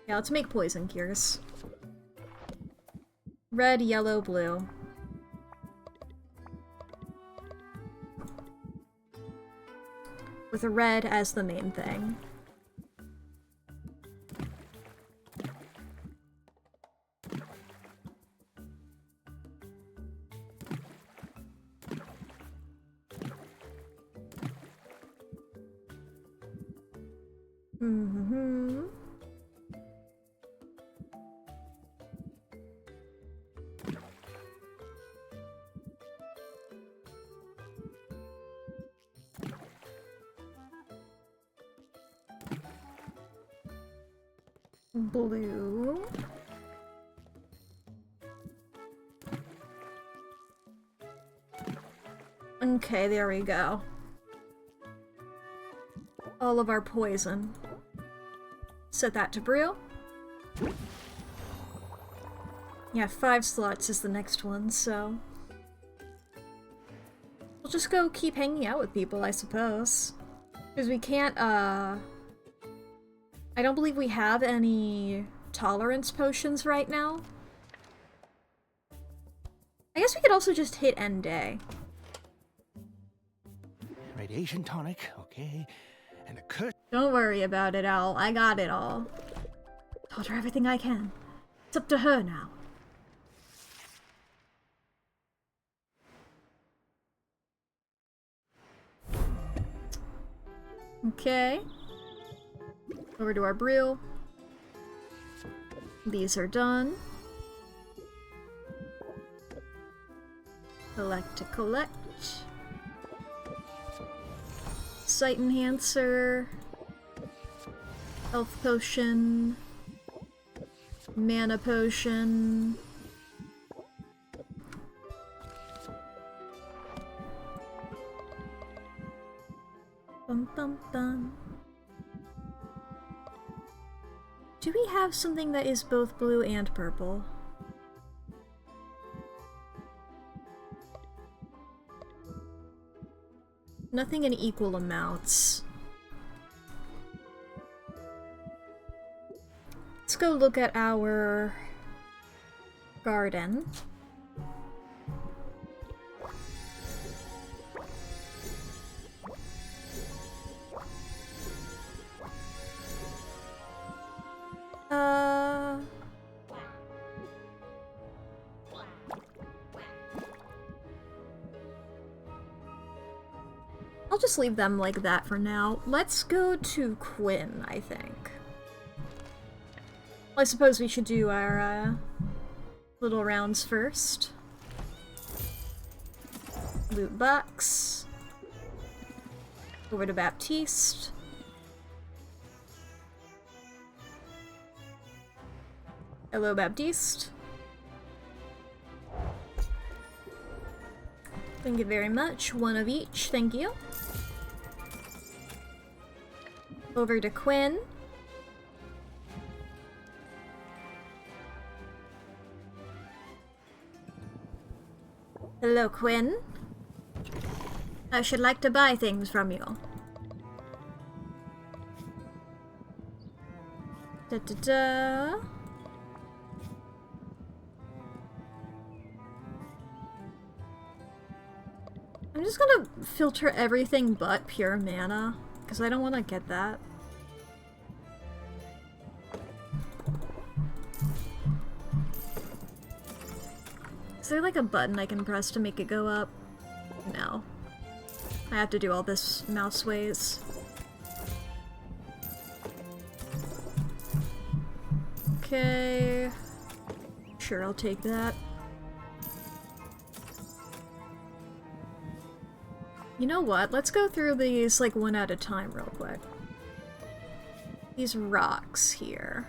Yeah, let's make poison cures. Red, yellow, blue. With a red as the main thing. Mm-hmm. Blue. Okay, there we go. All of our poison. Set that to brew. Yeah, 5 slots is the next one, so... we'll just go keep hanging out with people, I suppose. Because we can't, I don't believe we have any tolerance potions right now. I guess we could also just hit end day. Radiation tonic, okay. And a curse. Don't worry about it, Owl. I got it all. Taught her everything I can. It's up to her now. Okay. Over to our brew. These are done. Collect to collect. Sight enhancer. Health potion. Mana potion. Bum bum bum. Do we have something that is both blue and purple? Nothing in equal amounts. Let's go look at our garden. I'll just leave them like that for now. Let's go to Quinn, I think. I suppose we should do our little rounds first. Loot box. Over to Baptiste. Hello, Baptiste. Thank you very much. One of each, thank you. Over to Quinn. Hello, Quinn. I should like to buy things from you. Da-da-da. I'm just gonna filter everything but pure mana, because I don't want to get that. Is there like a button I can press to make it go up? No. I have to do all this mouse ways. Okay. Sure, I'll take that. You know what? Let's go through these like one at a time real quick. These rocks here.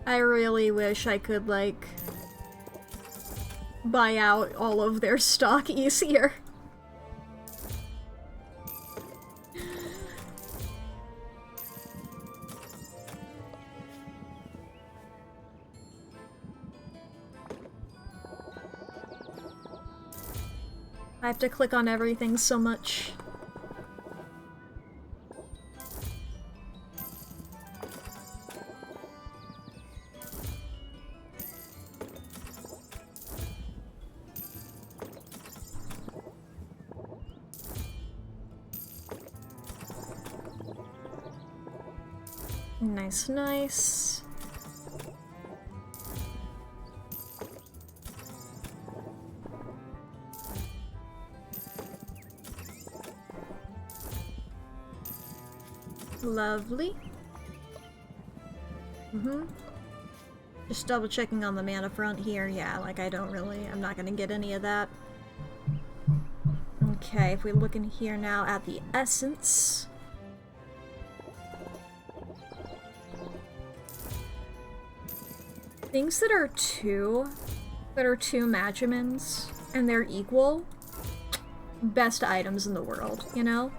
I really wish I could like buy out all of their stock easier. I have to click on everything so much. Nice, nice. Lovely. Just double checking on the mana front here. Yeah, like I'm not gonna get any of that. Okay, if we look in here now at the essence. Things that are two Magimans, and they're equal, best items in the world, you know?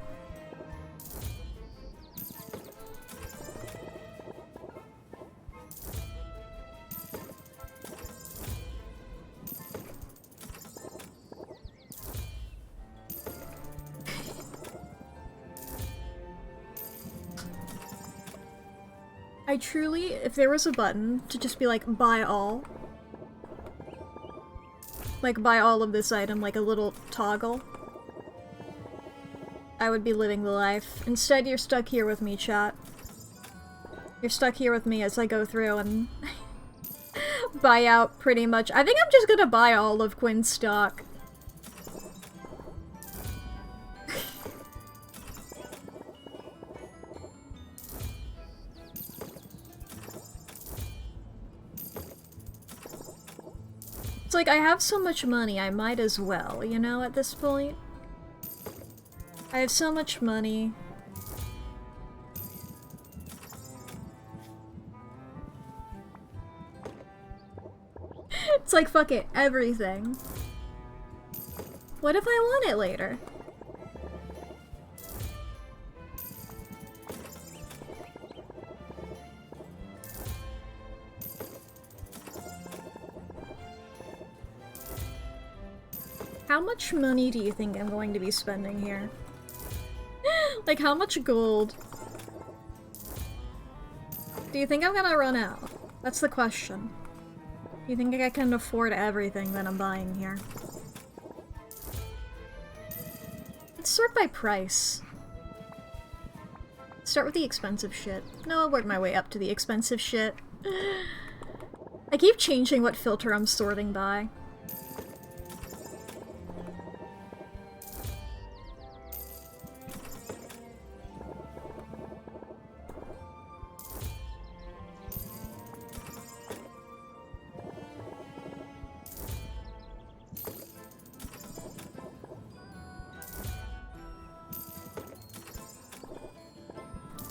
I truly, if there was a button to just be like, buy all. Like, buy all of this item, like a little toggle. I would be living the life. Instead, you're stuck here with me, chat. You're stuck here with me as I go through and buy out pretty much. I think I'm just gonna buy all of Quinn's stock. It's like, I have so much money, I might as well, you know, at this point? I have so much money. It's like, fuck it, everything. What if I want it later? How much money do you think I'm going to be spending here? Like, how much gold? Do you think I'm gonna run out? That's the question. Do you think I can afford everything that I'm buying here? Let's sort by price. Start with the expensive shit. No, I'll work my way up to the expensive shit. I keep changing what filter I'm sorting by.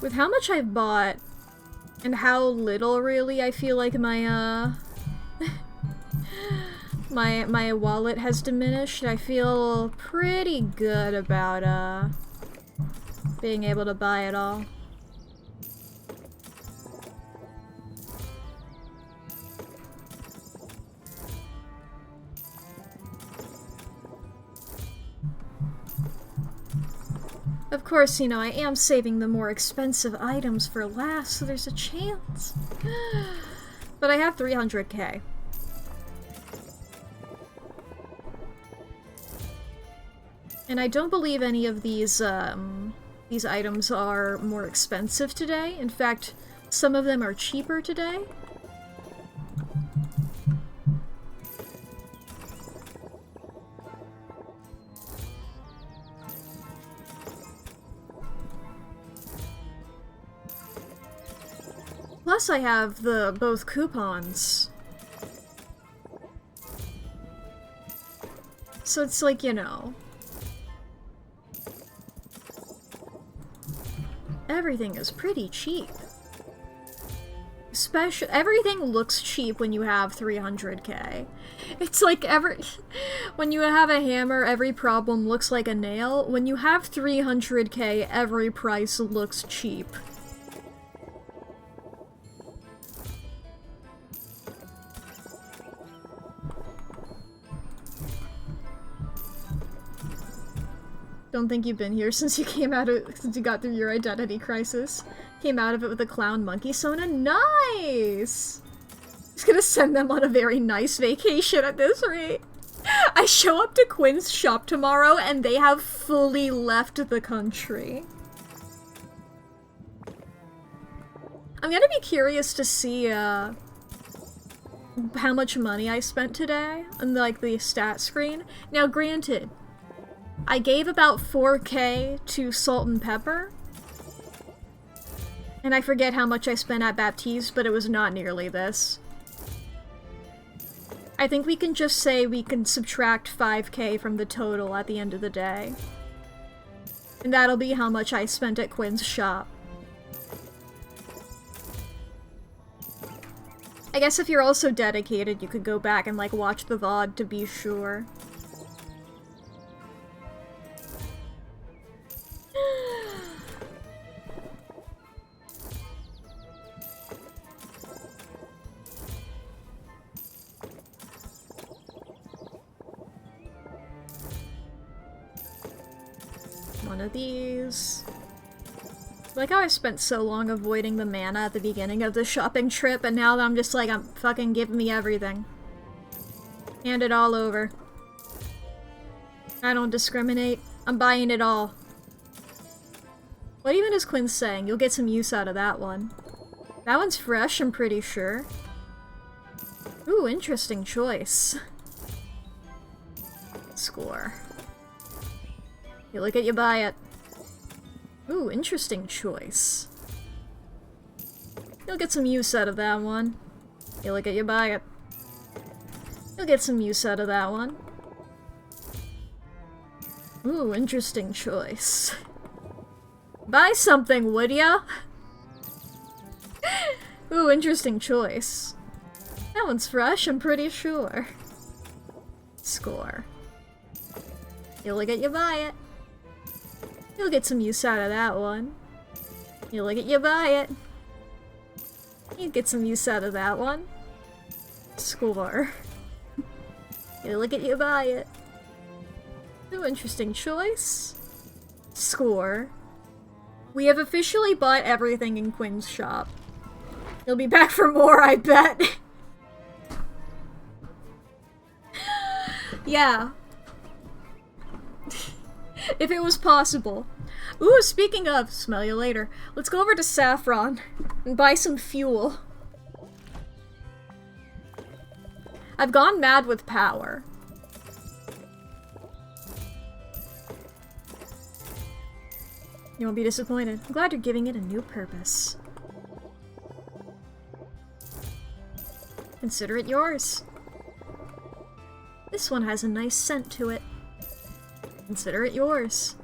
With how much I've bought, and how little really I feel like my, my wallet has diminished, I feel pretty good about, being able to buy it all. Of course, you know, I am saving the more expensive items for last, so there's a chance. But I have 300k. And I don't believe any of these items are more expensive today. In fact, some of them are cheaper today. Plus I have both coupons. So it's like, you know, everything is pretty cheap. Everything looks cheap when you have 300k. It's like when you have a hammer, every problem looks like a nail. When you have 300k, every price looks cheap. Don't think you've been here since you got through your identity crisis. Came out of it with a clown monkey Sona. Nice! He's gonna send them on a very nice vacation at this rate. I show up to Quinn's shop tomorrow and they have fully left the country. I'm gonna be curious to see how much money I spent today on like the stat screen. Now granted, I gave about 4k to Salt and Pepper. And I forget how much I spent at Baptiste, but it was not nearly this. I think we can just say we can subtract 5k from the total at the end of the day. And that'll be how much I spent at Quinn's shop. I guess if you're also dedicated, you could go back and like watch the VOD to be sure. One of these. Like how I spent so long avoiding the mana at the beginning of the shopping trip, and now I'm just like, I'm fucking giving me everything. Hand it all over. I don't discriminate. I'm buying it all. What even is Quinn saying? You'll get some use out of that one. That one's fresh, I'm pretty sure. Ooh, interesting choice. Score. You look it, you buy it. Ooh, interesting choice. You'll get some use out of that one. You look it, you buy it. You'll get some use out of that one. Ooh, interesting choice. Buy something, would ya? Ooh, interesting choice. That one's fresh, I'm pretty sure. Score. You look it, you buy it. You'll get some use out of that one. You look it, you buy it. You get some use out of that one. Score. You look it, you buy it. Ooh, interesting choice. Score. We have officially bought everything in Quinn's shop. He'll be back for more, I bet. Yeah. If it was possible. Ooh, speaking of, smell you later. Let's go over to Saffron and buy some fuel. I've gone mad with power. You won't be disappointed. I'm glad you're giving it a new purpose. Consider it yours. This one has a nice scent to it. Consider it yours.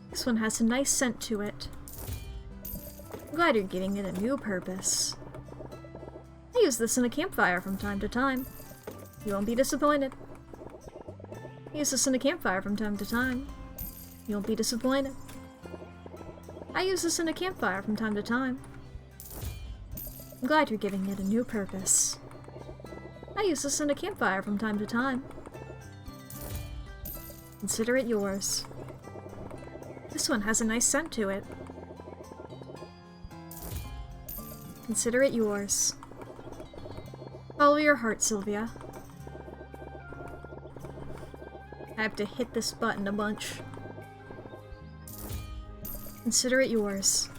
This one has a nice scent to it. I'm glad you're giving it a new purpose. I use this in a campfire from time to time. You won't be disappointed. I use this in a campfire from time to time. You won't be disappointed. I use this in a campfire from time to time. I'm glad you're giving it a new purpose. I use this in a campfire from time to time. Consider it yours. This one has a nice scent to it. Consider it yours. Follow your heart, Sylvia. I have to hit this button a bunch. Consider it yours.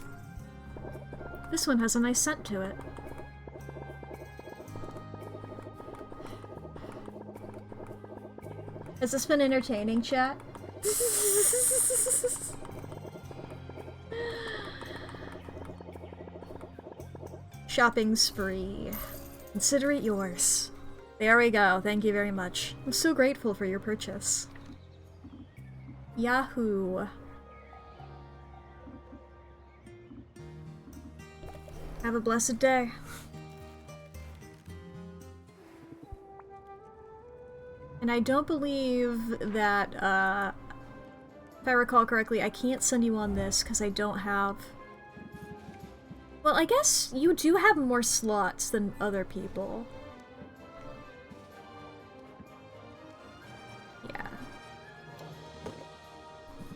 This one has a nice scent to it. Has this been entertaining, chat? Shopping spree. Consider it yours. There we go. Thank you very much. I'm so grateful for your purchase. Yahoo. Have a blessed day. And I don't believe that, if I recall correctly, I can't send you on this because I don't have... Well, I guess you do have more slots than other people. Yeah.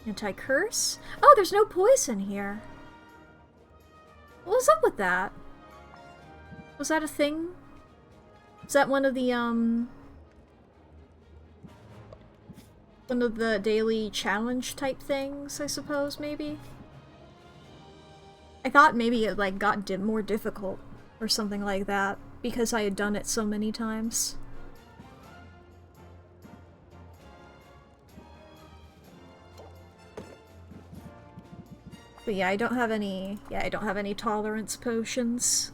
Anti-curse? Oh, there's no poison here. What was up with that? Was that a thing? Was that one of the, one of the daily challenge type things, I suppose, maybe? I thought maybe it, like, got more difficult or something like that because I had done it so many times. But yeah, I don't have any tolerance potions.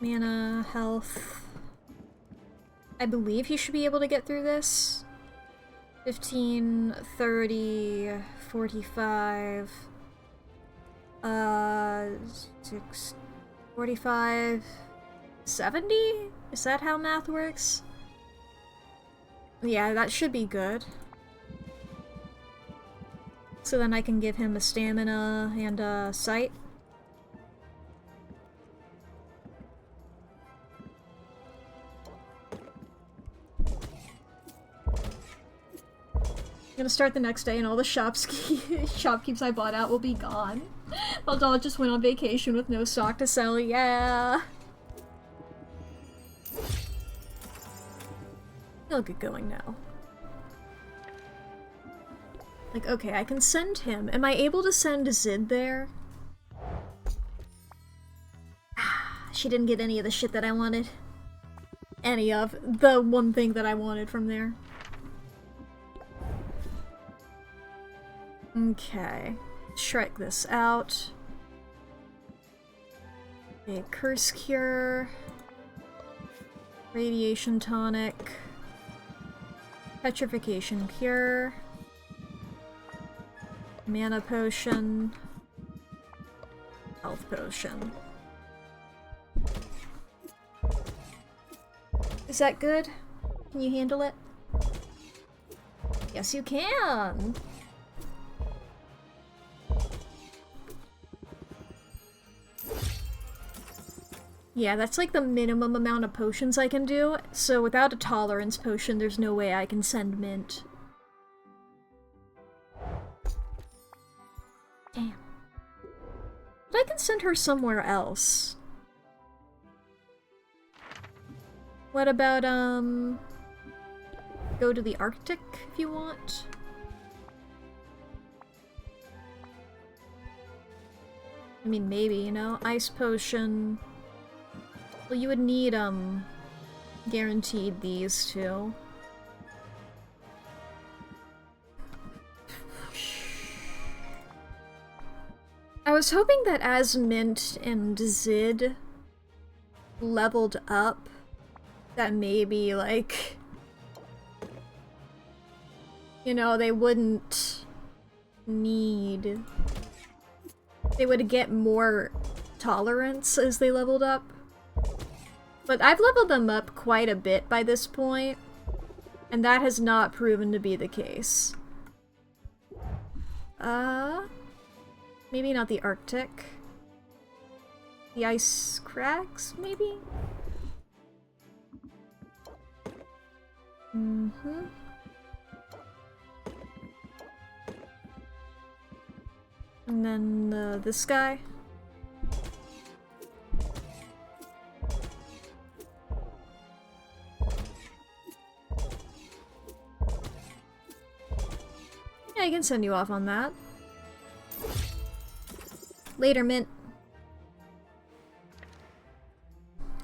Mana, health. I believe he should be able to get through this. 15, 30, 45, 6, 45, 70? Is that how math works? Yeah, that should be good. So then I can give him a stamina and a sight. I'm gonna start the next day and all the shopkeepers I bought out will be gone. I'll just went on vacation with no stock to sell, yeah! I'll get going now. Like, okay, I can send him. Am I able to send Zid there? She didn't get any of the shit that I wanted. Any of the one thing that I wanted from there. Okay. Shrek this out. A curse cure. Radiation tonic. Petrification cure. Mana potion. Health potion. Is that good? Can you handle it? Yes, you can! Yeah, that's like the minimum amount of potions I can do, so without a tolerance potion, there's no way I can send Mint. Damn. But I can send her somewhere else. What about, go to the Arctic if you want? I mean, maybe, you know? Ice potion. Well, you would need, guaranteed these two. I was hoping that as Mint and Zid leveled up, that maybe, like, you know, they wouldn't need... They would get more tolerance as they leveled up. But I've leveled them up quite a bit by this point, and that has not proven to be the case. Maybe not the Arctic. The ice cracks, maybe? Mm-hmm. And then this guy. Yeah, I can send you off on that. Later, Mint.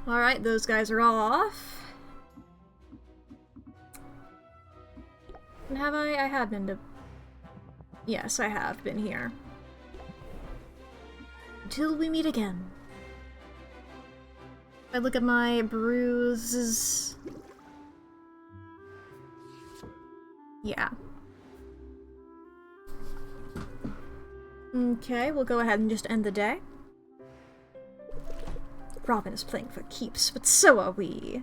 Alright, those guys are all off. And have I? I have been to... Yes, I have been here. Until we meet again. I look at my bruises. Yeah. Okay, we'll go ahead and just end the day. Robin is playing for keeps, but so are we.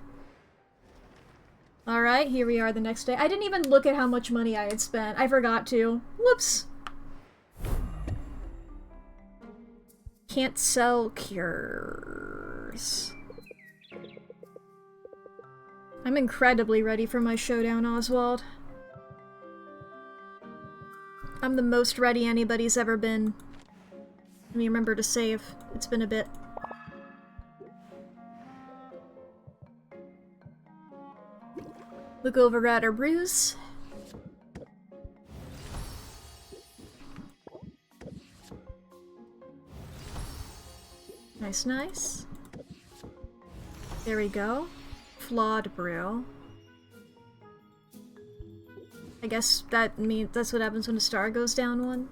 Alright, here we are the next day. I didn't even look at how much money I had spent. I forgot to. Whoops! Can't sell cures. I'm incredibly ready for my showdown, Oswald. I'm the most ready anybody's ever been. Let me remember to save. It's been a bit. Look over at our bruise. Nice, nice. There we go. Flawed brew. I guess that means that's what happens when a star goes down one.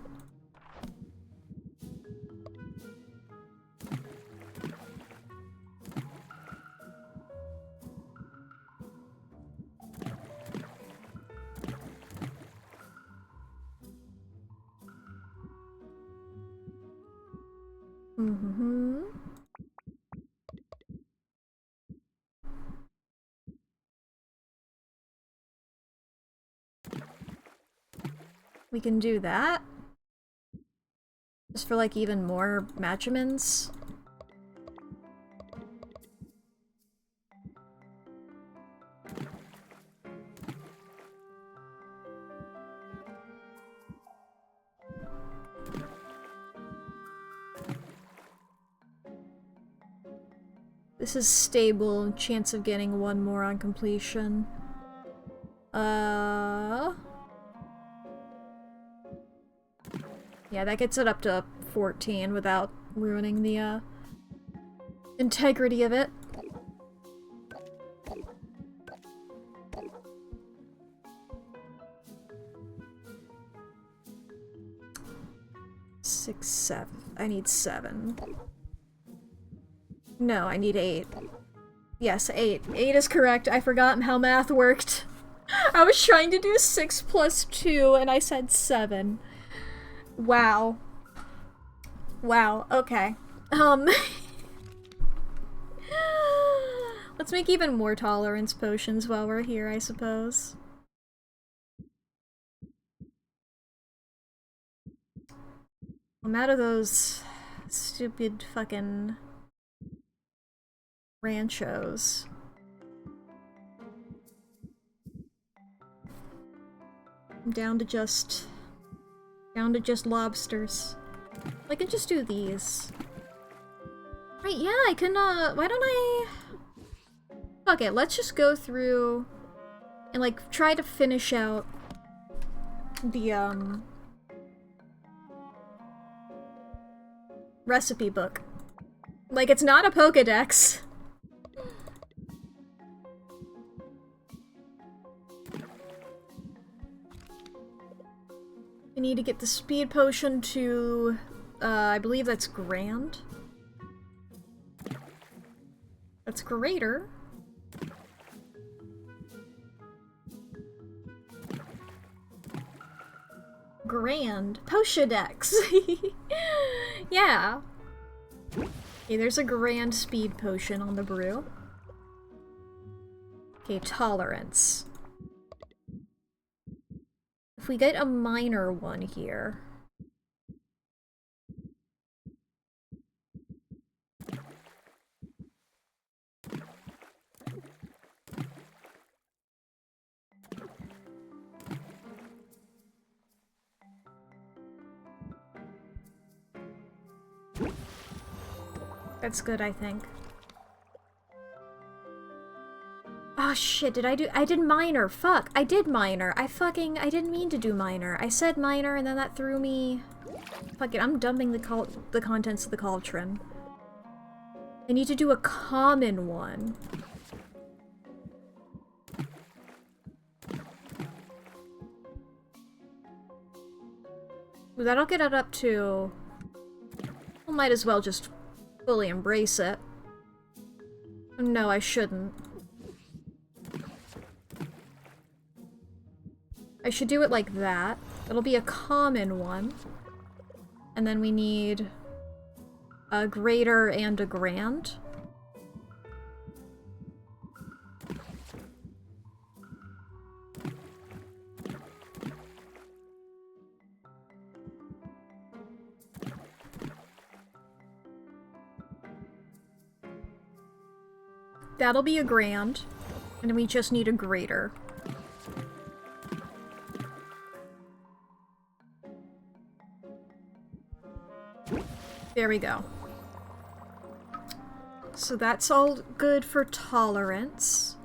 Mm-hmm. We can do that. Just for like even more matchments. This is stable, chance of getting one more on completion. Yeah, that gets it up to 14 without ruining the, integrity of it. Six, 7. I need 7. No, I need 8. Yes, 8. 8 is correct. I forgot how math worked. I was trying to do 6 plus 2 and I said 7. Wow. Wow, okay. Let's make even more tolerance potions while we're here, I suppose. I'm out of those stupid fucking ranchos. I'm down to just lobsters. I can just do these. Right, yeah, I can, why don't I... Fuck it, let's just go through and, like, try to finish out the, recipe book. Like, it's not a Pokedex. I need to get the speed potion to, I believe that's Grand. That's Greater. Grand. Potiondex! Yeah. Okay, there's a Grand Speed Potion on the brew. Okay, Tolerance. If we get a minor one here... That's good, I think. Oh shit, I did minor, fuck, I did minor, I didn't mean to do minor. I said minor and then that threw me... Fuck it, I'm dumping the contents of the cauldron. I need to do a common one. Well, that'll get it up to... I might as well just fully embrace it. No, I shouldn't. I should do it like that. It'll be a common one. And then we need a greater and a grand. That'll be a grand. And then we just need a greater. There we go. So that's all good for tolerance.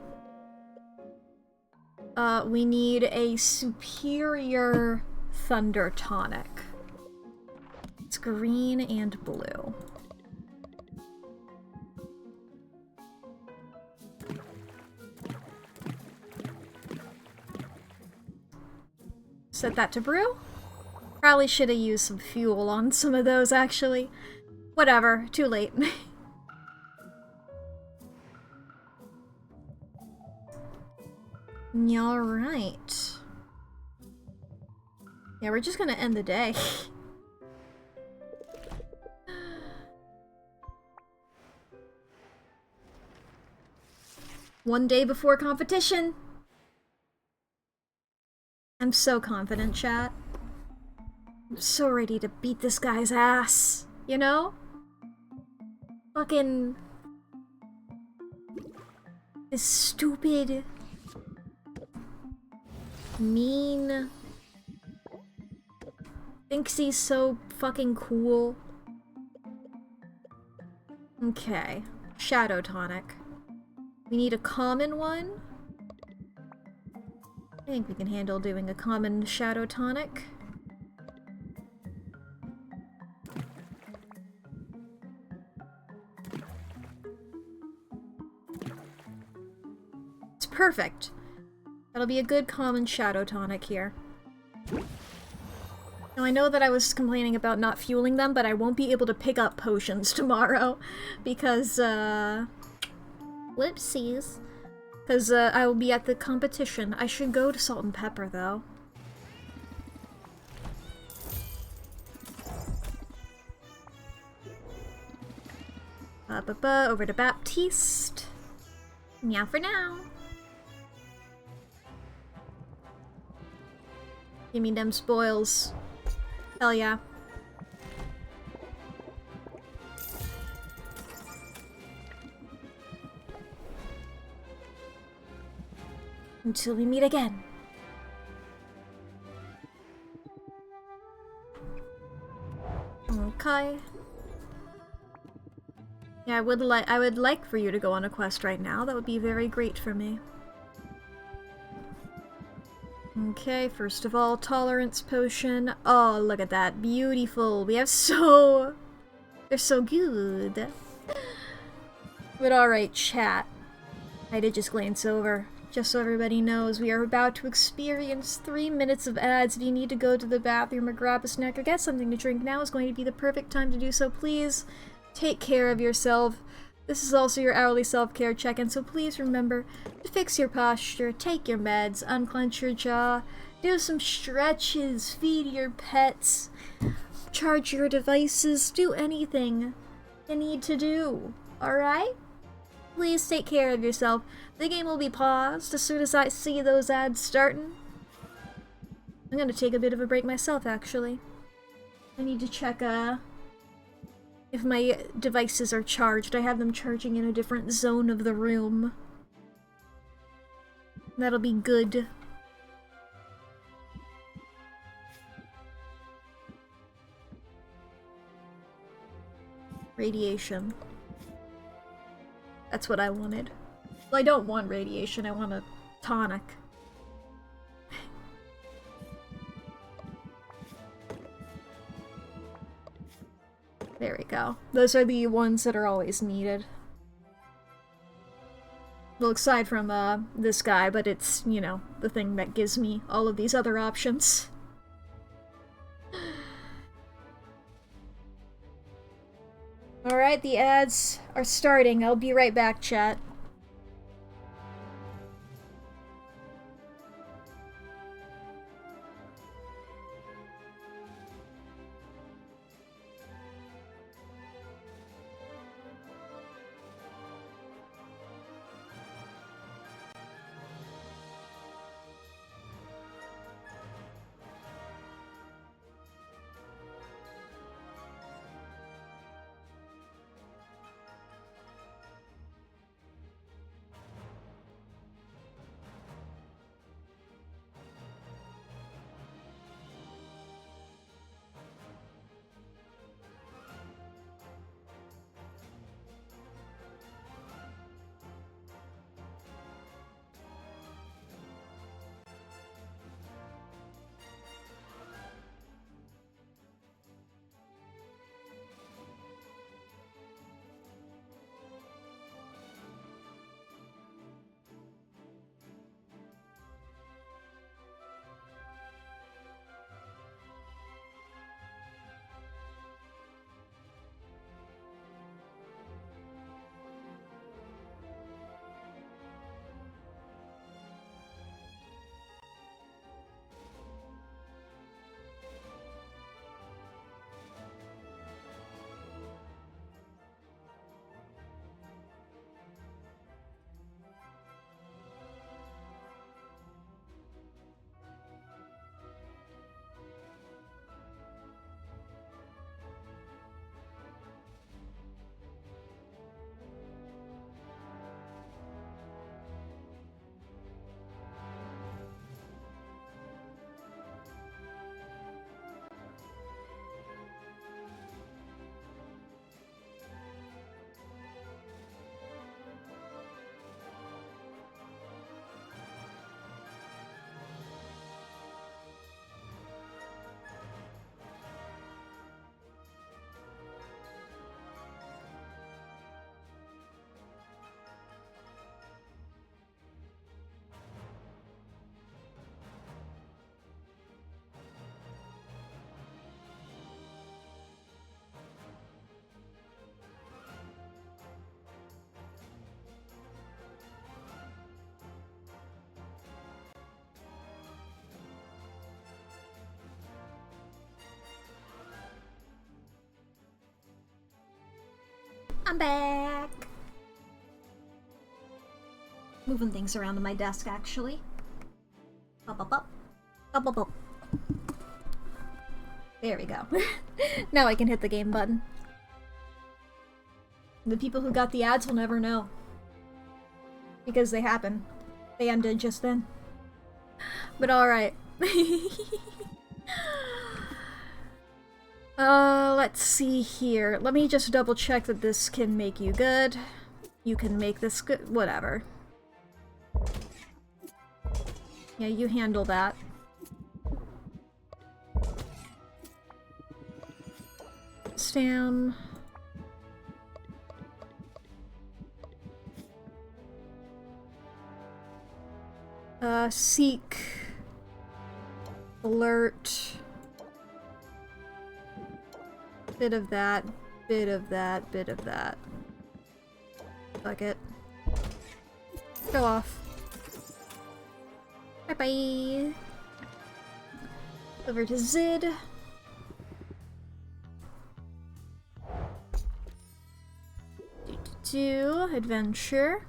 We need a superior thunder tonic. It's green and blue. Set that to brew. Probably should have used some fuel on some of those, actually. Whatever, too late. Alright. Yeah, we're just gonna end the day. One day before competition. I'm so confident, chat. I'm so ready to beat this guy's ass, you know? Fucking... this stupid... mean... thinks he's so fucking cool. Okay. Shadow tonic. We need a common one. I think we can handle doing a common shadow tonic. It's perfect. That'll be a good common shadow tonic here. Now I know that I was complaining about not fueling them, but I won't be able to pick up potions tomorrow because, whoopsies. Because I will be at the competition. I should go to Salt and Pepper, though. Over to Baptiste. Yeah, for now. Give me them spoils. Hell yeah. Until we meet again. Okay. Yeah, I would like for you to go on a quest right now. That would be very great for me. Okay, first of all, tolerance potion. Oh, look at that. Beautiful. We have so They're so good. But alright, chat. I did just glance over. Just so everybody knows, we are about to experience 3 minutes of ads. If you need to go to the bathroom or grab a snack or get something to drink, now is going to be the perfect time to do so. Please take care of yourself. This is also your hourly self-care check-in, so please remember to fix your posture, take your meds, unclench your jaw, do some stretches, feed your pets, charge your devices, do anything you need to do, alright? Please take care of yourself. The game will be paused as soon as I see those ads starting. I'm gonna take a bit of a break myself, actually. I need to check, if my devices are charged. I have them charging in a different zone of the room. That'll be good. Radiation. That's what I wanted. Well, I don't want radiation, I want a tonic. There we go. Those are the ones that are always needed. Well, aside from, this guy, but it's, you know, the thing that gives me all of these other options. Alright, the ads are starting. I'll be right back, chat. I'm back! Moving things around on my desk, actually. Up, up, up. Up, up, up. There we go. Now I can hit the game button. The people who got the ads will never know. Because they happen. They ended just then. But alright. Let's see here. Let me just double check that this can make you good. You can make this good. Whatever. Yeah, you handle that. Stam. Seek. Alert. Bit of that, bit of that, bit of that. Fuck it. Go off. Bye-bye. Over to Zid. Adventure.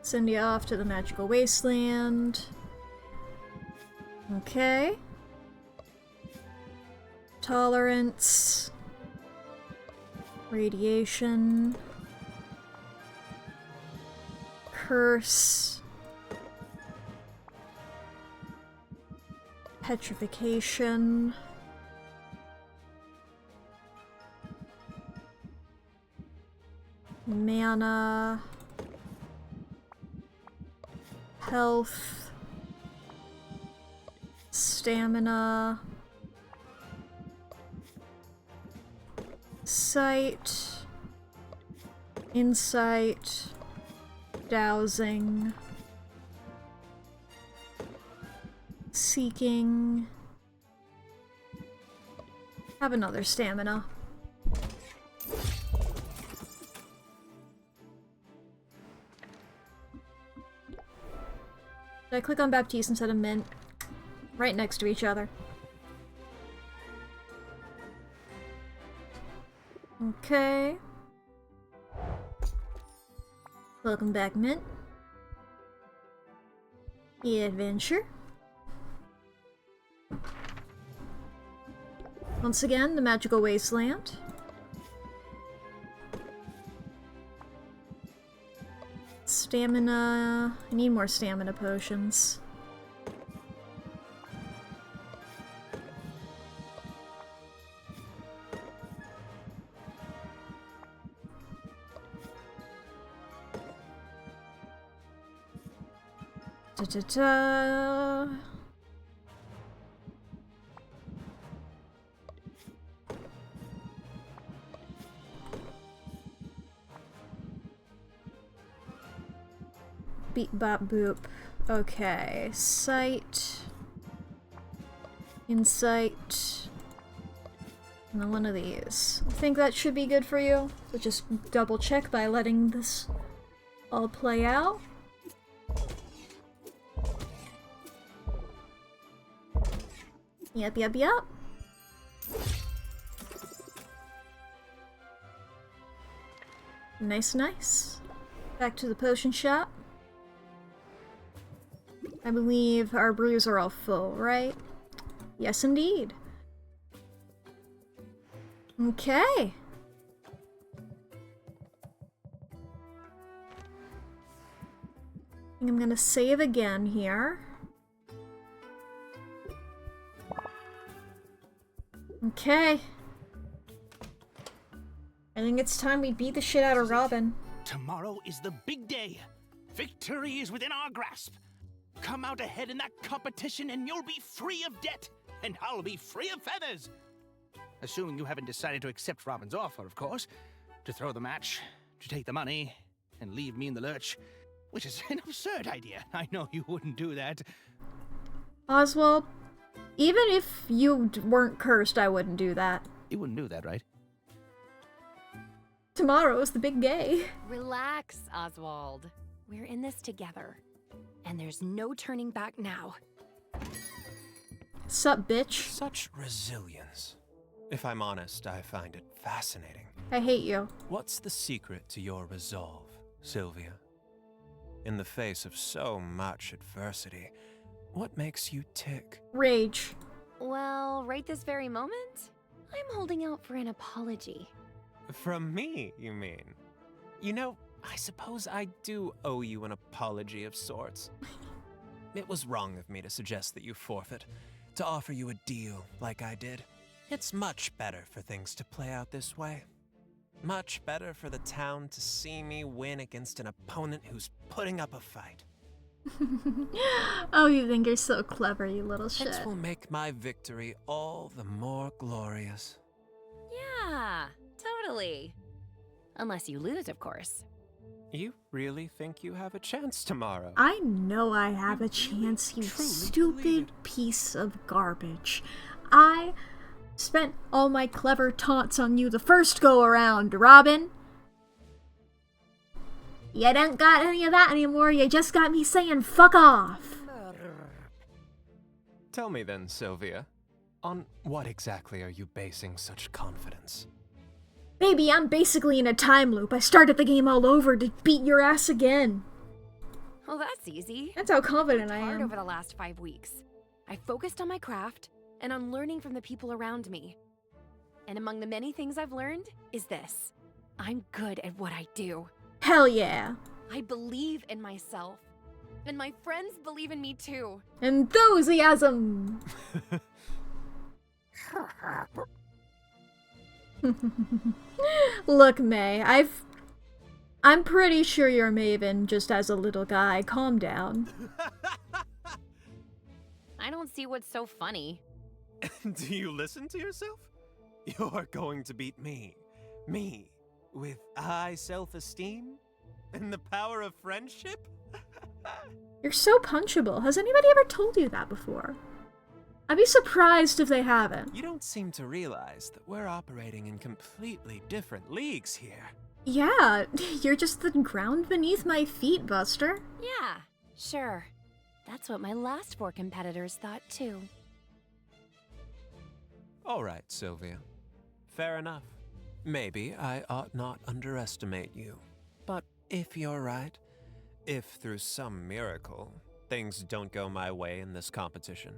Send you off to the magical wasteland. Okay. Tolerance. Radiation. Curse. Petrification. Mana. Health. Stamina. Sight. Insight. Dowsing. Seeking. Have another stamina. Did I click on Baptiste instead of Mint? Right next to each other. Okay. Welcome back, Mint. Adventure. Once again, the magical wasteland. Stamina. I need more stamina potions. Da-da-da. Beep bop boop. Okay. Sight. Insight. And then one of these. I think that should be good for you. So just double check by letting this all play out. Yep, yep, yep. Nice, nice. Back to the potion shop. I believe our brews are all full, right? Yes, indeed. Okay. I think I'm gonna save again here. Okay. I think it's time we beat the shit out of Robin. Tomorrow is the big day. Victory is within our grasp. Come out ahead in that competition and you'll be free of debt. And I'll be free of feathers. Assuming you haven't decided to accept Robin's offer, of course. To throw the match, to take the money, and leave me in the lurch. Which is an absurd idea. I know you wouldn't do that. Oswald, even if you weren't cursed, I wouldn't do that. You wouldn't do that, right? Tomorrow is the big day. Relax, Oswald. We're in this together. And there's no turning back now. Sup, bitch? Such resilience. If I'm honest, I find it fascinating. I hate you. What's the secret to your resolve, Sylvia? In the face of so much adversity, what makes you tick? Rage. Well, right this very moment, I'm holding out for an apology. From me, you mean? You know, I suppose I do owe you an apology of sorts. It was wrong of me to suggest that you forfeit, to offer you a deal like I did. It's much better for things to play out this way. Much better for the town to see me win against an opponent who's putting up a fight. Oh, you think you're so clever, you little shit. It will make my victory all the more glorious. Yeah, totally. Unless you lose, of course. You really think you have a chance tomorrow? I know I have a chance, you truly believe stupid it? piece of garbage. I spent all my clever taunts on you the first go around, Robin. You don't got any of that anymore, you just got me saying fuck off. Tell me then, Sylvia. On what exactly are you basing such confidence? Baby, I'm basically in a time loop. I started the game all over to beat your ass again. Well, that's easy. That's how confident I Hard am. over the last 5 weeks. I focused on my craft and on learning from the people around me. And among the many things I've learned is this. I'm good at what I do. Hell yeah. I believe in myself. And my friends believe in me too. Enthusiasm! Look, May, I'm pretty sure you're Maven just as a little guy. Calm down. I don't see what's so funny. Do you listen to yourself? You're going to beat me. Me, with high self-esteem? And the power of friendship? You're so punchable. Has anybody ever told you that before? I'd be surprised if they haven't. You don't seem to realize that we're operating in completely different leagues here. Yeah, you're just the ground beneath my feet, Buster. Yeah, sure. That's what my last 4 competitors thought too. All right, Sylvia. Fair enough. Maybe I ought not underestimate you. But if you're right, if through some miracle things don't go my way in this competition,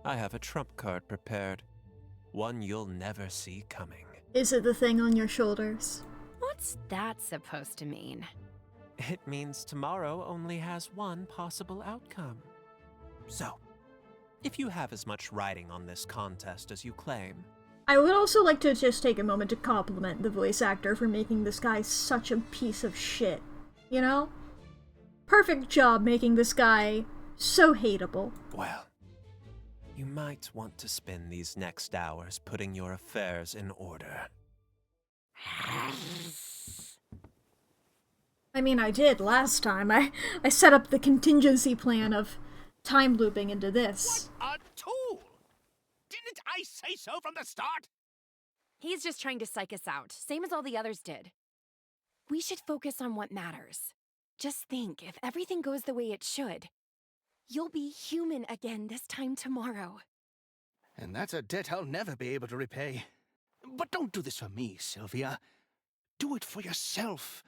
I have a trump card prepared. One you'll never see coming. Is it the thing on your shoulders? What's that supposed to mean? It means tomorrow only has one possible outcome. So, if you have as much riding on this contest as you claim, I would also like to just take a moment to compliment the voice actor for making this guy such a piece of shit. You know? Perfect job making this guy so hateable. well, you might want to spend these next hours putting your affairs in order. I mean, I did last time. I set up the contingency plan of time looping into this. A tool! Didn't I say so from the start? He's just trying to psych us out, same as all the others did. We should focus on what matters. Just think, if everything goes the way it should, you'll be human again this time tomorrow. And that's a debt I'll never be able to repay. But don't do this for me, Sylvia. Do it for yourself.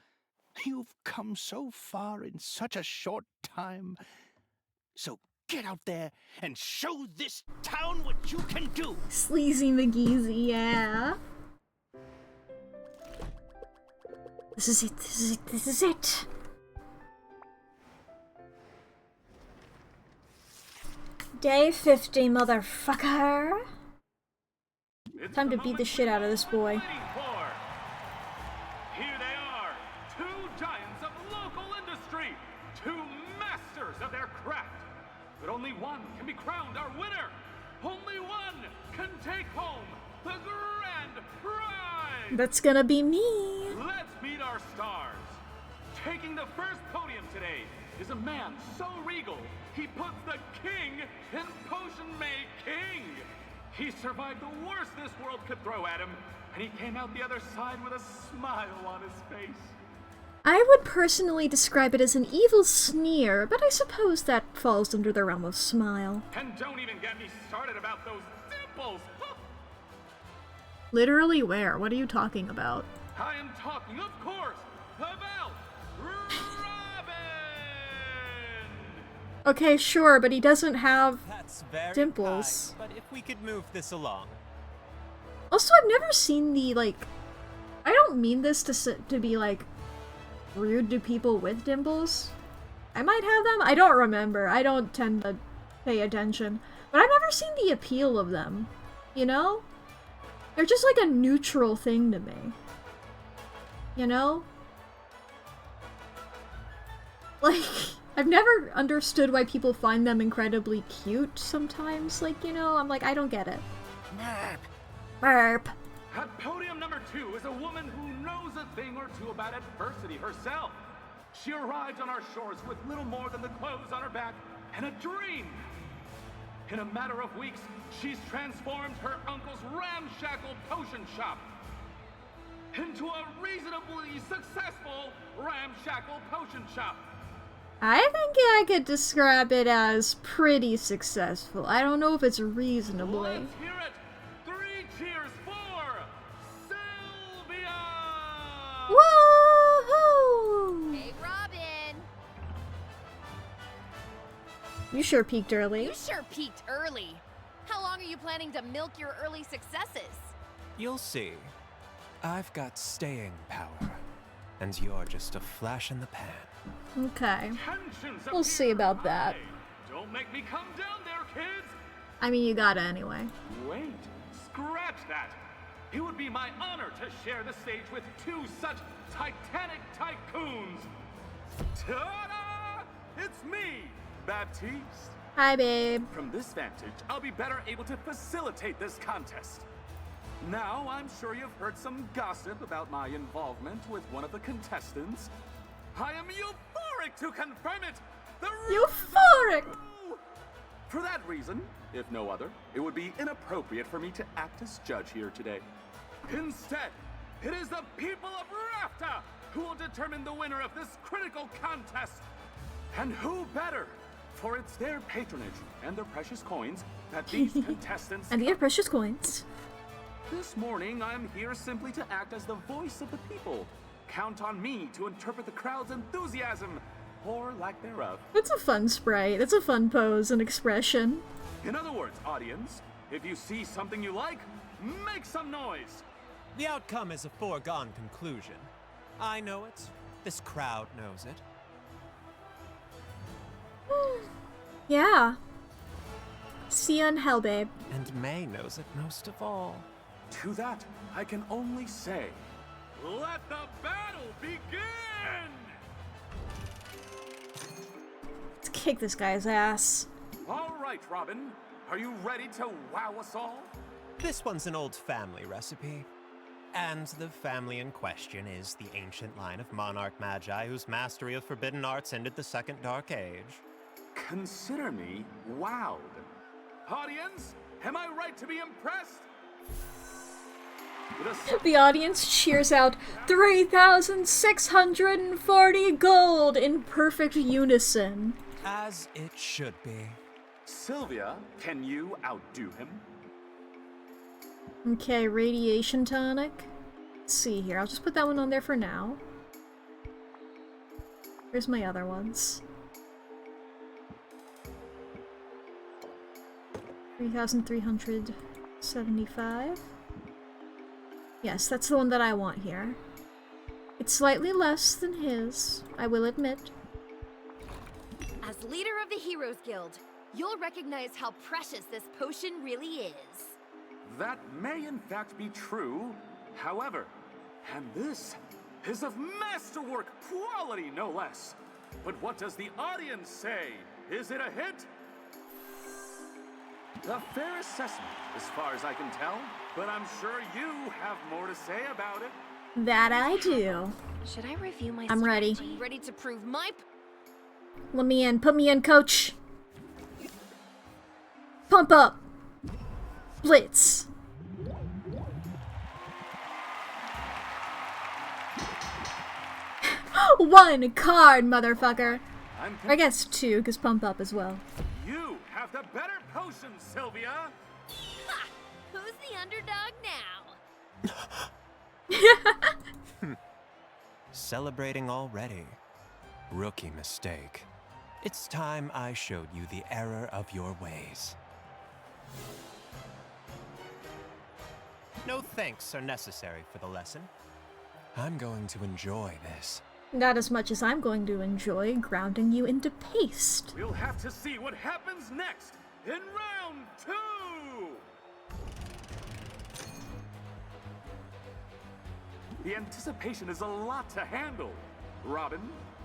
You've come so far in such a short time. So get out there and show this town what you can do. Sleazy McGeezy, yeah. This is it, this is it, this is it. Day 50, motherfucker. Time to beat the shit out of this boy. Here they are, 2 giants of local industry, 2 masters of their craft. But only one can be crowned our winner. Only one can take home the grand prize. That's gonna be me. Let's meet our stars. Taking the first podium today is a man so regal, he puts the king in potion making. He survived the worst this world could throw at him, and he came out the other side with a smile on his face. I would personally describe it as an evil sneer, but I suppose that falls under the realm of smile. And don't even get me started about those dimples. Literally where? What are you talking about? I am talking, of course, about Robin! Okay, sure, but he doesn't have That's very dimples. kind, but if we could move this along. Also, I've never seen the, like... I don't mean this to be, like, rude to people with dimples. I might have them. I don't remember. I don't tend to pay attention. But I've never seen the appeal of them. You know? They're just like a neutral thing to me. You know? Like, I've never understood why people find them incredibly cute sometimes. Like, you know, I'm like, I don't get it. Nerp. Burp. At podium number 2 is a woman who knows a thing or two about adversity herself. She arrived on our shores with little more than the clothes on her back and a dream. In a matter of weeks, she's transformed her uncle's ramshackle potion shop into a reasonably successful ramshackle potion shop. I think I could describe it as pretty successful. I don't know if it's reasonably. Let's hear it! 3 cheers for Sylvia! Woohoo! Hey, Robin. You sure peaked early. You sure peaked early. How long are you planning to milk your early successes? You'll see. I've got staying power, and you're just a flash in the pan. Okay. Tensions We'll see about appear that. high. Don't make me come down there, kids! I mean, you gotta anyway. Wait, scratch that! It would be my honor to share the stage with 2 such titanic tycoons! Ta-da! It's me, Baptiste! Hi, babe. From this vantage, I'll be better able to facilitate this contest. Now, I'm sure you've heard some gossip about my involvement with one of the contestants. I am euphoric to confirm it! The Euphoric! For that reason, if no other, it would be inappropriate for me to act as judge here today. Instead, it is the people of Rafta who will determine the winner of this critical contest. And who better? For it's their patronage and their precious coins that these contestants... And the precious coins. This morning, I'm here simply to act as the voice of the people. Count on me to interpret the crowd's enthusiasm, or lack thereof. It's a fun sprite. It's a fun pose and expression. In other words, audience, if you see something you like, make some noise. The outcome is a foregone conclusion. I know it. This crowd knows it. Yeah. See you in hell, babe. And May knows it most of all. To that, I can only say, let the battle begin! Let's kick this guy's ass. All right, Robin, are you ready to wow us all? This one's an old family recipe. And the family in question is the ancient line of monarch magi whose mastery of forbidden arts ended the Second Dark Age. Consider me wowed. Audience, am I right to be impressed? The audience cheers out 3,640 gold in perfect unison. As it should be. Sylvia, can you outdo him? Okay, radiation tonic. Let's see here. I'll just put that one on there for now. Here's my other ones. 3,375. Yes, that's the one that I want here. It's slightly less than his, I will admit. As leader of the Heroes Guild, you'll recognize how precious this potion really is. That may in fact be true. However, and this is of masterwork quality, no less. But what does the audience say? Is it a hit? A fair assessment, as far as I can tell. But I'm sure you have more to say about it. That I do. Should I review my I'm ready. strategy? Ready to prove my... Let me in. Put me in, coach. Pump up. Blitz. One card, motherfucker. I guess 2, because pump up as well. You have the better potion, Sylvia. Ha! Who's the underdog now? Celebrating already. Rookie mistake. It's time I showed you the error of your ways. No thanks are necessary for the lesson. I'm going to enjoy this. Not as much as I'm going to enjoy grounding you into paste. We'll have to see what happens next in round 2. The anticipation is a lot to handle. Robin,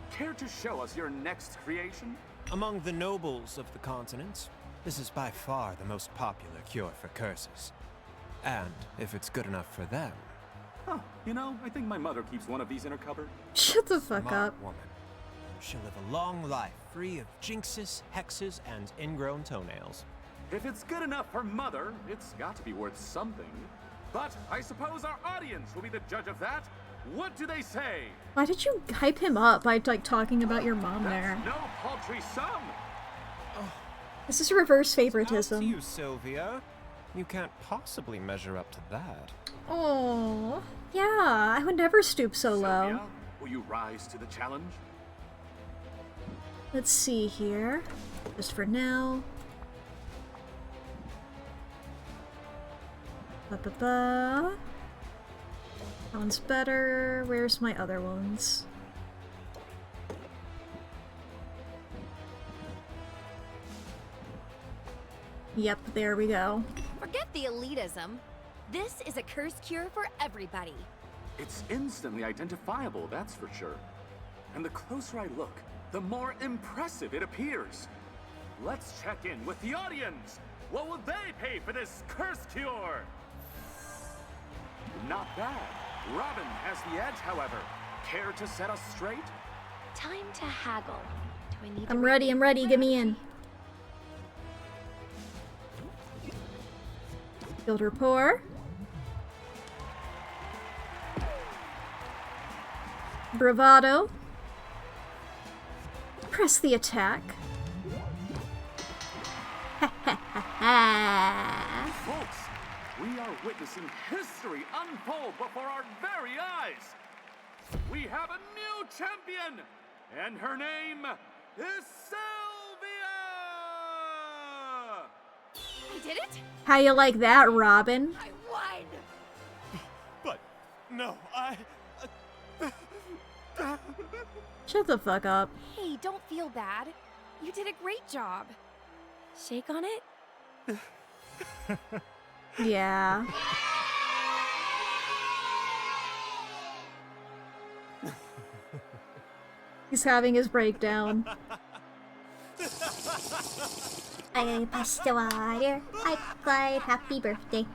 care to show us your next creation? Among the nobles of the continent, this is by far the most popular cure for curses. And if it's good enough for them, Huh, you know, I think my mother keeps one of these in her cupboard. Shut the fuck smart up. woman. She'll live a long life, free of jinxes, hexes, and ingrown toenails. If it's good enough for Mother, it's got to be worth something. But I suppose our audience will be the judge of that. What do they say? Why did you hype him up by, like, talking about your mom there? That's no paltry sum. This is reverse Up to favoritism. you, Sylvia. You can't possibly measure up to that. Oh, yeah, I would never stoop so low. Sylvia, will you rise to the challenge? Let's see here. Just for now. Ba-ba-ba. That one's better. Where's my other ones? Yep, there we go. Forget the elitism. This is a curse cure for everybody. It's instantly identifiable, that's for sure. And the closer I look, the more impressive it appears. Let's check in with the audience. What will they pay for this curse cure? Not bad. Robin has the edge, however. Care to set us straight? Time to haggle. Do I need I'm ready, get me in. Build rapport. Bravado. Press the attack. Folks, we are witnessing history unfold before our very eyes. We have a new champion, and her name is Sylvia! I did it? How you like that, Robin? I won! But no, Shut the fuck up. Hey, don't feel bad. You did a great job. Shake on it? Yeah. He's having his breakdown. I passed the water. I cried happy birthday.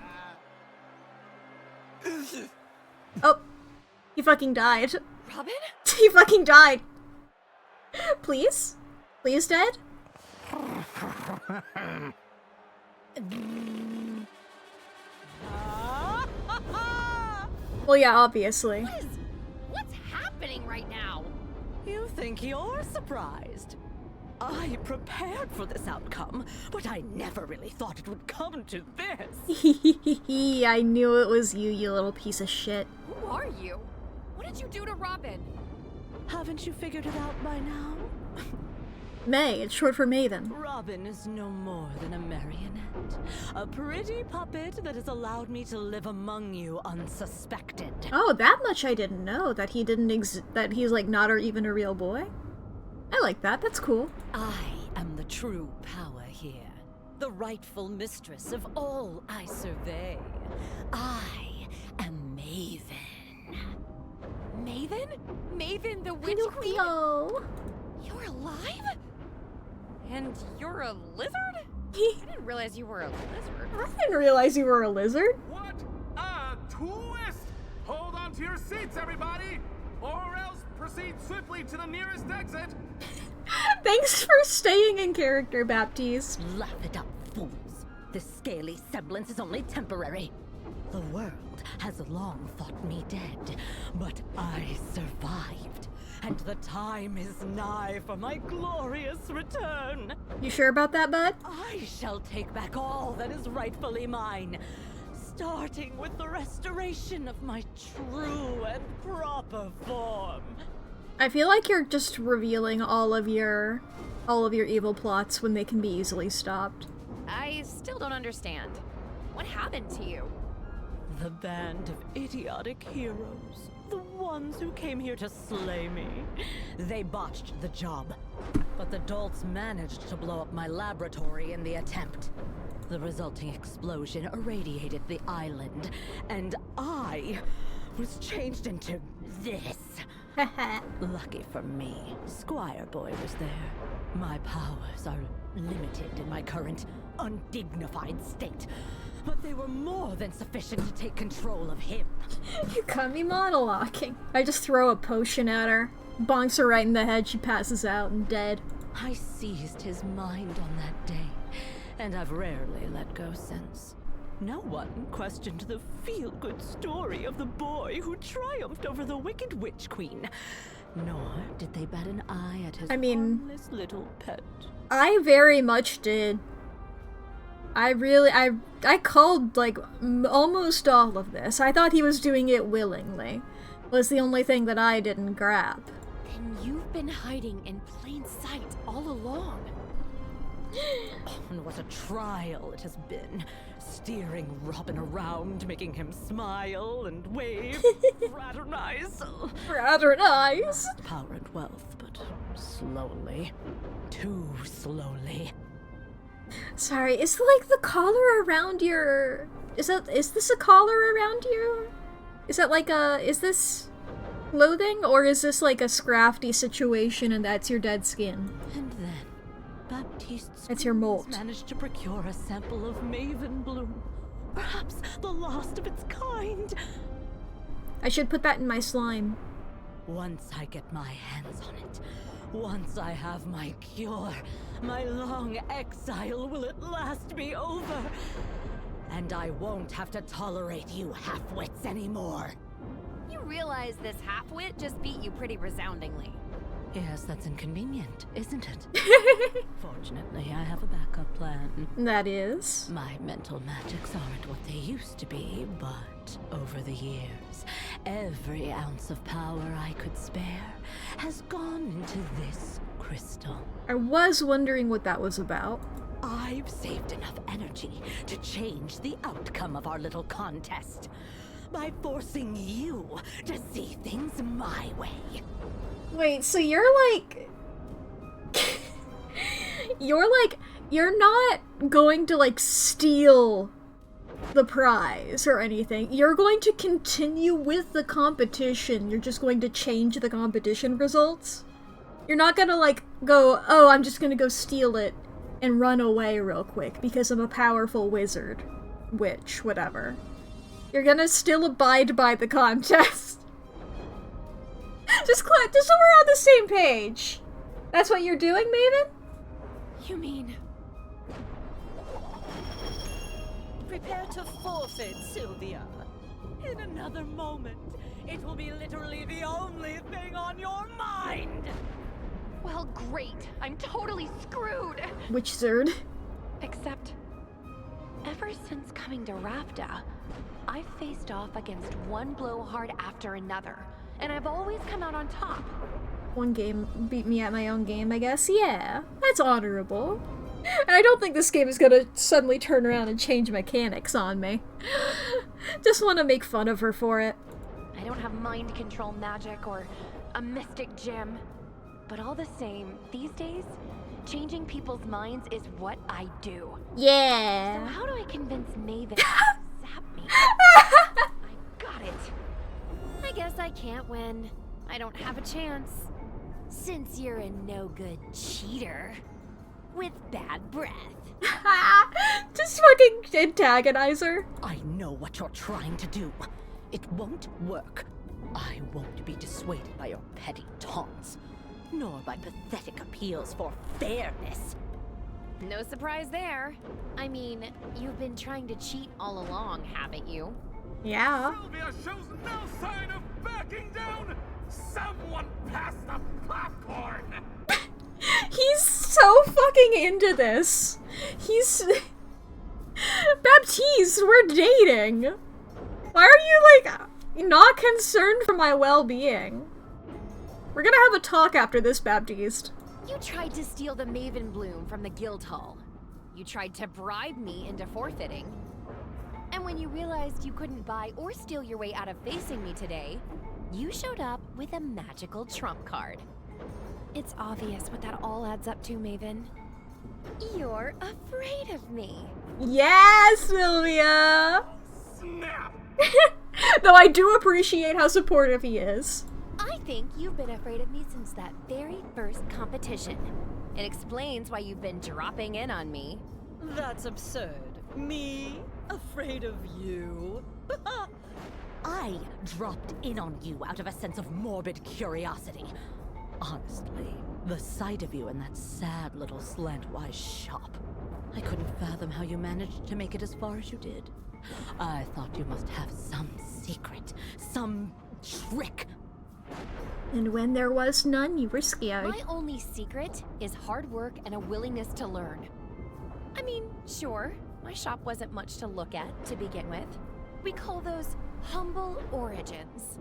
Oh, he fucking died. Robin? He fucking died. Please? Please, dead? Well, yeah, obviously. What's happening right now? You think you're surprised? I prepared for this outcome, but I never really thought it would come to this. I knew it was you, you little piece of shit. Who are you? What did you do to Robin? Haven't you figured it out by now? May, it's short for Maven. Robin is no more than a marionette. A pretty puppet that has allowed me to live among you unsuspected. Oh, that much I didn't know, that he didn't that he's like not even a real boy. I like that, that's cool. I am the true power here. The rightful mistress of all I survey. I am Maven. Maven? Maven the Witch Queen? Hello. You're alive? And you're a lizard? I didn't realize you were a lizard. I didn't realize you were a lizard. What a twist! Hold on to your seats, everybody! Or else proceed swiftly to the nearest exit! Thanks for staying in character, Baptiste. Laugh it up, fools. This scaly semblance is only temporary. The world has long thought me dead, but I survived. And the time is nigh for my glorious return. You sure about that, bud? I shall take back all that is rightfully mine, starting with the restoration of my true and proper form. I feel like you're just revealing all of your evil plots when they can be easily stopped. I still don't understand. What happened to you? The band of idiotic heroes, the ones who came here to slay me, they botched the job. But the dolts managed to blow up my laboratory in the attempt. The resulting explosion irradiated the island, and I was changed into this. Lucky for me, Squire Boy was there. My powers are limited in my current undignified state, but they were more than sufficient to take control of him. You got me monologuing. I just throw a potion at her, bonks her right in the head, she passes out and dead. I seized his mind on that day, and I've rarely let go since. No one questioned the feel-good story of the boy who triumphed over the wicked witch queen, nor did they bat an eye at his harmless little pet. I very much did. I called, like, almost all of this. I thought he was doing it willingly. Was the only thing that I didn't grab. Then you've been hiding in plain sight all along. And what a trial it has been. Steering Robin around, making him smile and wave, fraternize. Fraternize? Power and wealth, but slowly. Too slowly. Sorry, is like the collar around your... Is this a collar around you? Is that like is this clothing? Or is this like a scrafty situation and that's your dead skin? And then, Baptiste's That's your molt. managed to procure a sample of Maven Bloom. Perhaps the last of its kind. I should put that in my slime. Once I get my hands on it, once I have my cure, my long exile will at last be over. And I won't have to tolerate you half-wits anymore. You realize this half-wit just beat you pretty resoundingly. Yes, that's inconvenient, isn't it? Fortunately, I have a backup plan. That is? My mental magics aren't what they used to be, but over the years, every ounce of power I could spare has gone into this crystal. I was wondering what that was about. I've saved enough energy to change the outcome of our little contest by forcing you to see things my way. Wait, so you're like... You're not going to, like, steal the prize or anything. You're going to continue with the competition. You're just going to change the competition results. You're not gonna, like, go, oh, I'm just gonna go steal it and run away real quick because I'm a powerful wizard. Witch, whatever. You're gonna still abide by the contest. Just so we're on the same page. That's what you're doing, Maven? You mean... Prepare to forfeit, Sylvia. In another moment, it will be literally the only thing on your mind. Well, great. I'm totally screwed. Which Zerd? Except, ever since coming to Rafta, I've faced off against one blowhard after another, and I've always come out on top. One game beat me at my own game, I guess. Yeah, that's honorable. And I don't think this game is gonna suddenly turn around and change mechanics on me. Just want to make fun of her for it. I don't have mind control magic or a mystic gem. But all the same, these days, changing people's minds is what I do. Yeah. So how do I convince Maven to zap me? I got it. I guess I can't win. I don't have a chance. Since you're a no-good cheater. With bad breath. Just fucking antagonize her. I know what you're trying to do. It won't work. I won't be dissuaded by your petty taunts, nor by pathetic appeals for fairness. No surprise there. I mean, you've been trying to cheat all along, haven't you? Yeah. Sylvia shows no sign of backing down. Someone pass the popcorn. He's so fucking into this. He's... Baptiste, we're dating. Why are you, like, not concerned for my well-being? We're gonna have a talk after this, Baptiste. You tried to steal the Maven Bloom from the guild hall. You tried to bribe me into forfeiting. And when you realized you couldn't buy or steal your way out of facing me today, you showed up with a magical trump card. It's obvious what that all adds up to, Maven. You're afraid of me. Yeah, Sylvia! Snap! Though I do appreciate how supportive he is. I think you've been afraid of me since that very first competition. It explains why you've been dropping in on me. That's absurd. Me? Afraid of you? I dropped in on you out of a sense of morbid curiosity. Honestly, the sight of you in that sad little slantwise shop. I couldn't fathom how you managed to make it as far as you did. I thought you must have some secret, some trick. And when there was none, you were scared. My only secret is hard work and a willingness to learn. I mean, sure, my shop wasn't much to look at to begin with. We call those humble origins.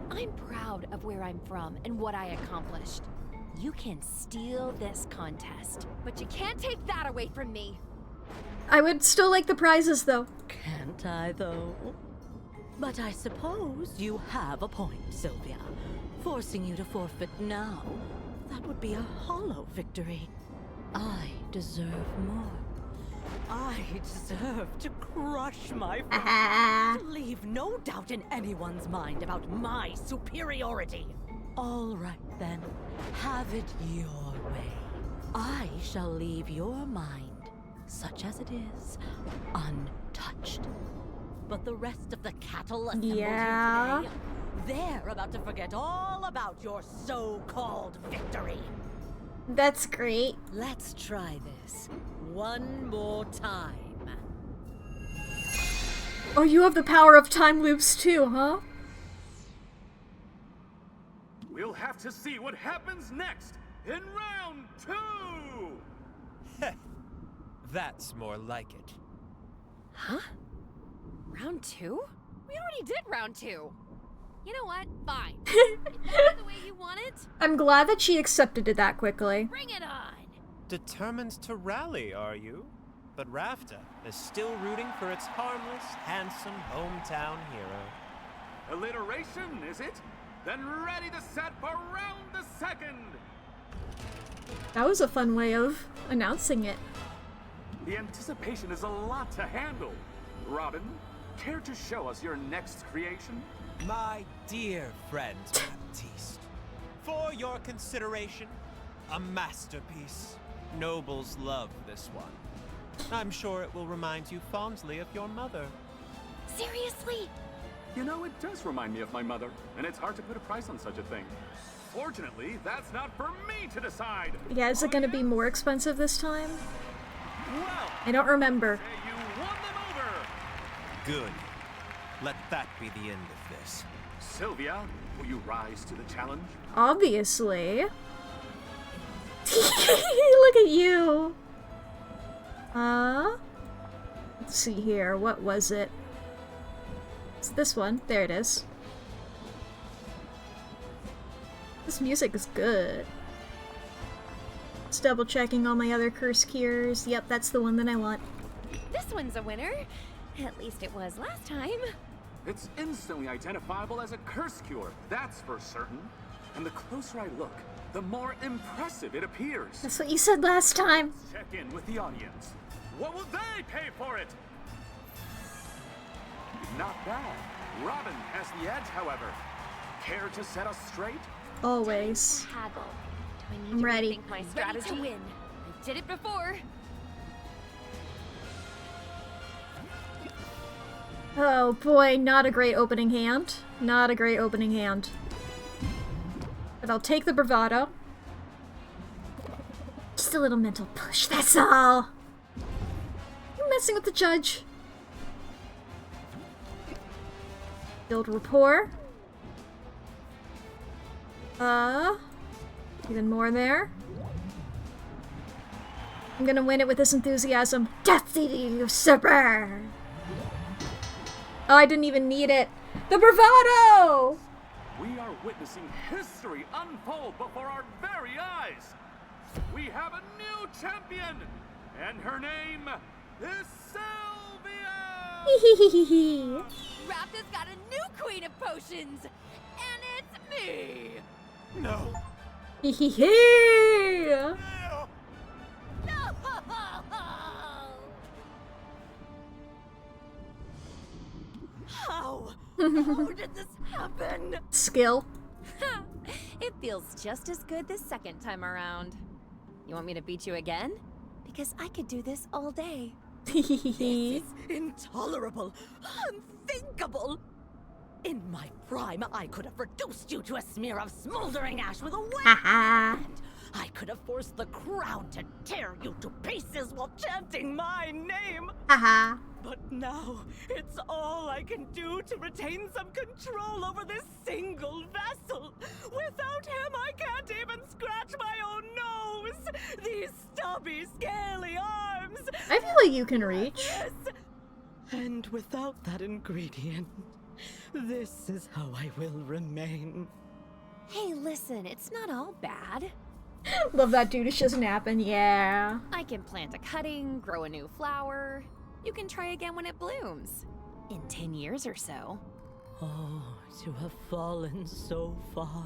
I'm proud of where I'm from and what I accomplished. You can steal this contest, but you can't take that away from me. I would still like the prizes, though. Can't I, though? But I suppose you have a point, Sylvia. Forcing you to forfeit now, that would be a hollow victory. I deserve more. I deserve to crush my friend, to leave no doubt in anyone's mind about my superiority. All right, then. Have it your way. I shall leave your mind, such as it is, untouched. But the rest of the cattle assembled here today, they're about to forget all about your so-called victory. That's great. Let's try this one more time. Oh, you have the power of time loops too, huh? We'll have to see what happens next in round 2! That's more like it. Huh? Round 2? We already did round 2. You know what? Fine. If that's the way you want it, I'm glad that she accepted it that quickly. bring it on. Determined to rally, are you? But Rafta is still rooting for its harmless, handsome hometown hero. Alliteration, is it? Then ready to set for round the 2nd! That was a fun way of announcing it. The anticipation is a lot to handle. Robin, care to show us your next creation? My dear friend Baptiste, for your consideration, a masterpiece. Nobles love this one. I'm sure it will remind you fondly of your mother. Seriously? You know, it does remind me of my mother, and it's hard to put a price on such a thing. Fortunately, that's not for me to decide. Yeah, is it gonna be more expensive this time? Well, I don't remember. say you won them over! Good. Let that be the end of this. Sylvia, will you rise to the challenge? Obviously. Look at you. Let's see here. What was it? It's this one. There it is. This music is good. Just double checking all my other curse cures. Yep, that's the one that I want. This one's a winner. At least it was last time. It's instantly identifiable as a curse cure, that's for certain. And the closer I look, the more impressive it appears. That's what you said last time. Check in with the audience. What will they pay for it? Not bad. Robin has the edge, however. Care to set us straight? Always. Haggle. Do I need I'm to ready. rethink my strategy? Ready to win. I did it before. Oh boy, not a great opening hand. Not a great opening hand. But I'll take the bravado. Just a little mental push, that's all. You're messing with the judge. Build rapport. Even more there. I'm gonna win it with this enthusiasm. Death to the usurper! Oh, I didn't even need it. The bravado! We are witnessing history unfold before our very eyes. We have a new champion, and her name is Sylvia! Hehehehe. Rapta's got a new queen of potions, and it's me. No. Hehehe. No! How? How did this happen? Skill. It feels just as good the second time around. You want me to beat you again? Because I could do this all day. This is intolerable, unthinkable. In my prime, I could have reduced you to a smear of smoldering ash with a wave Haha. hand. I could have forced the crowd to tear you to pieces while chanting my name. Haha. But now, it's all I can do to retain some control over this single vessel. Without him, I can't even scratch my own nose. These stubby, scaly arms. I feel like you can reach. This. And without that ingredient, this is how I will remain. Hey, listen, it's not all bad. Love that dude is just napping, yeah. I can plant a cutting, grow a new flower. You can try again when it blooms. In 10 years or so. Oh, to have fallen so far.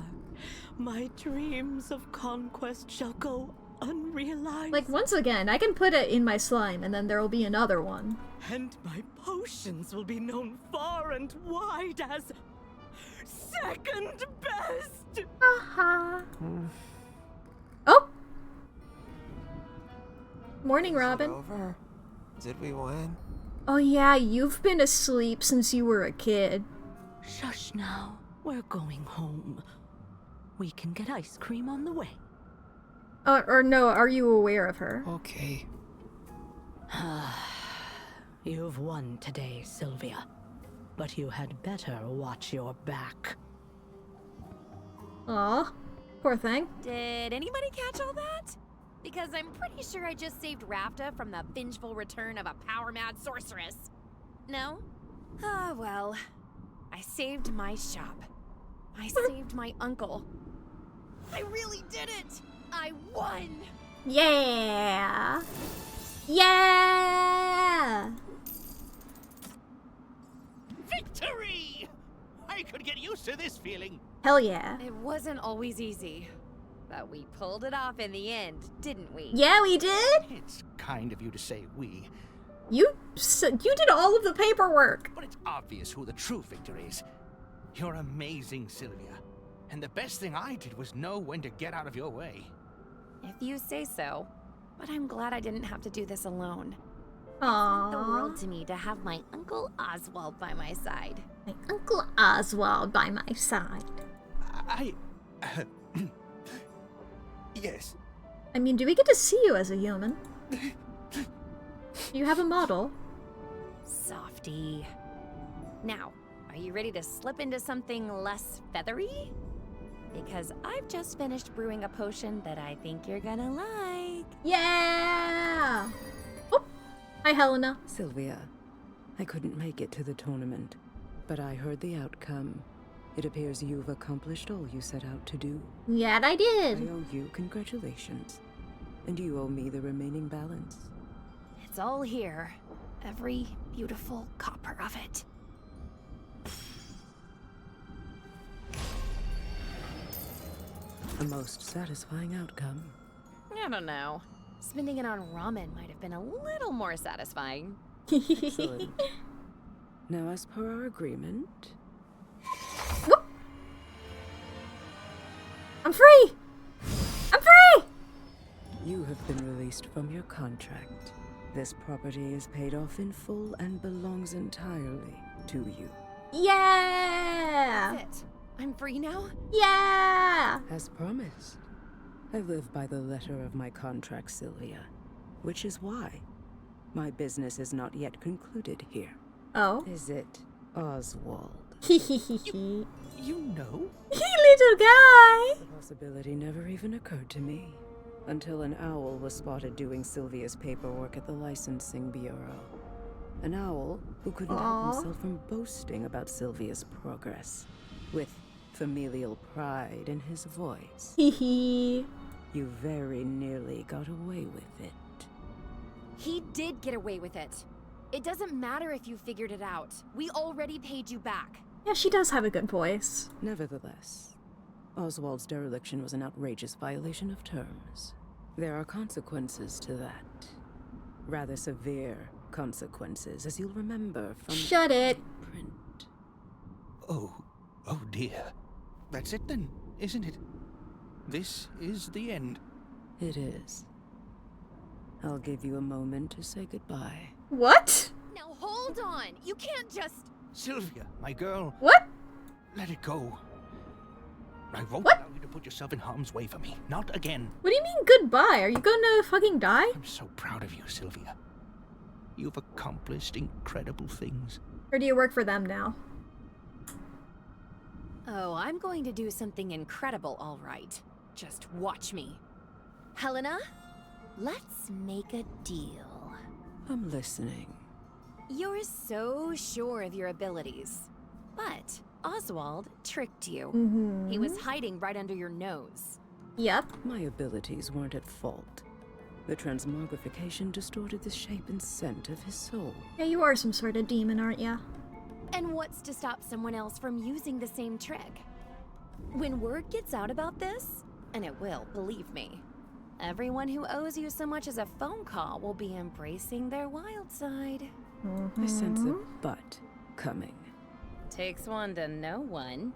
My dreams of conquest shall go unrealized. Like, once again, I can put it in my slime, and then there will be another one. And my potions will be known far and wide as second best. Haha. Oh! Morning, Robin. Over? Did we win? Oh yeah, you've been asleep since you were a kid. Shush now. We're going home. We can get ice cream on the way. Or no, are you aware of her? Okay. You've won today, Sylvia. But you had better watch your back. Aw, poor thing. Did anybody catch all that? Because I'm pretty sure I just saved Rafta from the vengeful return of a power-mad sorceress. No? Ah, well. I saved my shop. I saved my uncle. I really did it! I won! Yeah! Yeah! Victory! I could get used to this feeling. Hell yeah. It wasn't always easy. But we pulled it off in the end, didn't we? Yeah, we did! It's kind of you to say we, You did all of the paperwork! but it's obvious who the true victor is. You're amazing, Sylvia. And the best thing I did was know when to get out of your way. If you say so. But I'm glad I didn't have to do this alone. It meant the Aww. world to me to have my Uncle Oswald by my side. My Uncle Oswald by my side. Yes. I mean, do we get to see you as a human? You have a model. Softy. Now, are you ready to slip into something less feathery? Because I've just finished brewing a potion that I think you're gonna like. Yeah! Oh! Hi, Helena. Sylvia, I couldn't make it to the tournament, but I heard the outcome. It appears you've accomplished all you set out to do. Yeah, I I did. owe you congratulations, and you owe me the remaining balance. It's all here. Every beautiful copper of it. A most satisfying outcome. I don't know. Spending it on ramen might have been a little more satisfying. Excellent. Now, as per our agreement, Whoop. I'm free! I'm free! you have been released from your contract. This property is paid off in full and belongs entirely to you. Yeah! That's it. I'm free now? Yeah! As promised, I live by the letter of my contract, Sylvia, which is why my business is not yet concluded here. Oh. Is it, Oswald? Hehehehe. You know? Little guy! The possibility never even occurred to me until an owl was spotted doing Sylvia's paperwork at the licensing bureau. An owl who couldn't Aw. help himself from boasting about Sylvia's progress, with familial pride in his voice. Hehe. You very nearly got away with it. He did get away with it. It doesn't matter if you figured it out. We already paid you back. Yeah, she does have a good voice. Nevertheless, Oswald's dereliction was an outrageous violation of terms. There are consequences to that. Rather severe consequences, as you'll remember from Shut it. print. Oh dear. That's it then, isn't it? This is the end. It is. I'll give you a moment to say goodbye. What? Now hold on. You can't just... Sylvia, my girl, What? let it go. I won't What? allow you to put yourself in harm's way for me. Not again. What do you mean goodbye? Are you gonna fucking die? I'm so proud of you, Sylvia. You've accomplished incredible things. Or do you work for them now? Oh, I'm going to do something incredible, all right. Just watch me. Helena, let's make a deal. I'm listening. You're so sure of your abilities. But Oswald tricked you. Mm-hmm. He was hiding right under your nose. Yep. My abilities weren't at fault. The transmogrification distorted the shape and scent of his soul. Yeah, you are some sort of demon, aren't ya? And what's to stop someone else from using the same trick? When word gets out about this, and it will, believe me, everyone who owes you so much as a phone call will be embracing their wild side. I sense a but coming. Takes one to know one.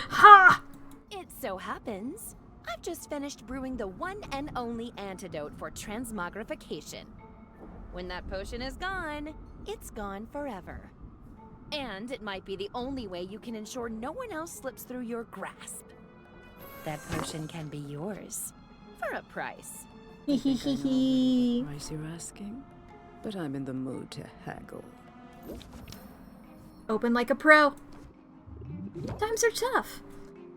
Ha! It so happens, I've just finished brewing the one and only antidote for transmogrification. When that potion is gone, it's gone forever. And it might be the only way you can ensure no one else slips through your grasp. That potion can be yours. For a price. I think I know the price you're asking, but I'm in the mood to haggle. Open like a pro. Times are tough.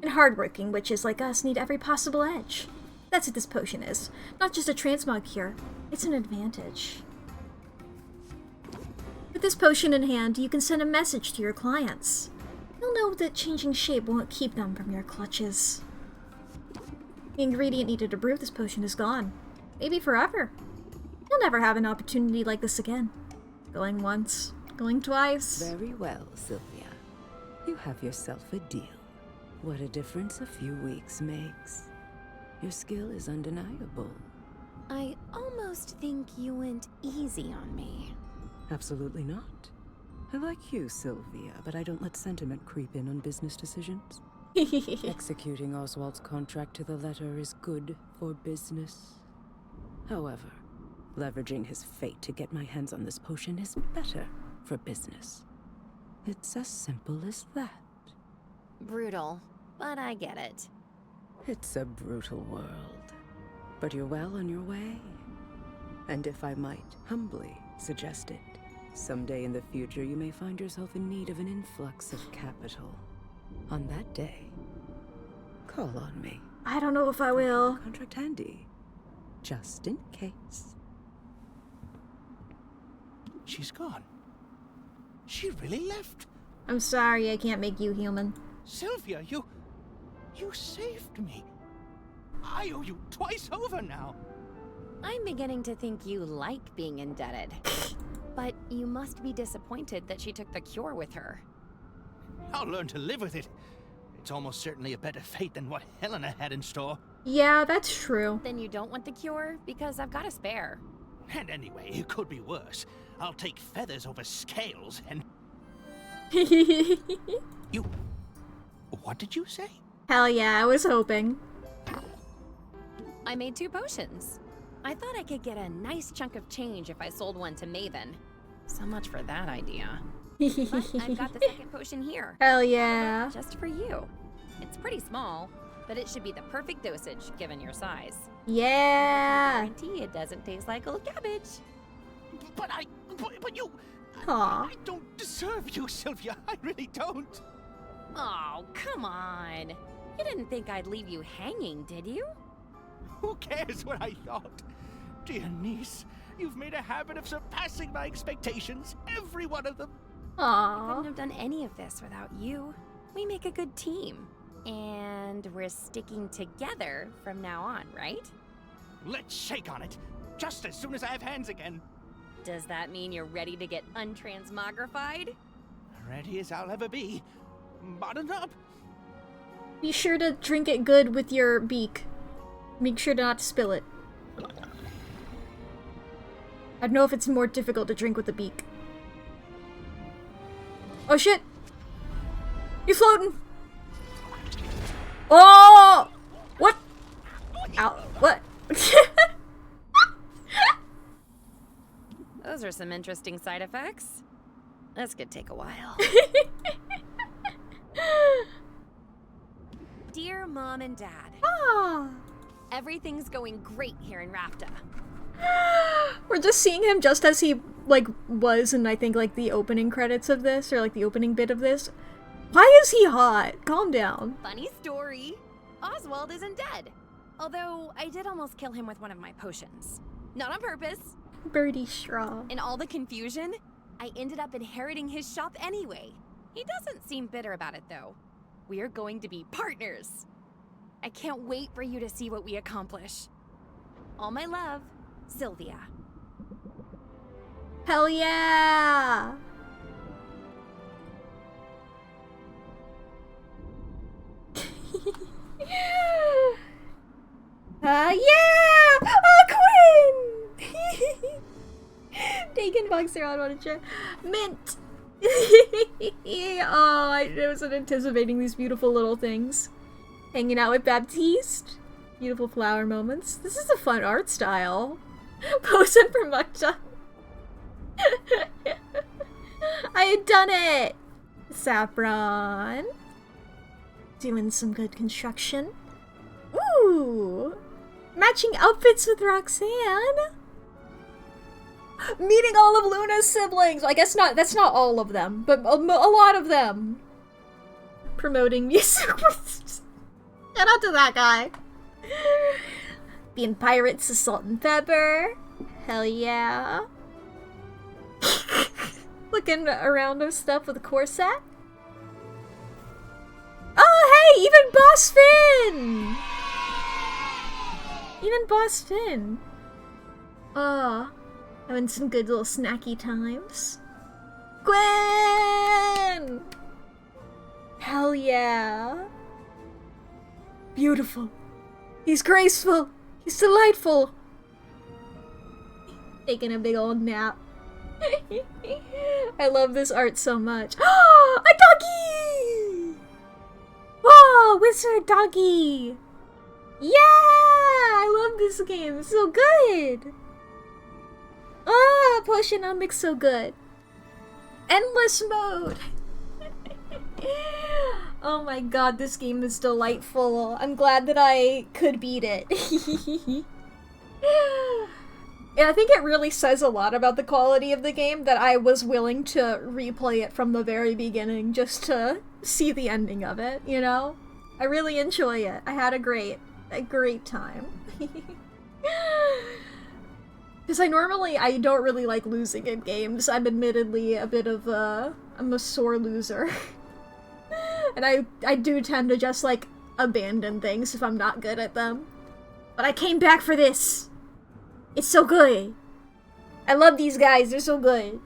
And hardworking witches like us need every possible edge. That's what this potion is. Not just a transmog cure. It's an advantage. With this potion in hand, you can send a message to your clients. You'll know that changing shape won't keep them from your clutches. The ingredient needed to brew this potion is gone. Maybe forever. You'll never have an opportunity like this again. Going once, going twice. Very well, Sylvia. You have yourself a deal. What a difference a few weeks makes. Your skill is undeniable. I almost think you went easy on me. Absolutely not. I like you, Sylvia, but I don't let sentiment creep in on business decisions. Executing Oswald's contract to the letter is good for business. However, leveraging his fate to get my hands on this potion is better for business. It's as simple as that. Brutal, but I get it. It's a brutal world, but you're well on your way. And if I might humbly suggest it, someday in the future you may find yourself in need of an influx of capital. On that day, call on me. I don't know if I will. Contract handy, just in case. She's gone. She really left. I'm sorry, I can't make you human. Sylvia, you saved me. I owe you twice over now. I'm beginning to think you like being indebted. But you must be disappointed that she took the cure with her. I'll learn to live with it. It's almost certainly a better fate than what Helena had in store. Yeah, that's true. Then you don't want the cure? Because I've got a spare. And anyway, it could be worse. I'll take feathers over scales and... You... What did you say? Hell yeah, I was hoping. I made 2 potions. I thought I could get a nice chunk of change if I sold one to Maven. So much for that idea. But I've got the second potion here. Hell yeah. Just for you. It's pretty small, but it should be the perfect dosage given your size. Yeah. I guarantee it doesn't taste like old cabbage. But you... Aw. I don't deserve you, Sylvia. I really don't. Oh, come on. You didn't think I'd leave you hanging, did you? Who cares what I thought? Dear niece, you've made a habit of surpassing my expectations, every one of them. I Aww. couldn't have done any of this without you. We make a good team. And we're sticking together from now on, right? Let's shake on it, just as soon as I have hands again. Does that mean you're ready to get untransmogrified? Ready as I'll ever be. Buttoned up. Be sure to drink it good with your beak. Make sure not to spill it. I don't know if it's more difficult to drink with the beak. Oh shit! He's floating! Oh! What? Ow. What? some interesting side effects. This could take a while. Dear Mom and Dad. Ah. Everything's going great here in Rafta. We're just seeing him just as he, like, was in, I think, like, the opening credits of this, or, like, the opening bit of this. Why is he hot? Calm down. Funny story. Oswald isn't dead. Although, I did almost kill him with one of my potions. Not on purpose. Birdie straw. In all the confusion, I ended up inheriting his shop anyway. He doesn't seem bitter about it, though. We're going to be partners. I can't wait for you to see what we accomplish. All my love, Sylvia. Hell yeah! Yeah! Oh, Quinn! Taking Boxer on a chair. Mint! Oh, I wasn't anticipating these beautiful little things. Hanging out with Baptiste. Beautiful flower moments. This is a fun art style. Posing for Mukta. I had done it! Saffron. Doing some good construction. Ooh! Matching outfits with Roxanne. Meeting all of Luna's siblings. I guess not. That's not all of them, but a lot of them. Promoting music. Shout out to that guy. Being pirates of Salt and Pepper. Hell yeah. Looking around of stuff with a corset. Oh, hey! Even Boss Finn! Even Boss Finn. Having some good little snacky times. Gwen! Hell yeah. Beautiful. He's graceful. He's delightful. Taking a big old nap. I love this art so much. A doggy! Whoa, wizard doggy! Yeah! I love this game. It's so good. Potionomics so good. Endless mode. Oh my god, this game is delightful. I'm glad that I could beat it. And I think it really says a lot about the quality of the game that I was willing to replay it from the very beginning just to see the ending of it, you know? I really enjoy it. I had a great time. Because I don't really like losing in games. I'm admittedly a bit of I'm a sore loser. And I do tend to just, like, abandon things if I'm not good at them. But I came back for this! It's so good! I love these guys, they're so good.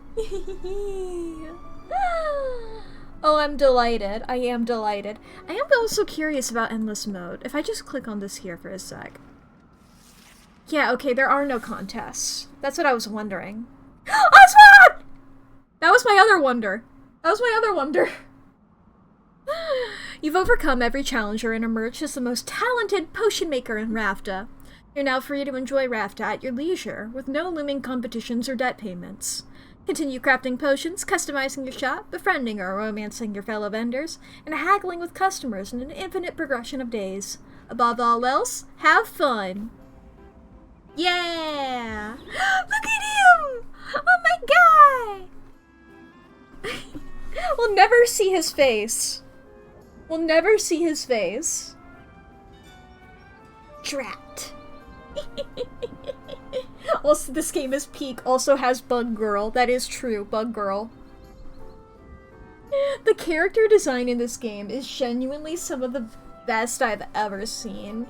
Oh, I'm delighted. I am delighted. I am also curious about Endless Mode. If I just click on this here for a sec. Yeah, okay, there are no contests. That's what I was wondering. Oswald! That was my other wonder. You've overcome every challenger and emerged as the most talented potion maker in Rafta. You're now free to enjoy Rafta at your leisure, with no looming competitions or debt payments. Continue crafting potions, customizing your shop, befriending or romancing your fellow vendors, and haggling with customers in an infinite progression of days. Above all else, have fun! Yeah! Look at him! Oh my god! We'll never see his face. We'll never see his face. Trapped. Also, this game is peak. Also has Bug Girl. That is true, Bug Girl. The character design in this game is genuinely some of the best I've ever seen.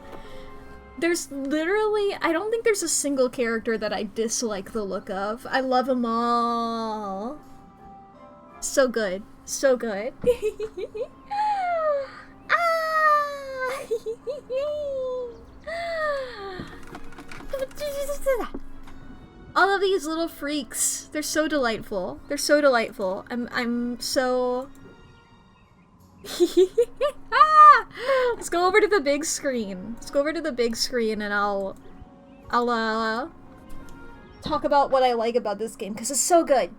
There's literally, I don't think there's a single character that I dislike the look of. I love them all. So good. So good. All of these little freaks, they're so delightful. They're so delightful. I'm so... Let's go over to the big screen. Let's go over to the big screen and I'll talk about what I like about this game, because it's so good.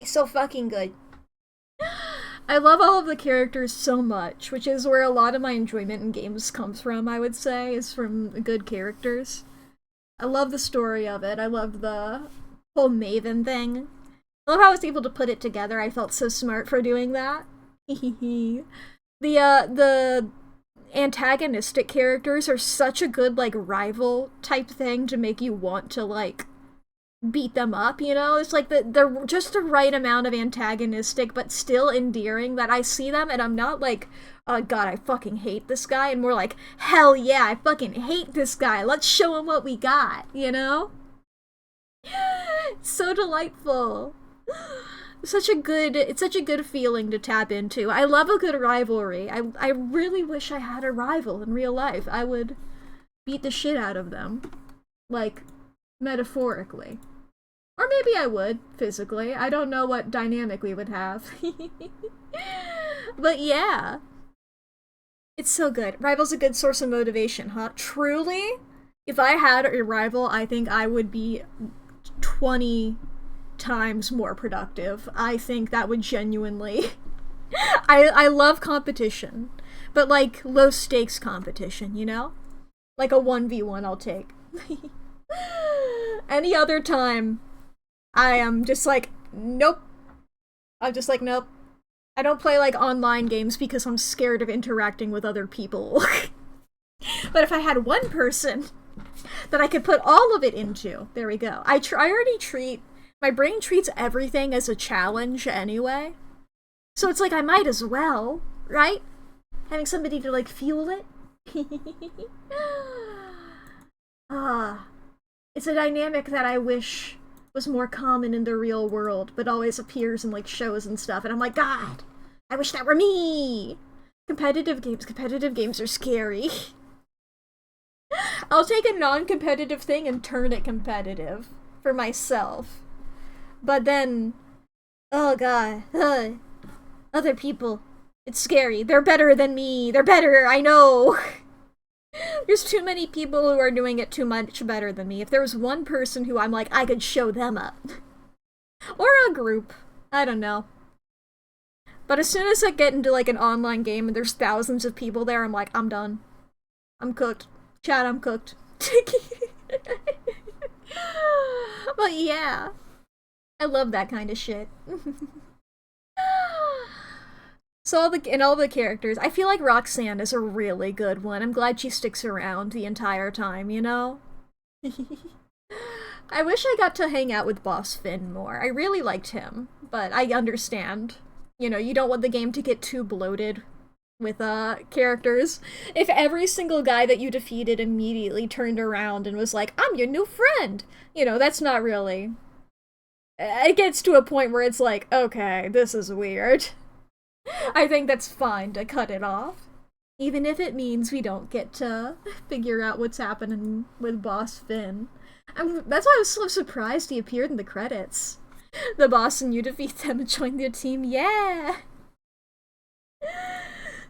It's so fucking good. I love all of the characters so much, which is where a lot of my enjoyment in games comes from, I would say, is from good characters. I love the story of it. I love the whole Maven thing. I love how I was able to put it together. I felt so smart for doing that. The antagonistic characters are such a good, like, rival type thing to make you want to, like, beat them up, you know? It's like they're just the right amount of antagonistic, but still endearing, that I see them and I'm not like, oh god, I fucking hate this guy, and more like, hell yeah, I fucking hate this guy, let's show him what we got, you know? So delightful. It's such a good feeling to tap into. I love a good rivalry. I really wish I had a rival in real life. I would beat the shit out of them. Like, metaphorically. Or maybe I would, physically. I don't know what dynamic we would have. But yeah. It's so good. Rival's a good source of motivation, huh? Truly, if I had a rival, I think I would be 20 times more productive. I think that would genuinely... I love competition. But like, low stakes competition, you know? Like a 1v1 I'll take. Any other time, I am just like, nope. I'm just like, nope. I don't play like online games because I'm scared of interacting with other people. But if I had one person that I could put all of it into, there we go. I already treat, my brain treats everything as a challenge anyway. So it's like, I might as well, right? Having somebody to like fuel it. It's a dynamic that I wish was more common in the real world, but always appears in like shows and stuff, and I'm like, God, I wish that were me! Competitive games are scary. I'll take a non-competitive thing and turn it competitive for myself. But then, oh god, other people, it's scary. They're better than me. They're better, I know. There's too many people who are doing it too much better than me. If there was one person who I'm like, I could show them up. Or a group. I don't know. But as soon as I get into like an online game and there's thousands of people there, I'm like, I'm done. I'm cooked. Chat, I'm cooked. But yeah. I love that kind of shit. So all the characters, I feel like Roxanne is a really good one. I'm glad she sticks around the entire time, you know? I wish I got to hang out with Boss Finn more. I really liked him, but I understand. You know, you don't want the game to get too bloated with characters. If every single guy that you defeated immediately turned around and was like, I'm your new friend, you know, that's not really... It gets to a point where it's like, okay, this is weird. I think that's fine to cut it off. Even if it means we don't get to figure out what's happening with Boss Finn. That's why I was so surprised he appeared in the credits. The boss and you defeat them and join their team, yeah!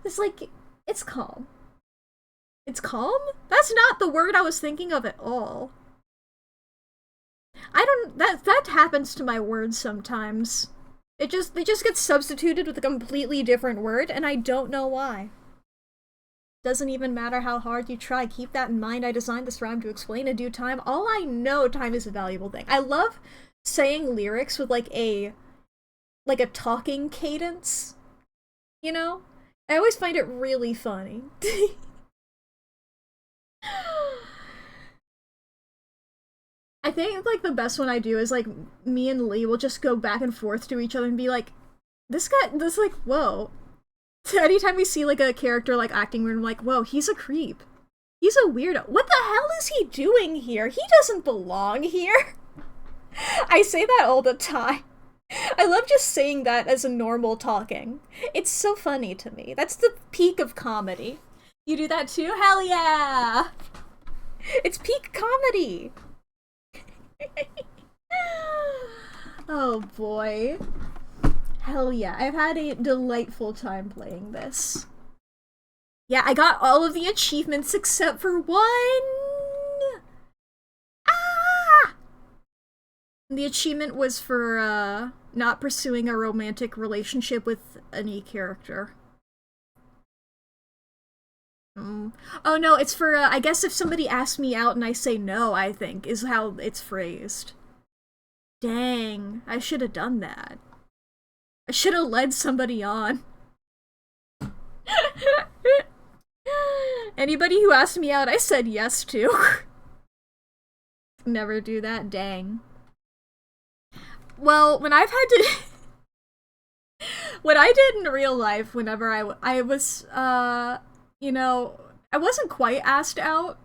It's like, it's calm. It's calm? That's not the word I was thinking of at all. That happens to my words sometimes. They just get substituted with a completely different word, and I don't know why. Doesn't even matter how hard you try. Keep that in mind. I designed this rhyme to explain in due time. All I know, time is a valuable thing. I love saying lyrics with like a talking cadence. You know? I always find it really funny. I think, like, the best one I do is, like, me and Lee will just go back and forth to each other and be like, whoa. Anytime we see, like, a character, like, acting weird, I'm like, whoa, he's a creep. He's a weirdo. What the hell is he doing here? He doesn't belong here. I say that all the time. I love just saying that as a normal talking. It's so funny to me. That's the peak of comedy. You do that too? Hell yeah! It's peak comedy! Oh boy. Hell yeah, I've had a delightful time playing this. Yeah, I got all of the achievements except for one! Ah! The achievement was for, not pursuing a romantic relationship with any character. Oh no, it's for, I guess if somebody asks me out and I say no, I think, is how it's phrased. Dang, I should have done that. I should have led somebody on. Anybody who asked me out, I said yes to. Never do that, dang. Well, when I've had to... what I did in real life whenever I was, you know, I wasn't quite asked out.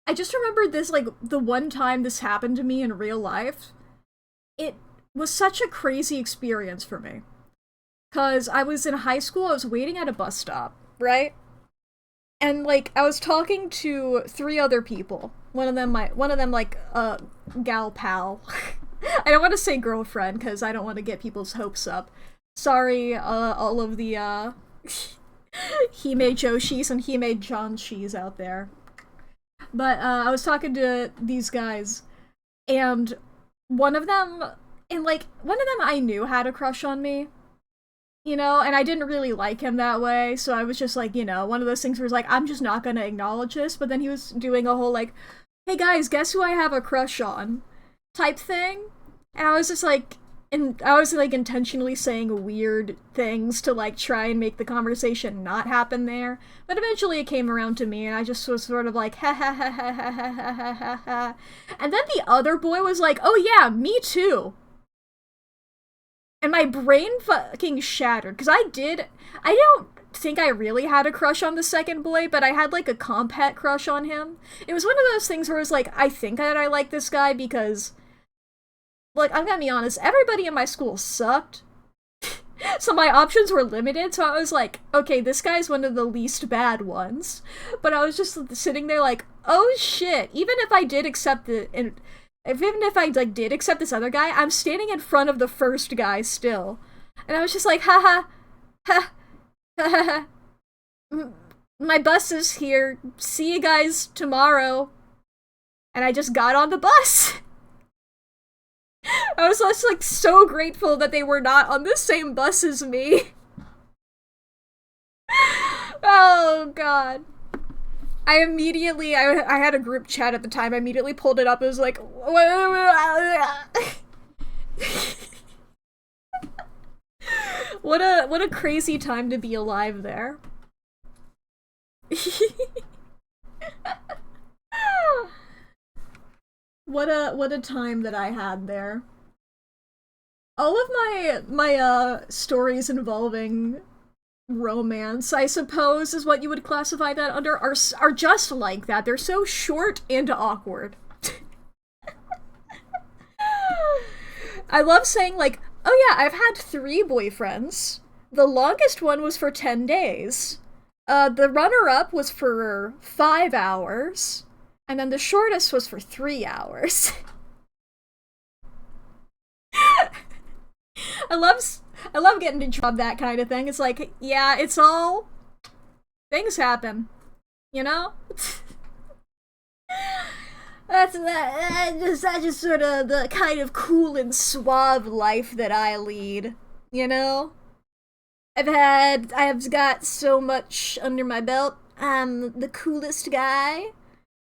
I just remembered this, like, the one time this happened to me in real life. It was such a crazy experience for me. 'Cause I was in high school, I was waiting at a bus stop, right? And, like, I was talking to 3 other people. One of them, like, gal pal. I don't want to say girlfriend, because I don't want to get people's hopes up. Sorry, all of the, Hime Joshis and Hime Janshis out there. But, I was talking to these guys, and one of them I knew had a crush on me. You know, and I didn't really like him that way, so I was just like, you know, one of those things where it's like, I'm just not gonna acknowledge this, but then he was doing a whole, like, hey guys, guess who I have a crush on? Type thing. And I was just like, and I was like intentionally saying weird things to like try and make the conversation not happen there. But eventually it came around to me and I just was sort of like, ha ha ha ha ha ha ha ha ha. And then the other boy was like, oh yeah, me too. And my brain fucking shattered, because I don't think I really had a crush on the second boy, but I had like a compet crush on him. It was one of those things where it was like, I think that I like this guy because, like, I'm gonna be honest, everybody in my school sucked. So my options were limited, so I was like, okay, this guy's one of the least bad ones. But I was just sitting there like, oh shit, even if I did accept it, and even if I, like, did accept this other guy, I'm standing in front of the first guy still. And I was just like, haha, ha, ha, ha, ha. My bus is here. See you guys tomorrow. And I just got on the bus. I was just, like, so grateful that they were not on the same bus as me. Oh, God. I had a group chat at the time, I immediately pulled it up, it was like, what a crazy time to be alive there. What a time that I had there. All of my stories involving romance, I suppose, is what you would classify that under, are just like that. They're so short and awkward. I love saying, like, oh yeah, I've had 3 boyfriends. The longest one was for 10 days. The runner-up was for 5 hours. And then the shortest was for 3 hours. I love getting to drop that kind of thing. It's like, yeah, it's all... things happen. You know? That's just sort of the kind of cool and suave life that I lead. You know? I have got so much under my belt. I'm the coolest guy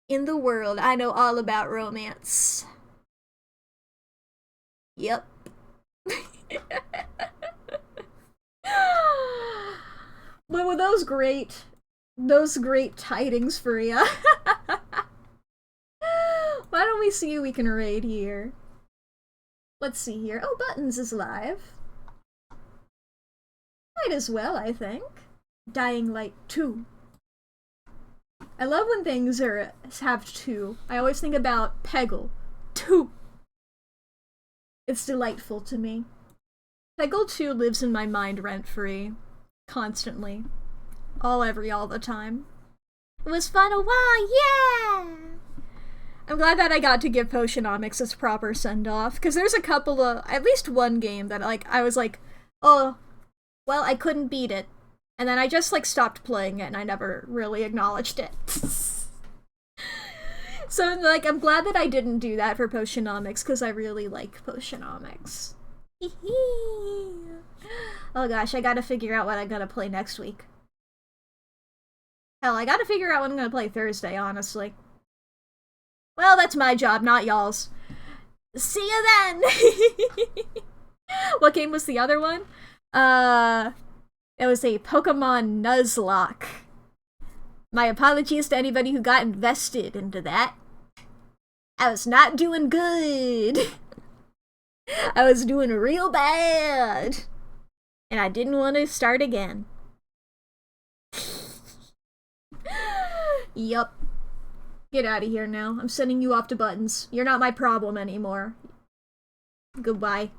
in the world. I know all about romance. Yep. But with those great tidings for ya. Why don't we see who we can raid here? Let's see here. Oh, Buttons is live. Might as well, I think. Dying Light 2. I love when things have 2. I always think about Peggle. 2. It's delightful to me. Peggle 2 lives in my mind rent-free. Constantly. All the time. It was fun a while, yeah! I'm glad that I got to give Potionomics its proper send-off, because there's a couple of, at least one game that, like, I was like, oh, well, I couldn't beat it. And then I just, like, stopped playing it, and I never really acknowledged it. So, like, I'm glad that I didn't do that for Potionomics, because I really like Potionomics. Oh gosh, I gotta figure out what I'm gonna play next week. Hell, I gotta figure out what I'm gonna play Thursday, honestly. Well, that's my job, not y'all's. See you then! What game was the other one? It was a Pokemon Nuzlocke. My apologies to anybody who got invested into that. I was not doing good. I was doing real bad. And I didn't want to start again. Yup. Get out of here now. I'm sending you off to Buttons. You're not my problem anymore. Goodbye.